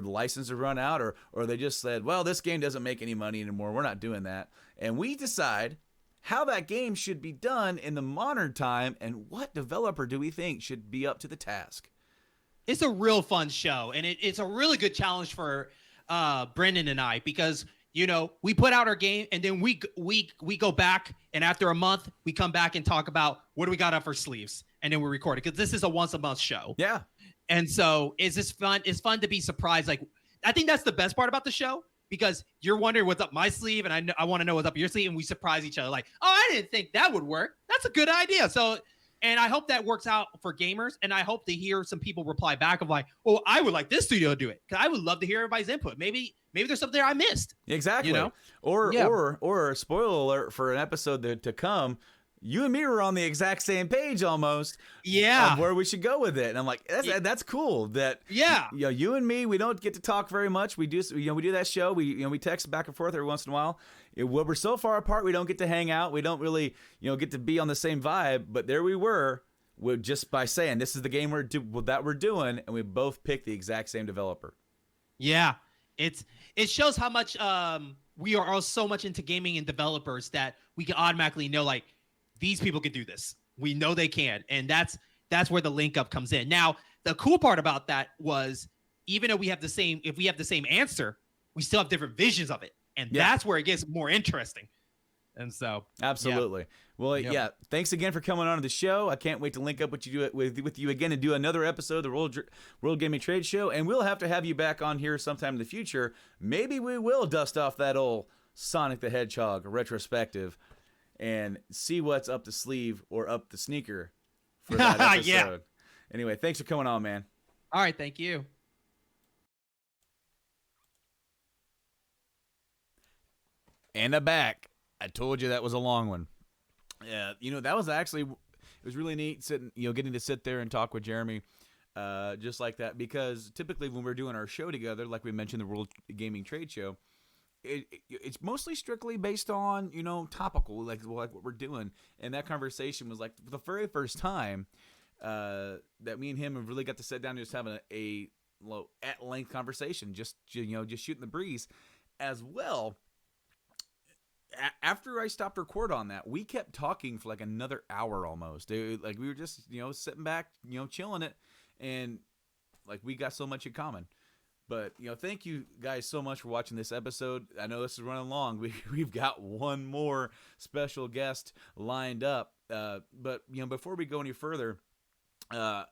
the license has run out, or they just said, well, this game doesn't make any money anymore. We're not doing that, and we decide how that game should be done in the modern time, and what developer do we think should be up to the task. It's a real fun show, and it's a really good challenge for Brendan and I, because we put out our game, and then we go back, and after a month we come back and talk about what do we got up our sleeves, and then we record it, because this is a once a month show. Yeah. And so it's just fun. It's fun to be surprised. Like, I think that's the best part about the show, because you're wondering what's up my sleeve, and I want to know what's up your sleeve, and we surprise each other. Like, oh, I didn't think that would work. That's a good idea. So. And I hope that works out for gamers. And I hope to hear some people reply back of like, oh, I would like this studio to do it. Because I would love to hear everybody's input. Maybe there's something there I missed. Exactly. Or spoiler alert for an episode to come. You and me were on the exact same page almost. Yeah. Of where we should go with it. And I'm like, that's cool. That you and me, we don't get to talk very much. We do we do that show. We text back and forth every once in a while. We're so far apart, we don't get to hang out. We don't really get to be on the same vibe. But there we were, just by saying this is the game we're doing, and we both picked the exact same developer. Yeah, it shows how much we are all so much into gaming and developers that we can automatically know, like, these people can do this. We know they can, and that's where the link up comes in. Now, the cool part about that was, even though we have the same answer, we still have different visions of it, and that's where it gets more interesting. And so, absolutely. Yeah. Well, thanks again for coming on to the show. I can't wait to link up with you again and do another episode of the World Gaming Trade Show, and we'll have you back on here sometime in the future. Maybe we will dust off that old Sonic the Hedgehog retrospective and see what's up the sleeve or up the sneaker for that episode. Anyway, thanks for coming on, man. All right, thank you. And I'm back. I told you that was a long one. Yeah, that was actually, it was really neat getting to sit there and talk with Jeremy just like that, because typically when we're doing our show together, like we mentioned, the World Gaming Trade Show, it's mostly strictly based on topical, like what we're doing. And that conversation was like the very first time that me and him have really got to sit down and just have a at-length conversation, just shooting the breeze. As well, after I stopped record on that, we kept talking for like another hour almost. Like we were just sitting back, chilling it, and like we got so much in common. But thank you guys so much for watching this episode. I know this is running long. We've got one more special guest lined up. But before we go any further, I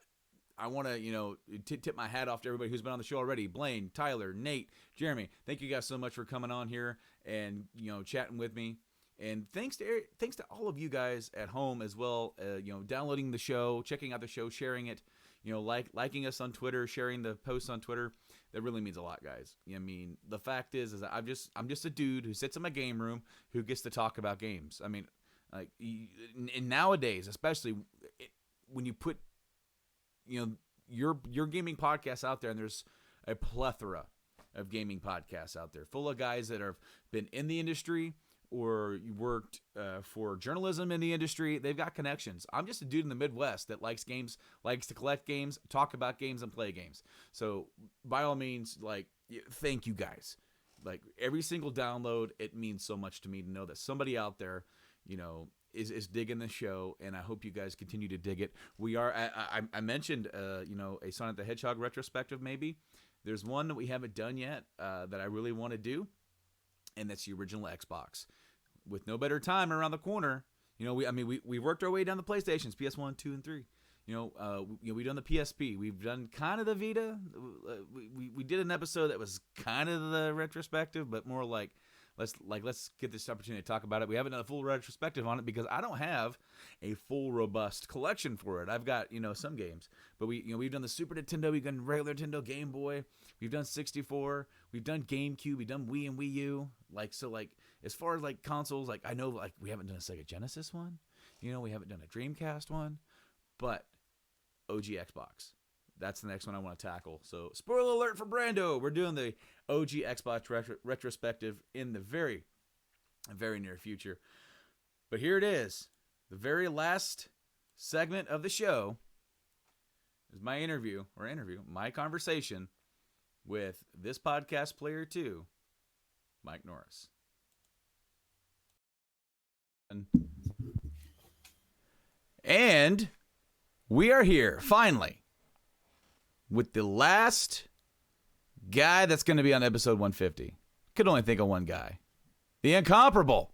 want to tip my hat off to everybody who's been on the show already. Blaine, Tyler, Nate, Jeremy. Thank you guys so much for coming on here and chatting with me. And thanks to all of you guys at home as well. Downloading the show, checking out the show, sharing it. Liking us on Twitter, sharing the posts on Twitter. That really means a lot, guys. I mean, the fact is that I'm just a dude who sits in my game room who gets to talk about games. I mean, like, and nowadays, especially when you put your gaming podcasts out there, and there's a plethora of gaming podcasts out there full of guys that have been in the industry or you worked for journalism in the industry. They've got connections. I'm just a dude in the Midwest that likes games, likes to collect games, talk about games, and play games. So by all means, like, thank you guys. Like, every single download, it means so much to me to know that somebody out there, is digging the show, and I hope you guys continue to dig it. We are, I mentioned, a Sonic the Hedgehog retrospective maybe. There's one that we haven't done yet that I really want to do, and that's the original Xbox. With no better time around the corner, we worked our way down the PlayStations, PS1, 2, and 3. We've done the PSP. We've done kind of the Vita. We did an episode that was kind of the retrospective, but more like let's get this opportunity to talk about it. We haven't done a full retrospective on it because I don't have a full robust collection for it. I've got some games, but we've done the Super Nintendo, we've done regular Nintendo, Game Boy, we've done 64, we've done GameCube, we've done Wii and Wii U. As far as consoles, I know we haven't done a Sega Genesis one, we haven't done a Dreamcast one, but OG Xbox. That's the next one I want to tackle. So, spoiler alert for Brando. We're doing the OG Xbox retrospective in the very, very near future. But here it is. The very last segment of the show is my conversation with this podcast player too, Mike Norris. And we are here, finally, with the last guy that's going to be on episode 150. Could only think of one guy. The incomparable,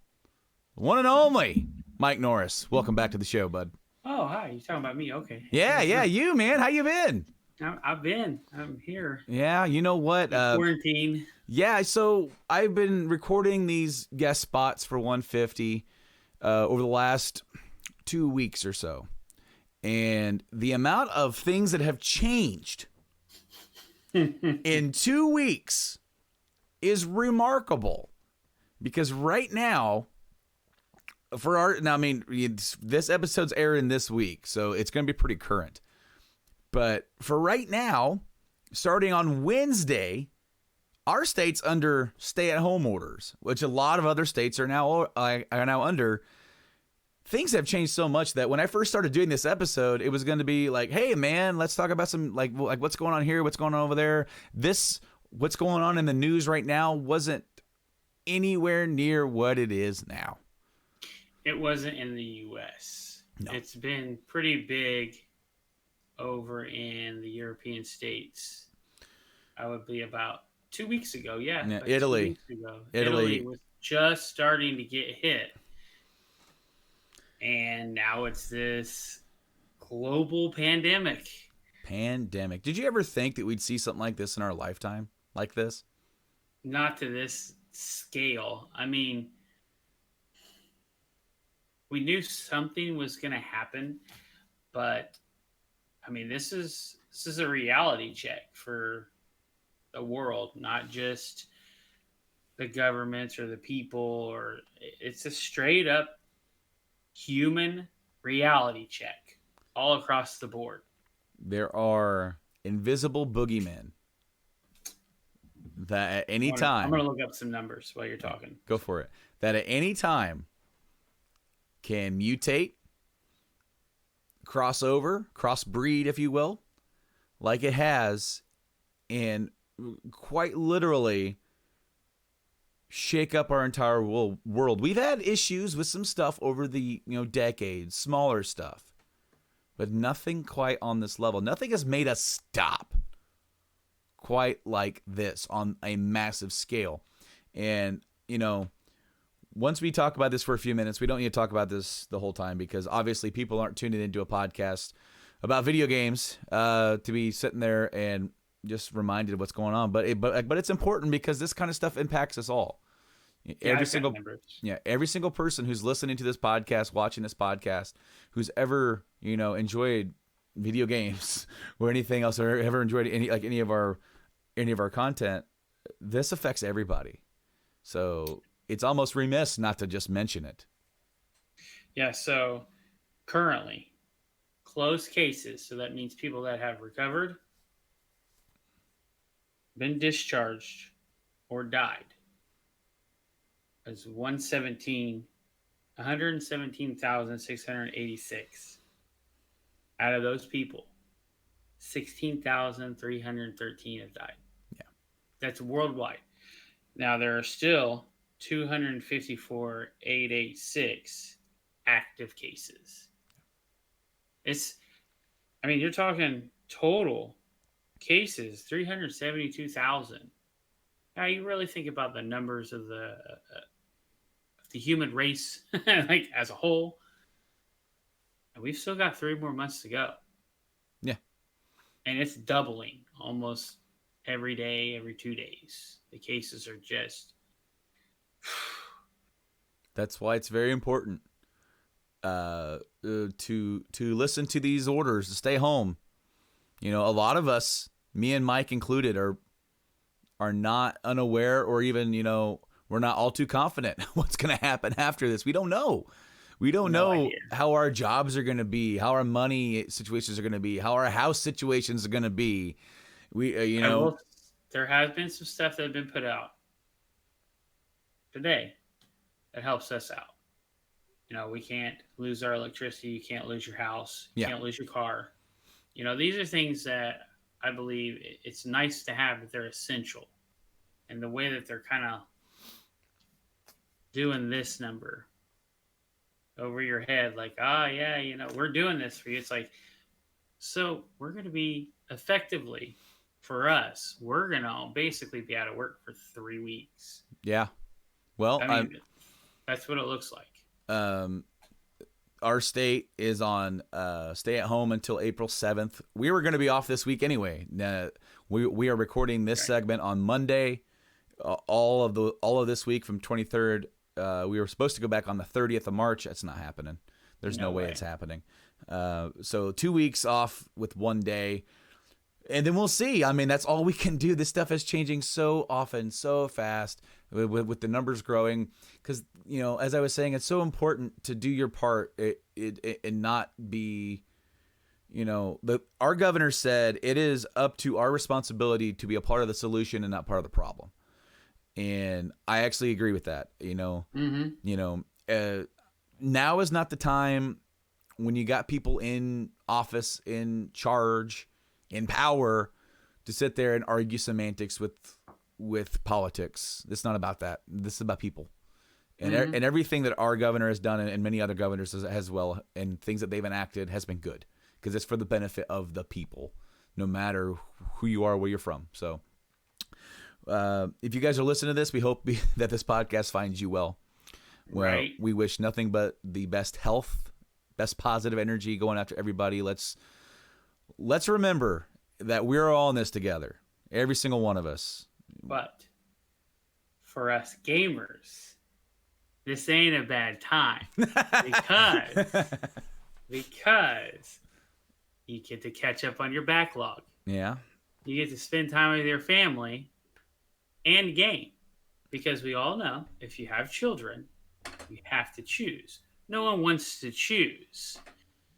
one and only, Mike Norris. Welcome back to the show, bud. Oh, hi. You're talking about me. Okay. Yeah, you, man. How you been? I'm here. Yeah, you know what? Quarantine. Yeah, so I've been recording these guest spots for 150 over the last 2 weeks or so. And the amount of things that have changed in 2 weeks is remarkable. Because right now, this episode's airing this week, so it's going to be pretty current. But for right now, starting on Wednesday, our state's under stay-at-home orders, which a lot of other states are now under. Things have changed so much that when I first started doing this episode, it was going to be like, hey, man, let's talk about some like what's going on here, what's going on over there. What's going on in the news right now wasn't anywhere near what it is now. It wasn't in the U.S. No. It's been pretty big over in the European states. I would be about 2 weeks ago. Yeah, like Italy. 2 weeks ago. Italy was just starting to get hit. And now it's this global pandemic. Did you ever think that we'd see something like this in our lifetime? Like this? Not to this scale. I mean, we knew something was going to happen, but I mean, this is a reality check for the world, not just the governments or the people, or it's a straight up human reality check all across the board. There are invisible boogeymen that at any time... I'm going to look up some numbers while you're talking. Go for it. That at any time can mutate, crossbreed, if you will, like it has, and quite literally shake up our entire world. We've had issues with some stuff over the decades, smaller stuff, but nothing quite on this level. Nothing has made us stop quite like this on a massive scale. And once we talk about this for a few minutes, we don't need to talk about this the whole time, because obviously people aren't tuning into a podcast about video games to be sitting there and just reminded of what's going on. But it's important because this kind of stuff impacts us all. Every single person who's listening to this podcast, watching this podcast, who's ever enjoyed video games or anything else, or ever enjoyed any of our content, this affects everybody. So it's almost remiss not to just mention it. Yeah, so currently, closed cases, so that means people that have recovered, been discharged, or died, is 117,686. Out of those people, 16,313 have died. Yeah. That's worldwide. Now, there are still 254,886 active cases. You're talking total cases, 372,000. Now, you really think about the numbers of the human race, like as a whole, and we've still got 3 more months to go. Yeah. And it's doubling almost every day, every 2 days. The cases are just... That's why it's very important to listen to these orders, to stay home. A lot of us, me and Mike included, are not unaware, or even, we're not all too confident what's going to happen after this. We don't know. We don't know how our jobs are going to be, how our money situations are going to be, how our house situations are going to be. There has been some stuff that have been put out today that helps us out. We can't lose our electricity. You can't lose your house. You can't lose your car. These are things that I believe it's nice to have, but they're essential. And the way that they're kind of doing this number over your head, like, we're doing this for you. It's like, so we're going to be effectively, for us, we're going to basically be out of work for 3 weeks. Yeah. Well, that's what it looks like. Our state is on stay at home until April 7th. We were going to be off this week anyway. We are recording this segment on Monday. All of this week from 23rd. We were supposed to go back on the 30th of March. That's not happening. There's no way it's happening. So 2 weeks off with 1 day. And then we'll see. That's all we can do. This stuff is changing so often, so fast, with the numbers growing. Because, as I was saying, it's so important to do your part and not be, our governor said it is up to our responsibility to be a part of the solution and not part of the problem. And I actually agree with that. Now is not the time when you got people in office, in charge, in power, to sit there and argue semantics with politics. It's not about that. This is about people. And and everything that our governor has done, and many other governors as well, and things that they've enacted has been good, because it's for the benefit of the people, no matter who you are, where you're from. So if you guys are listening to this, we hope that this podcast finds you well. Right. We wish nothing but the best health, best positive energy going after everybody. Let's remember that we're all in this together, every single one of us. But for us gamers, this ain't a bad time, because you get to catch up on your backlog. Yeah. You get to spend time with your family and game, because we all know if you have children, you have to choose. No one wants to choose.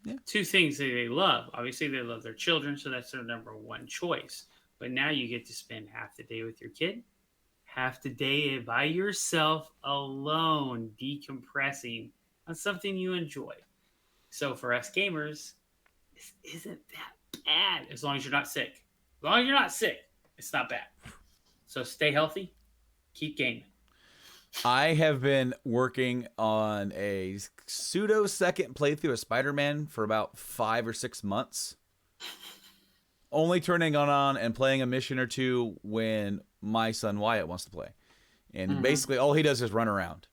Yeah. 2 things that they love. Obviously, they love their children, so that's their number one choice. But now you get to spend half the day with your kid, half the day by yourself, alone, decompressing on something you enjoy. So for us gamers, this isn't that bad as long as you're not sick. As long as you're not sick, it's not bad. So stay healthy, keep gaming. I have been working on a pseudo second playthrough of Spider-Man for about 5 or 6 months. Only turning on and playing a mission or two when my son Wyatt wants to play. And basically all he does is run around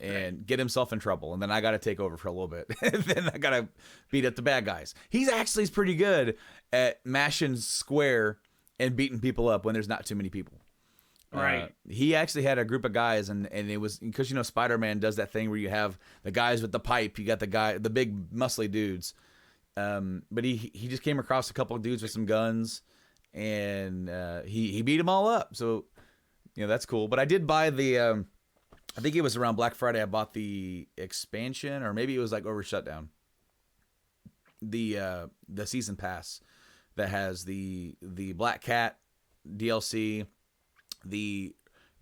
and get himself in trouble. And then I got to take over for a little bit. And then I got to beat up the bad guys. He's actually pretty good at mashing square and beating people up when there's not too many people. Right. He actually had a group of guys, and it was because, you know, Spider-Man does that thing where you have the guys with the pipe. You got the big muscly dudes. But he just came across a couple of dudes with some guns, and he beat them all up. So, you know, that's cool. But I did buy the I think it was around Black Friday. I bought the expansion, or maybe it was like over shutdown. The season pass that has the Black Cat DLC, the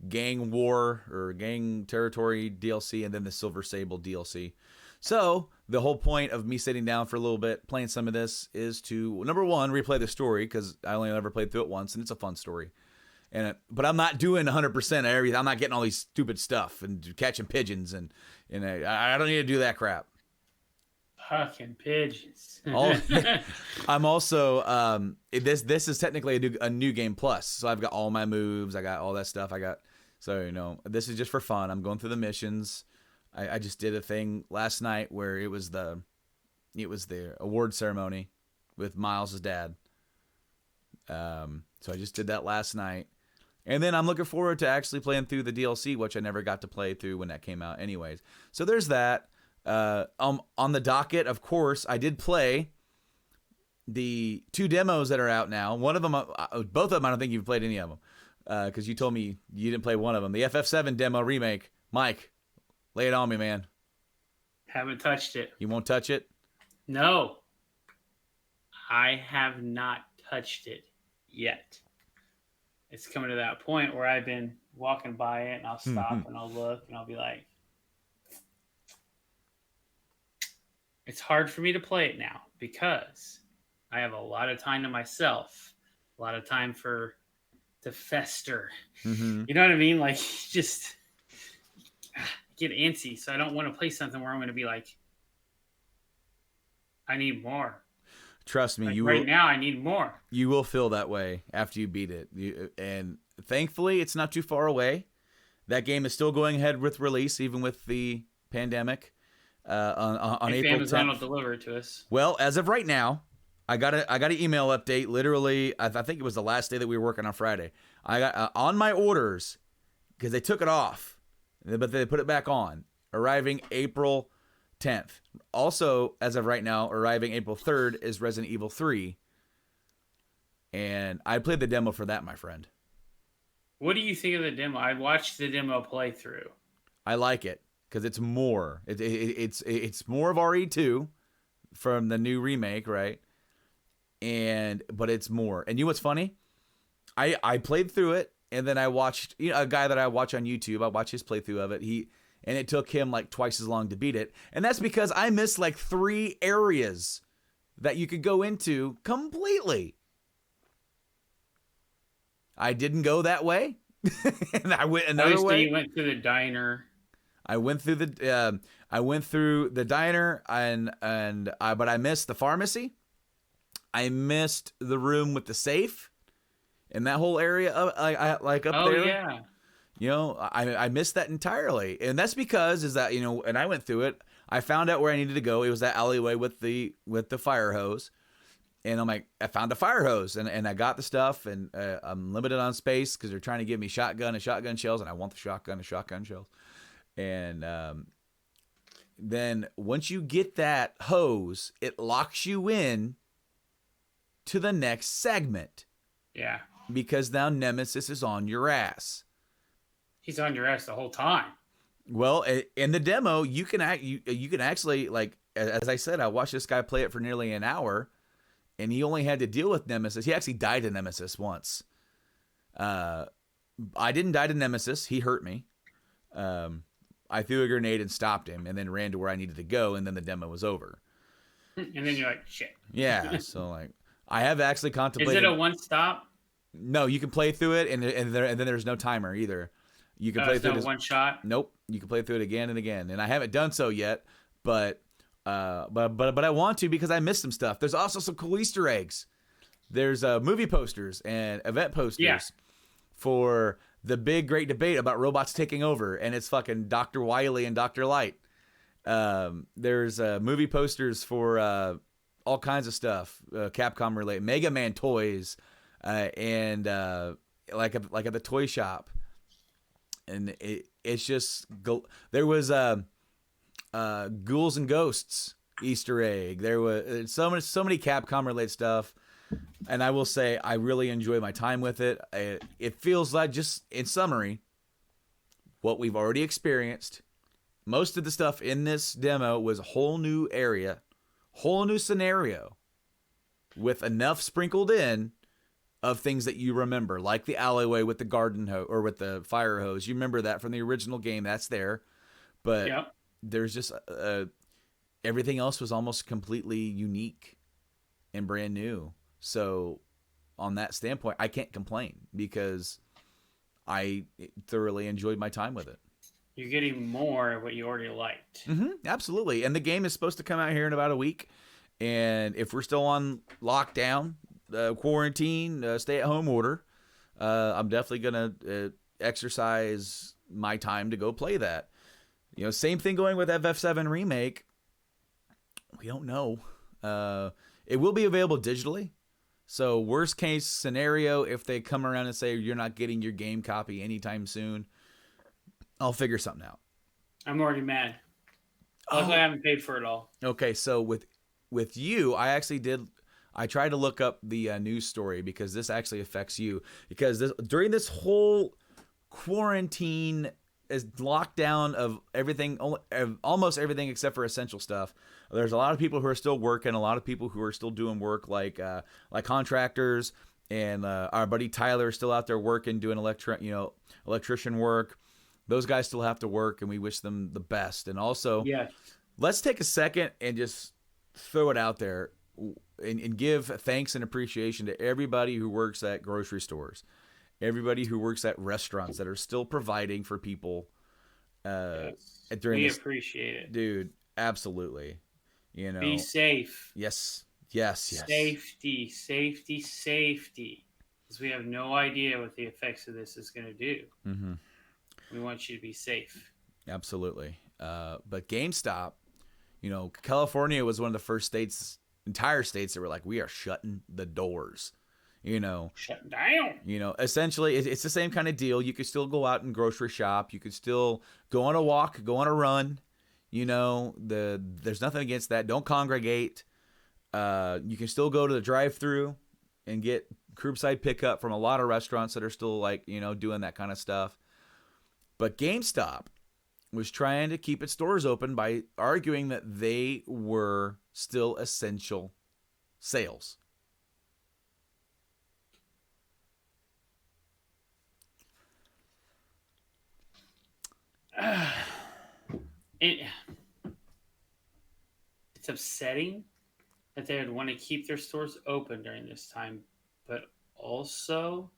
Gang War or Gang Territory DLC, and then the Silver Sable DLC. So the whole point of me sitting down for a little bit, playing some of this, is to, number one, replay the story, because I only ever played through it once, and it's a fun story. But I'm not doing 100% of everything. I'm not getting all these stupid stuff and catching pigeons, and I don't need to do that crap. Fucking pigeons. I'm also this is technically a new game plus, so I've got all my moves, I got all that stuff. So, you know, this is just for fun. I'm going through the missions. I just did a thing last night where it was the award ceremony with Miles' dad. So I just did that last night. And then I'm looking forward to actually playing through the DLC, which I never got to play through when that came out anyways. So there's that. On the docket, of course, I did play the 2 demos that are out now. One of them, both of them, I don't think you've played any of them, because you told me you didn't play one of them. The FF7 demo remake. Mike, lay it on me, man. Haven't touched it. You won't touch it? No. I have not touched it yet. It's coming to that point where I've been walking by it, and I'll stop and I'll look and I'll be like, it's hard for me to play it now because I have a lot of time to myself, a lot of time to fester. You know what I mean? Like, just get antsy. So I don't want to play something where I'm going to be like, I need more. Trust me, like now I need more. You will feel that way after you beat it. And thankfully, it's not too far away. That game is still going ahead with release, even with the pandemic. On if April Amazon 10th. will deliver it to us. Well, as of right now, I got an email update. Literally, I think it was the last day that we were working on Friday. I got on my orders, because they took it off, but they put it back on. Arriving April 10th. Also, as of right now, arriving April 3rd is Resident Evil 3. And I played the demo for that, my friend. What do you think of the demo? I watched the demo playthrough. I like it. Because it's more. It's more of RE2 from the new remake, right? But it's more. And you know what's funny? I played through it, and then I watched a guy that I watch on YouTube. I watched his playthrough of it. And it took him like twice as long to beat it. And that's because I missed like 3 areas that you could go into completely. I didn't go that way. And I went another way. You went to the diner. I went through the diner, but I missed the pharmacy. I missed the room with the safe, and that whole area up there. Oh yeah. You know, I missed that entirely, and that's because and I went through it. I found out where I needed to go. It was that alleyway with the fire hose, and I'm like, I found a fire hose, and I got the stuff, and I'm limited on space because they're trying to give me shotgun and shotgun shells, and I want the shotgun and shotgun shells. And then once you get that hose, it locks you in to the next segment. Yeah. Because now Nemesis is on your ass. He's on your ass the whole time. Well, in the demo, you can actually, like, as I said, I watched this guy play it for nearly an hour, and he only had to deal with Nemesis. He actually died to Nemesis once. I didn't die to Nemesis. He hurt me. I threw a grenade and stopped him, and then ran to where I needed to go, and then the demo was over. And then you're like, shit. Yeah, so like I have actually Is contemplated. it a one stop? No, you can play through it, and then there's no timer either. You can play It's through no it. one shot. Nope, you can play through it again and again, and I haven't done so yet, but I want to because I missed some stuff. There's also some cool Easter eggs. There's movie posters and event posters for the big great debate about robots taking over, and it's fucking Dr. Wily and Dr. Light. There's movie posters for all kinds of stuff, Capcom related, Mega Man toys, and like at the toy shop, and it's just there was Ghouls and Ghosts Easter egg. There was so many Capcom related stuff, and I will say I really enjoy my time with it. It feels like, just in summary, what we've already experienced. Most of the stuff in this demo was a whole new area, whole new scenario, with enough sprinkled in of things that you remember, like the alleyway with the garden hose or with the fire hose. You remember that from the original game. That's there. But there's just everything else was almost completely unique and brand new. So on that standpoint, I can't complain because I thoroughly enjoyed my time with it. You're getting more of what you already liked. Absolutely. And the game is supposed to come out here in about a week. And if we're still on lockdown, quarantine, stay-at-home order, I'm definitely going to exercise my time to go play that. You know, same thing going with FF7 Remake. We don't know. It will be available digitally. So worst case scenario, if they come around and say you're not getting your game copy anytime soon, I'll figure something out. I'm already mad. Luckily, I haven't paid for it all. Okay, so with you, I tried to look up the news story because this actually affects you. Because during this whole quarantine, is lockdown of everything, almost everything except for essential stuff. There's a lot of people who are still working, a lot of people who are still doing work like contractors, and our buddy Tyler is still out there working, doing electrician work. Those guys still have to work, and we wish them the best. And also, let's take a second and just throw it out there and give thanks and appreciation to everybody who works at grocery stores, everybody who works at restaurants that are still providing for people during we this. Appreciate it, dude. Absolutely. You know, be safe. Yes. Safety. Because we have no idea what the effects of this is going to do. We want you to be safe. Absolutely. But GameStop, California was one of the first entire states that were like, we are shutting the doors. Shut down. Essentially, it's the same kind of deal. You could still go out and grocery shop. You could still go on a walk, go on a run. There's nothing against that. Don't congregate. You can still go to the drive-thru and get curbside pickup from a lot of restaurants that are still doing that kind of stuff. But GameStop was trying to keep its stores open by arguing that they were still essential sales. It's upsetting that they would want to keep their stores open during this time, but also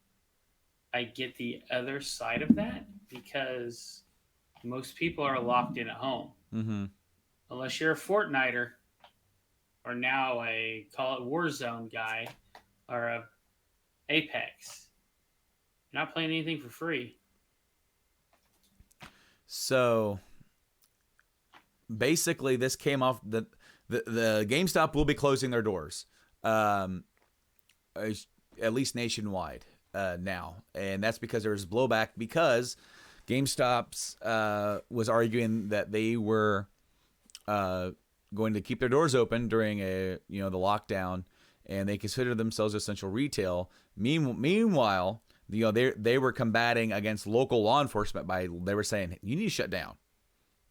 I get the other side of that because most people are locked in at home. Unless you're a Fortniter or now a call it Warzone guy or a Apex. You're not playing anything for free. So basically this came off the GameStop will be closing their doors, at least nationwide now. And that's because there was blowback because GameStop's was arguing that they were going to keep their doors open during the lockdown, and they consider themselves essential retail. Meanwhile, they were combating against local law enforcement they were saying you need to shut down.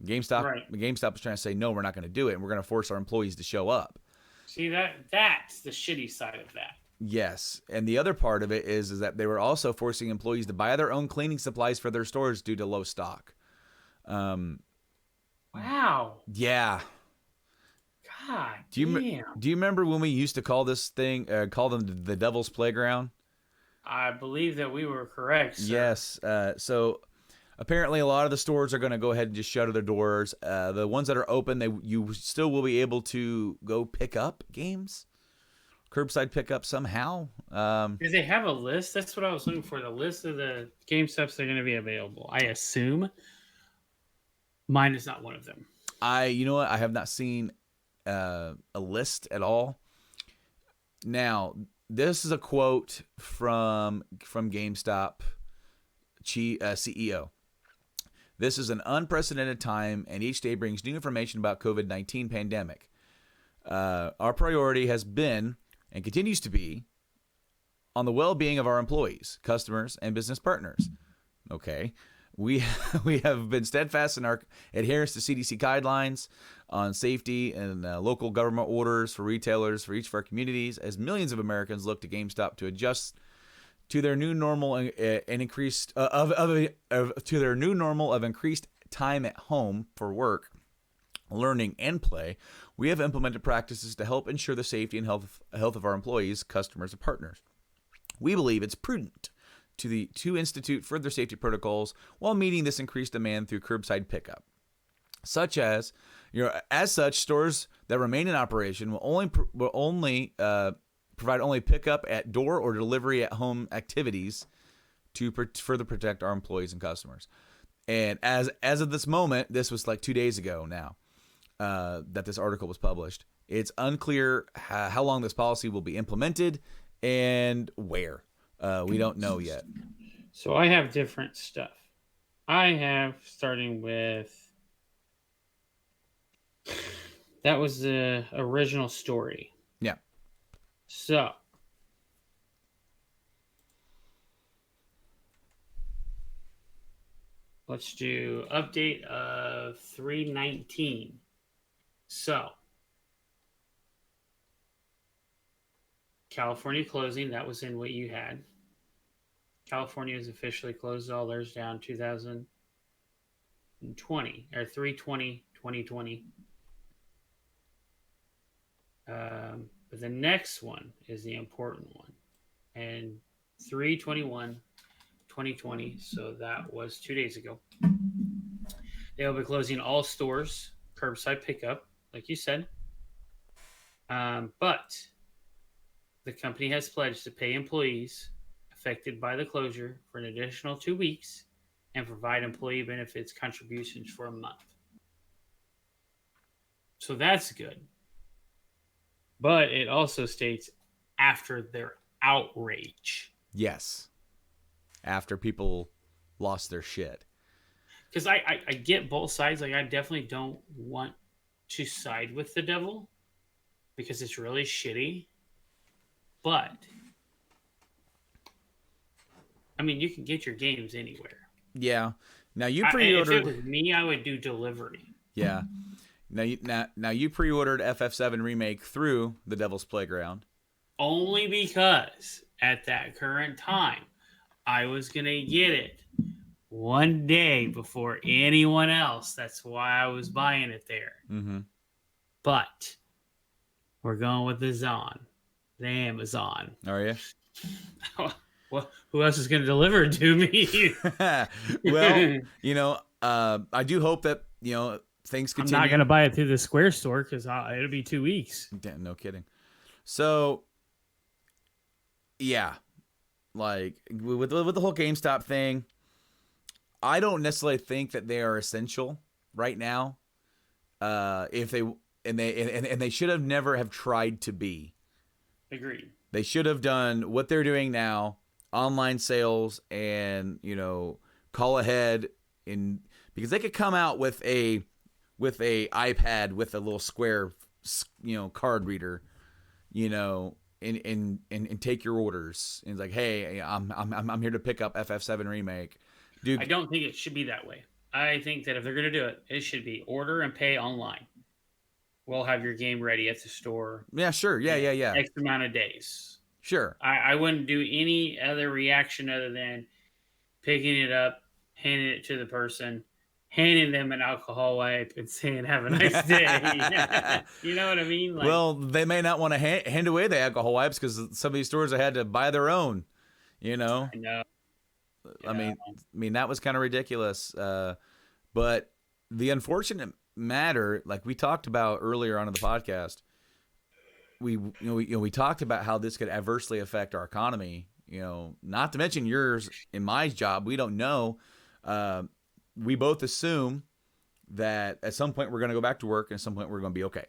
GameStop was trying to say no, we're not going to do it, and we're going to force our employees to show up. See, that's the shitty side of that. Yes, and the other part of it is that they were also forcing employees to buy their own cleaning supplies for their stores due to low stock. Wow. Yeah. God Do you damn. do you remember when we used to call this thing call them the Devil's Playground? I believe that we were correct, sir. Yes. So apparently, a lot of the stores are going to go ahead and just shutter their doors. The ones that are open, you still will be able to go pick up games, curbside pickup somehow. Do they have a list? That's what I was looking for. The list of the GameStops that are going to be available. I assume mine is not one of them. You know what? I have not seen a list at all. Now, this is a quote from GameStop CEO. This is an unprecedented time, and each day brings new information about COVID-19 pandemic. Our priority has been and continues to be on the well-being of our employees, customers, and business partners. Okay. We have been steadfast in our adherence to CDC guidelines on safety and local government orders for retailers for each of our communities as millions of Americans look to GameStop to adjust to their new normal and increased to their new normal of increased time at home for work, learning, and play. We have implemented practices to help ensure the safety and health of our employees, customers, and partners. We believe it's prudent to institute further safety protocols while meeting this increased demand through curbside pickup, such as stores that remain in operation will only provide only pickup at door or delivery at home activities to further protect our employees and customers. And as of this moment, this was like 2 days ago now that this article was published. It's unclear how long this policy will be implemented and where. We don't know yet. So I have different stuff. I have starting with that was the original story. Yeah. So let's do update of 3/19. So California closing, that was in what you had. California has officially closed all theirs down 2020 or 3/20/2020. But the next one is the important one, and 3/21/2020. So that was 2 days ago. They'll be closing all stores, curbside pickup, like you said. But the company has pledged to pay employees affected by the closure for an additional 2 weeks and provide employee benefits contributions for a month. So that's good. But it also states after their outrage. Yes. After people lost their shit. Because I get both sides. Like, I definitely don't want to side with the devil because it's really shitty. But I mean, you can get your games anywhere. Yeah. Now you If pre-ordered. it was me, I would do delivery. Yeah. Now you pre-ordered FF7 Remake through the Devil's Playground. Only because at that current time, I was gonna get it one day before anyone else. That's why I was buying it there. Mm-hmm. But we're going with the Amazon. Are you? Well, who else is going to deliver it to me? Well, I do hope that things I'm continue. not going to buy it through the Square store because it'll be 2 weeks. Damn, no kidding. So, yeah, like with the whole GameStop thing, I don't necessarily think that they are essential right now. If they should have never have tried to be. Agreed. They should have done what they're doing now, online sales, and call ahead because they could come out with a iPad with a little square card reader, and take your orders. And it's like, hey, I'm here to pick up FF7 Remake. Dude, I don't think it should be that way. I think that if they're going to do it, it should be order and pay online. We'll have your game ready at the store. Yeah, sure. Yeah. X amount of days. Sure. I wouldn't do any other reaction other than picking it up, handing it to the person, handing them an alcohol wipe and saying, "Have a nice day." You know what I mean? Like, Well, they may not want to hand away the alcohol wipes because some of these stores have had to buy their own. You know, I know. I mean that was kind of ridiculous. But the unfortunate matter, like we talked about earlier on in the podcast, we talked about how this could adversely affect our economy. You know, not to mention yours and my job. We don't know. We both assume that at some point we're going to go back to work, and at some point we're going to be okay.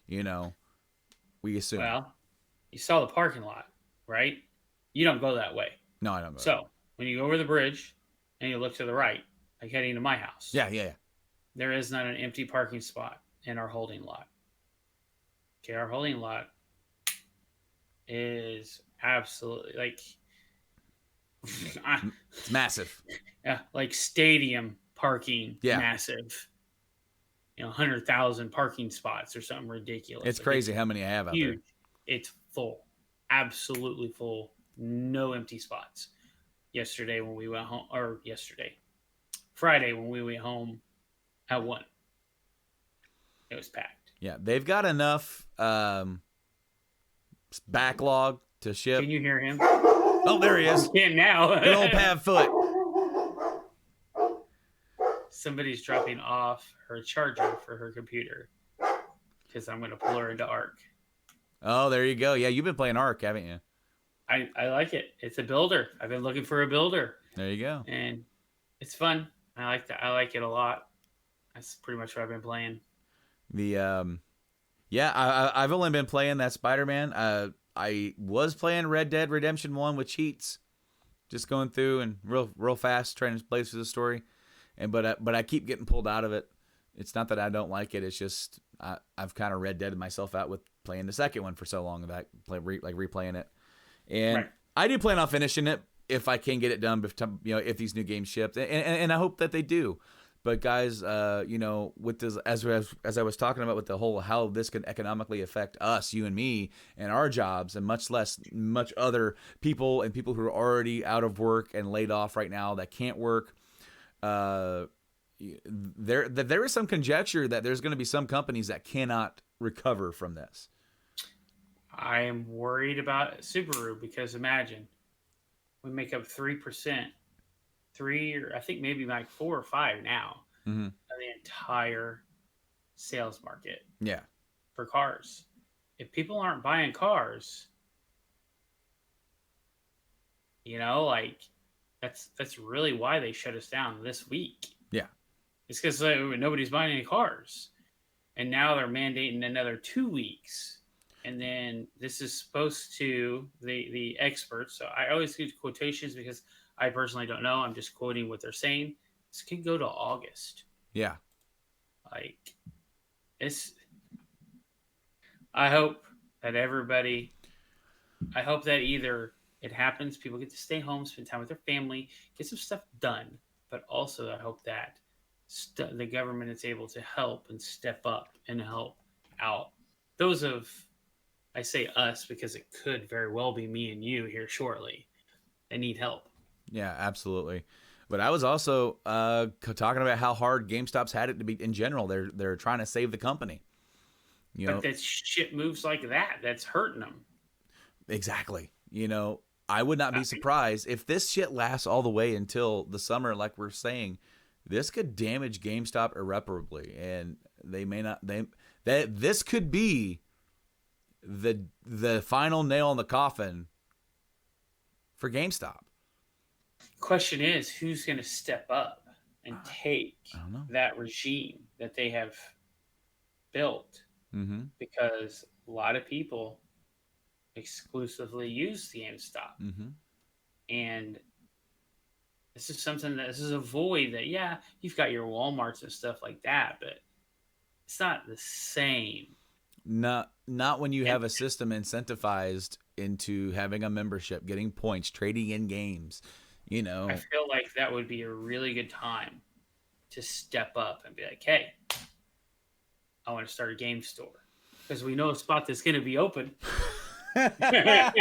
You know, we assume. Well, you saw the parking lot, right? You don't go that way. No, I don't go. So when you go over the bridge and you look to the right, like heading to my house, Yeah. there is not an empty parking spot in our holding lot. Okay, our holding lot is absolutely like It's massive. yeah, like stadium parking, Yeah. massive. 100,000 parking spots or something ridiculous. It's crazy how many I have out huge. It's full, absolutely full. No empty spots. Yesterday when we went home, or Friday when we went home at 1, it was packed. Yeah, they've got enough backlog to ship. Can you hear him? Oh, there he is. Yeah, now. Good old Pav Foot. Somebody's dropping off her charger for her computer because I'm going to pull her into Arc. Oh, there you go. Yeah, you've been playing Ark, haven't you? I like it. It's a builder. I've been looking for a builder, There you go. and it's fun. I like that. I like it a lot. That's pretty much what I've been playing. I've only been playing that Spider-Man. I was playing Red Dead Redemption 1 with cheats, just going through and real fast trying to play through the story, but I keep getting pulled out of it. It's not that I don't like it. It's just I've kind of Red Deaded myself out with playing the second one for so long that I replaying it, and Right. I do plan on finishing it if I can get it done. If these new games ship, and I hope that they do. But guys, with this, as I was talking about with the whole how this can economically affect us, you and me, and our jobs, and much other people and people who are already out of work and laid off right now that can't work. There is some conjecture that there's going to be some companies that cannot recover from this. I am worried about Subaru because imagine we make up 3%, or I think maybe like 4 or 5 now Mm-hmm. of the entire sales market Yeah. for cars. If people aren't buying cars, that's really why they shut us down this week. Yeah. It's because nobody's buying any cars, and now they're mandating another 2 weeks. And then this is supposed to the experts. So I always give quotations because I personally don't know. I'm just quoting what they're saying. This could go to August. Yeah. Like I hope that either it happens, people get to stay home, spend time with their family, get some stuff done. But also I hope that the government is able to help and step up and help out those of, I say us because it could very well be me and you here shortly. They need help. Yeah, absolutely. But I was also talking about how hard GameStop's had it to be in general. They're trying to save the company. But that shit moves like that. That's hurting them. Exactly. I would not be surprised if this shit lasts all the way until the summer, like we're saying. This could damage GameStop irreparably, and they may not. This could be the final nail in the coffin for GameStop. Question is, who's going to step up and take I don't know. that regime that they have built? Mm-hmm. Because a lot of people exclusively use GameStop. Mm-hmm. And this is a void that, yeah, you've got your Walmarts and stuff like that, but it's not the same. Not when you have a system incentivized into having a membership, getting points, trading in games. I feel like that would be a really good time to step up and be like, hey, I want to start a game store because we know a spot that's going to be open. Yeah,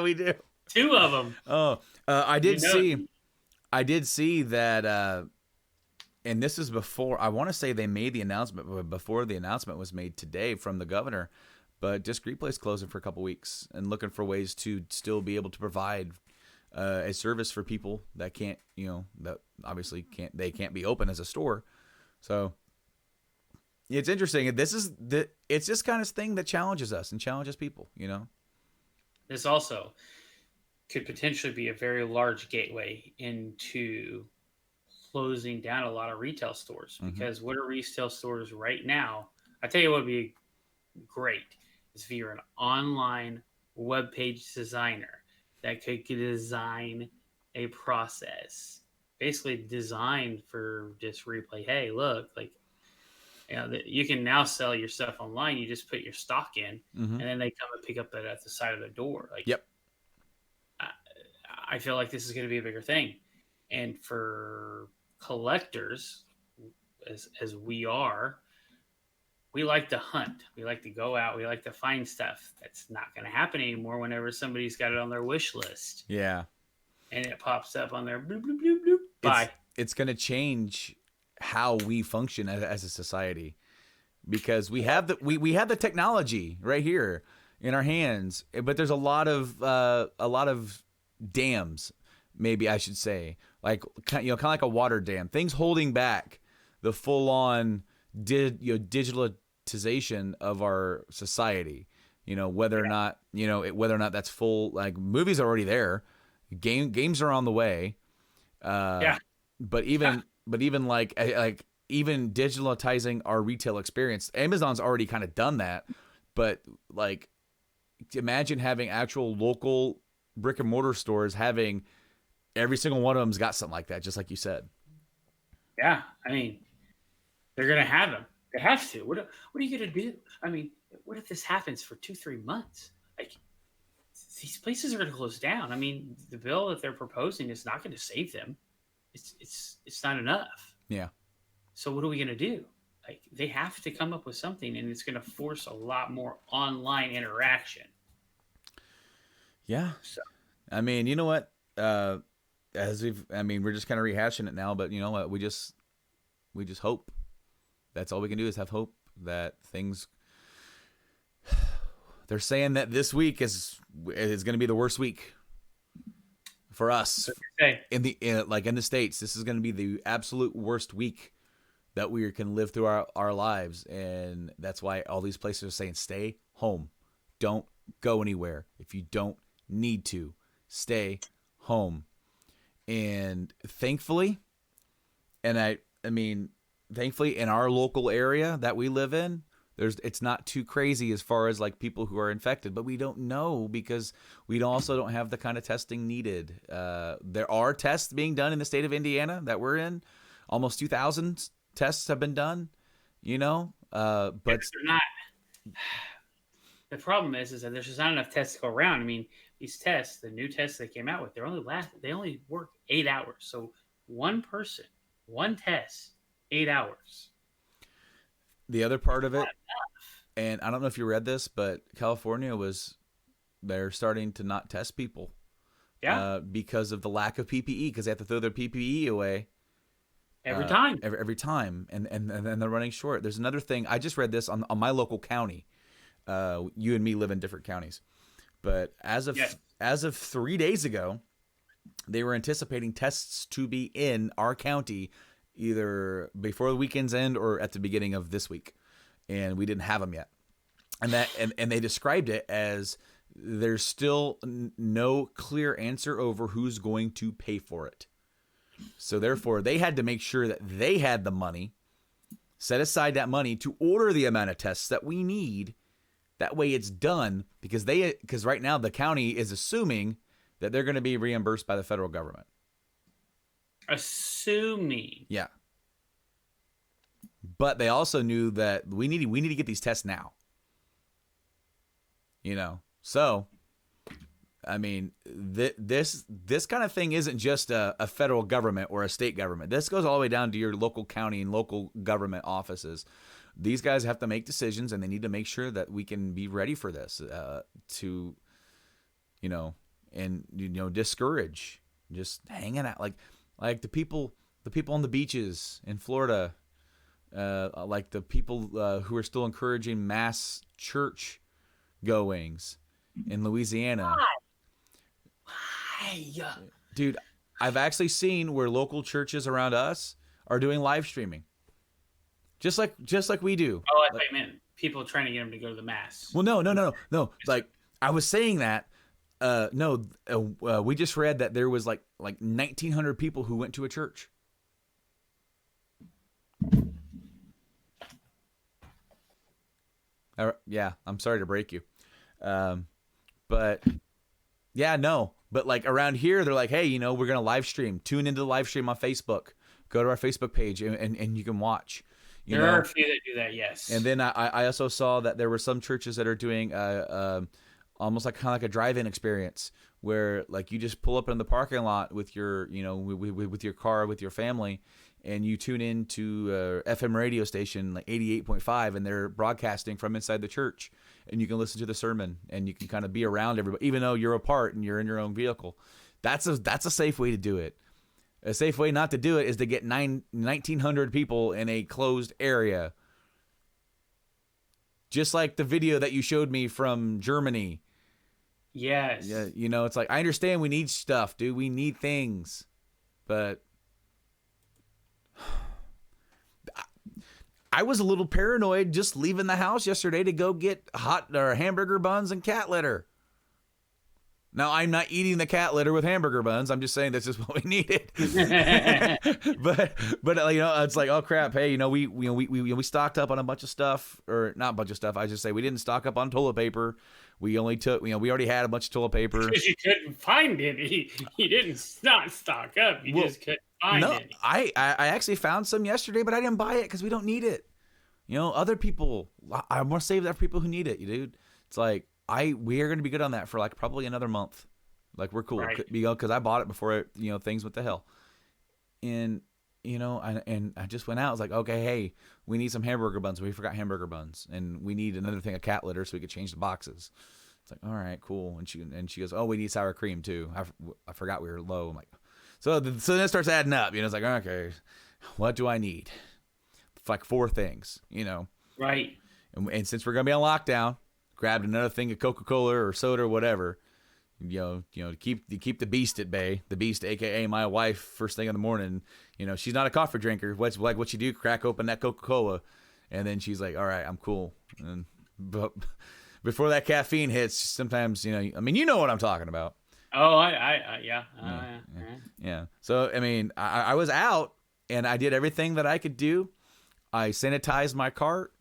we do. 2 of them. Oh, I did see that and this is before, I want to say they made the announcement, but before the announcement was made today from the governor. But Disc Replay's closing for a couple weeks and looking for ways to still be able to provide a service for people that can't, that obviously can't be open as a store. So it's interesting. It's this kind of thing that challenges us and challenges people, This also could potentially be a very large gateway into closing down a lot of retail stores, because what are retail stores right now? I tell you what would be great is if you're an online web page designer that could design a process, basically designed for Disc Replay. Hey, look, like, you can now sell your stuff online. You just put your stock in, and then they come and pick up at the side of the door. Like, Yep. I feel like this is going to be a bigger thing, and for collectors, as we are, we like to hunt. We like to go out. We like to find stuff. That's not going to happen anymore whenever somebody's got it on their wish list. Yeah. And it pops up on their bloop, bloop, bloop, bloop. Bye. It's going to change how we function as a society, because we have we have the technology right here in our hands, but there's a lot of dams, maybe I should say, like kind of like a water dam, things holding back the full on digitalization of our society. Whether or not that's full, like, movies are already there, games are on the way. But even like even digitalizing our retail experience, Amazon's already kind of done that. But like, imagine having actual local brick and mortar stores, having every single one of them's got something like that, just like you said. Yeah, I mean, they're gonna have them. They have to. What are you gonna do? I mean, what if this happens for 2-3 months? Like, these places are gonna close down. I mean, the bill that they're proposing is not going to save them. It's not enough. Yeah. So what are we gonna do? Like, they have to come up with something, and it's gonna force a lot more online interaction. Yeah. So, I mean, you know what? We're just kind of rehashing it now, but you know what? We just hope. That's all we can do is have hope that things. They're saying that this week is going to be the worst week for us in the States. This is going to be the absolute worst week that we can live through our lives, and that's why all these places are saying stay home, don't go anywhere. If you don't need to, stay home. And thankfully, thankfully in our local area that we live in, it's not too crazy as far as like people who are infected, but we don't know because we also don't have the kind of testing needed. There are tests being done in the state of Indiana that we're in. Almost 2,000 tests have been done, but they're not. The problem is that there's just not enough tests to go around. I mean, these tests, the new tests they came out with, they only work 8 hours. So one person, one test, 8 hours. The other part of it, and I don't know if you read this, but California they're starting to not test people. Yeah. Because of the lack of PPE, because they have to throw their PPE away. Every time. Every time. And then they're running short. There's another thing. I just read this on my local county. You and me live in different counties. But as of 3 days ago, they were anticipating tests to be in our county either before the weekend's end or at the beginning of this week. And we didn't have them yet. And they described it as there's still no clear answer over who's going to pay for it. So therefore, they had to make sure that they had the money, set aside that money to order the amount of tests that we need. That way it's done, because right now the county is assuming that they're going to be reimbursed by the federal government. Assuming. Yeah. But they also knew that we need to get these tests now. So, I mean, this kind of thing isn't just a federal government or a state government. This goes all the way down to your local county and local government offices. These guys have to make decisions, and they need to make sure that we can be ready for this discourage just hanging out. Like the people the people on the beaches in Florida, like the people who are still encouraging mass church goings in Louisiana. Why? Dude, I've actually seen where local churches around us are doing live streaming. Just like we do. Oh, I thought you meant people trying to get them to go to the mass. Well, no. Like I was saying that. We just read that there was like 1,900 people who went to a church. Yeah, I'm sorry to break you, but yeah, no. But like around here, they're like, hey, we're gonna live stream. Tune into the live stream on Facebook. Go to our Facebook page and you can watch. There are a few that do that, yes. And then I also saw that there were some churches that are doing almost like kind of like a drive-in experience where like you just pull up in the parking lot with your with your car with your family, and you tune in to FM radio station like 88.5, and they're broadcasting from inside the church, and you can listen to the sermon, and you can kind of be around everybody, even though you're apart and you're in your own vehicle. That's a safe way to do it. A safe way not to do it is to get 1,900 people in a closed area. Just like the video that you showed me from Germany. Yes. Yeah, it's like, I understand we need stuff, dude. We need things. But I was a little paranoid just leaving the house yesterday to go get hamburger buns and cat litter. Now, I'm not eating the cat litter with hamburger buns. I'm just saying this is what we needed. but it's like, oh crap! Hey, we stocked up on a bunch of stuff, or not a bunch of stuff. I just say we didn't stock up on toilet paper. We only took, we already had a bunch of toilet paper because you couldn't find it. He didn't not stock up. You just couldn't find it. I actually found some yesterday, but I didn't buy it because we don't need it. Other people, I want to save that for people who need it, dude. It's like. We are going to be good on that for like probably another month. Like we're cool, right. Because I bought it before things went to hell. And I just went out. I was like, okay, hey, we need some hamburger buns. We forgot hamburger buns, and we need another thing of cat litter so we could change the boxes. It's like, all right, cool. And she goes, oh, we need sour cream too. I forgot we were low. I'm like, so then it starts adding up. It's like, okay, what do I need? It's like 4 things. Right. And since we're gonna be on lockdown. Grabbed another thing of Coca-Cola or soda or whatever, to keep the beast at bay. The beast, aka my wife, first thing in the morning. She's not a coffee drinker. What you do? Crack open that Coca-Cola, and then she's like, "All right, I'm cool." But before that caffeine hits, sometimes you know what I'm talking about. Oh, yeah. So I was out and I did everything that I could do. I sanitized my cart,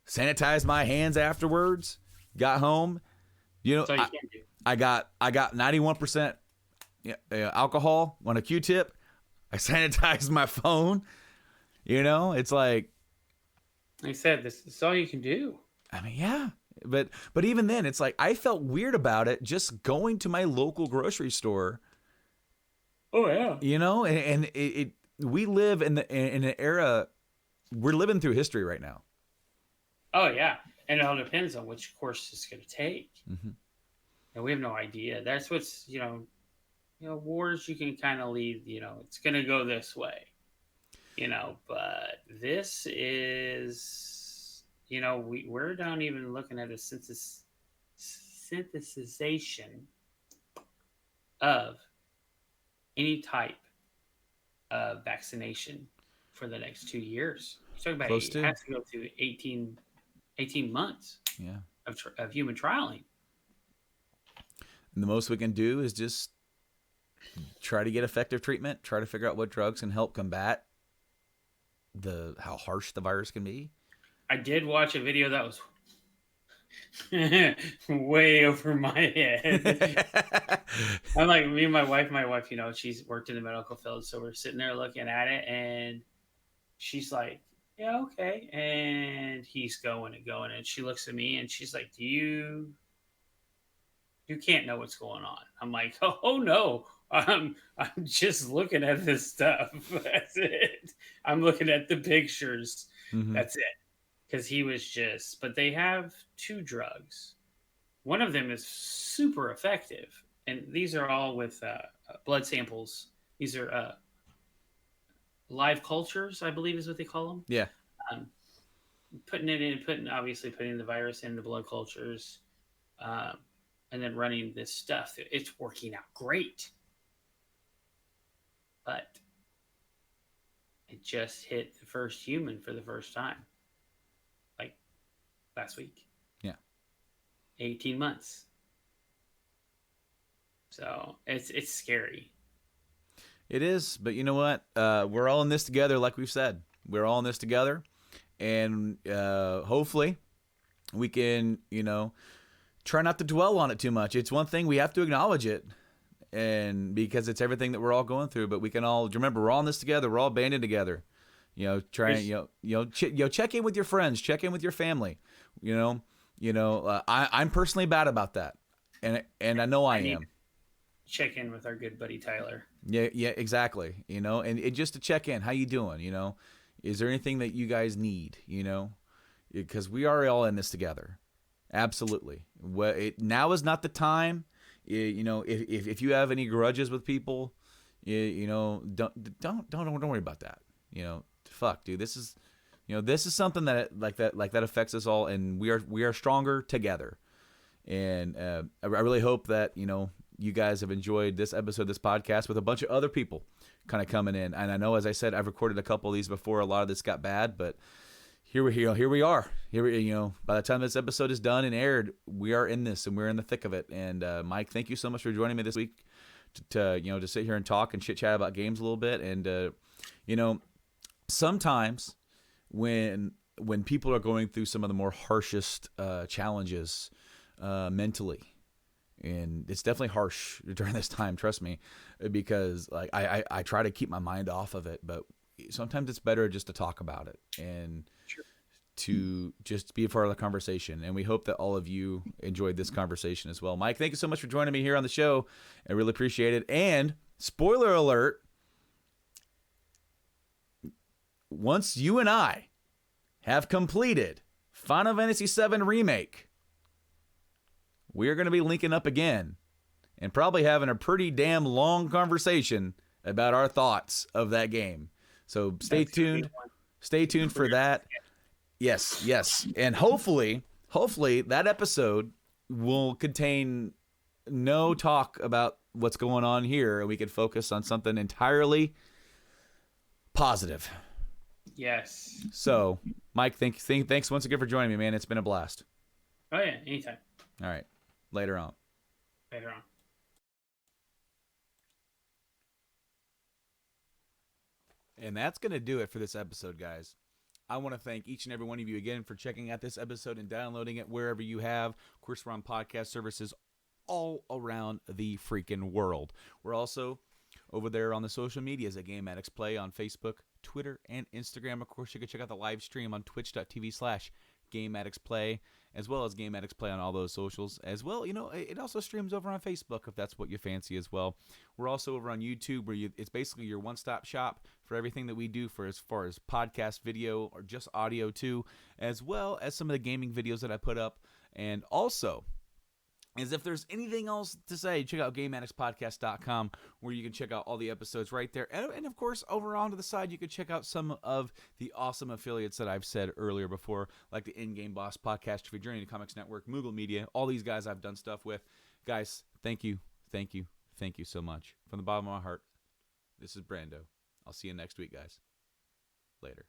sanitized my hands afterwards. Got home, I got 91% alcohol on a Q-tip. I sanitized my phone. It's like I said, this is all you can do. Yeah, but even then, it's like I felt weird about it just going to my local grocery store. Oh yeah, and we live in an era. We're living through history right now. Oh yeah. And it all depends on which course it's going to take. Mm-hmm. And we have no idea. That's what's, wars you can kind of lead, it's going to go this way, but this is, we're not even looking at a synthesization of any type of vaccination for the next 2 years. You're talking about it has to go through 18 months of human trialing. And the most we can do is just try to get effective treatment, try to figure out what drugs can help combat how harsh the virus can be. I did watch a video that was way over my head. I'm like, me and my wife, she's worked in the medical field, so we're sitting there looking at it, and she's like, yeah, okay. And he's going, and she looks at me and she's like, you can't know what's going on. I'm like, oh no, I'm just looking at this stuff. That's it. I'm looking at the pictures. Mm-hmm. That's it. Because he was but they have 2 drugs. One of them is super effective. And these are all with blood samples. These are live cultures, I believe is what they call them. Yeah. Um, putting the virus in the blood cultures, and then running this stuff. It's working out great, but it just hit the first human for the first time, like last week. Yeah. 18 months. So it's scary. It is, but you know what? We're all in this together, like we've said. We're all in this together, and hopefully we can, try not to dwell on it too much. It's one thing, we have to acknowledge it, and because it's everything that we're all going through. But we can all remember we're all in this together. We're all banding together. Check in with your friends, check in with your family. I'm personally bad about that, and I know I am. Check in with our good buddy Tyler. Yeah, exactly. And just to check in, how you doing? Is there anything that you guys need? Because we are all in this together. Absolutely. Now is not the time. If you have any grudges with people, don't worry about that. Fuck, dude. This is something that affects us all, and we are stronger together. And I really hope that you guys have enjoyed this episode of this podcast with a bunch of other people kind of coming in. And I know, as I said, I've recorded a couple of these before. A lot of this got bad, but here we are. By the time this episode is done and aired, we are in this and we're in the thick of it. And Mike, thank you so much for joining me this week to sit here and talk and chit chat about games a little bit. And sometimes when people are going through some of the more harshest challenges mentally, and it's definitely harsh during this time, trust me, because I try to keep my mind off of it, but sometimes it's better just to talk about it and to just be a part of the conversation. And we hope that all of you enjoyed this conversation as well. Mike, thank you so much for joining me here on the show. I really appreciate it. And spoiler alert, once you and I have completed Final Fantasy VII Remake, we're going to be linking up again and probably having a pretty damn long conversation about our thoughts of that game. So stay tuned. Stay tuned for that. Yes. And hopefully that episode will contain no talk about what's going on here, and we can focus on something entirely positive. Yes. So, Mike, thanks once again for joining me, man. It's been a blast. Oh, yeah. Anytime. All right. Later on. And that's going to do it for this episode, guys. I want to thank each and every one of you again for checking out this episode and downloading it wherever you have. Of course, we're on podcast services all around the freaking world. We're also over there on the social medias at Game Addicts Play on Facebook, Twitter, and Instagram. Of course, you can check out the live stream on twitch.tv/Game Addicts Play, as well as Game Addicts Play on all those socials. As well, it also streams over on Facebook if that's what you fancy as well. We're also over on YouTube, where it's basically your one-stop shop for everything that we do for as far as podcast, video, or just audio too, as well as some of the gaming videos that I put up. And also, as if there's anything else to say, check out GameAddictsPodcast.com, where you can check out all the episodes right there. And of course, over onto the side, you can check out some of the awesome affiliates that I've said earlier before, like the In-Game Boss, Podcastrophe, Journey to Comics Network, Moogle Media, all these guys I've done stuff with. Guys, thank you so much. From the bottom of my heart, this is Brando. I'll see you next week, guys. Later.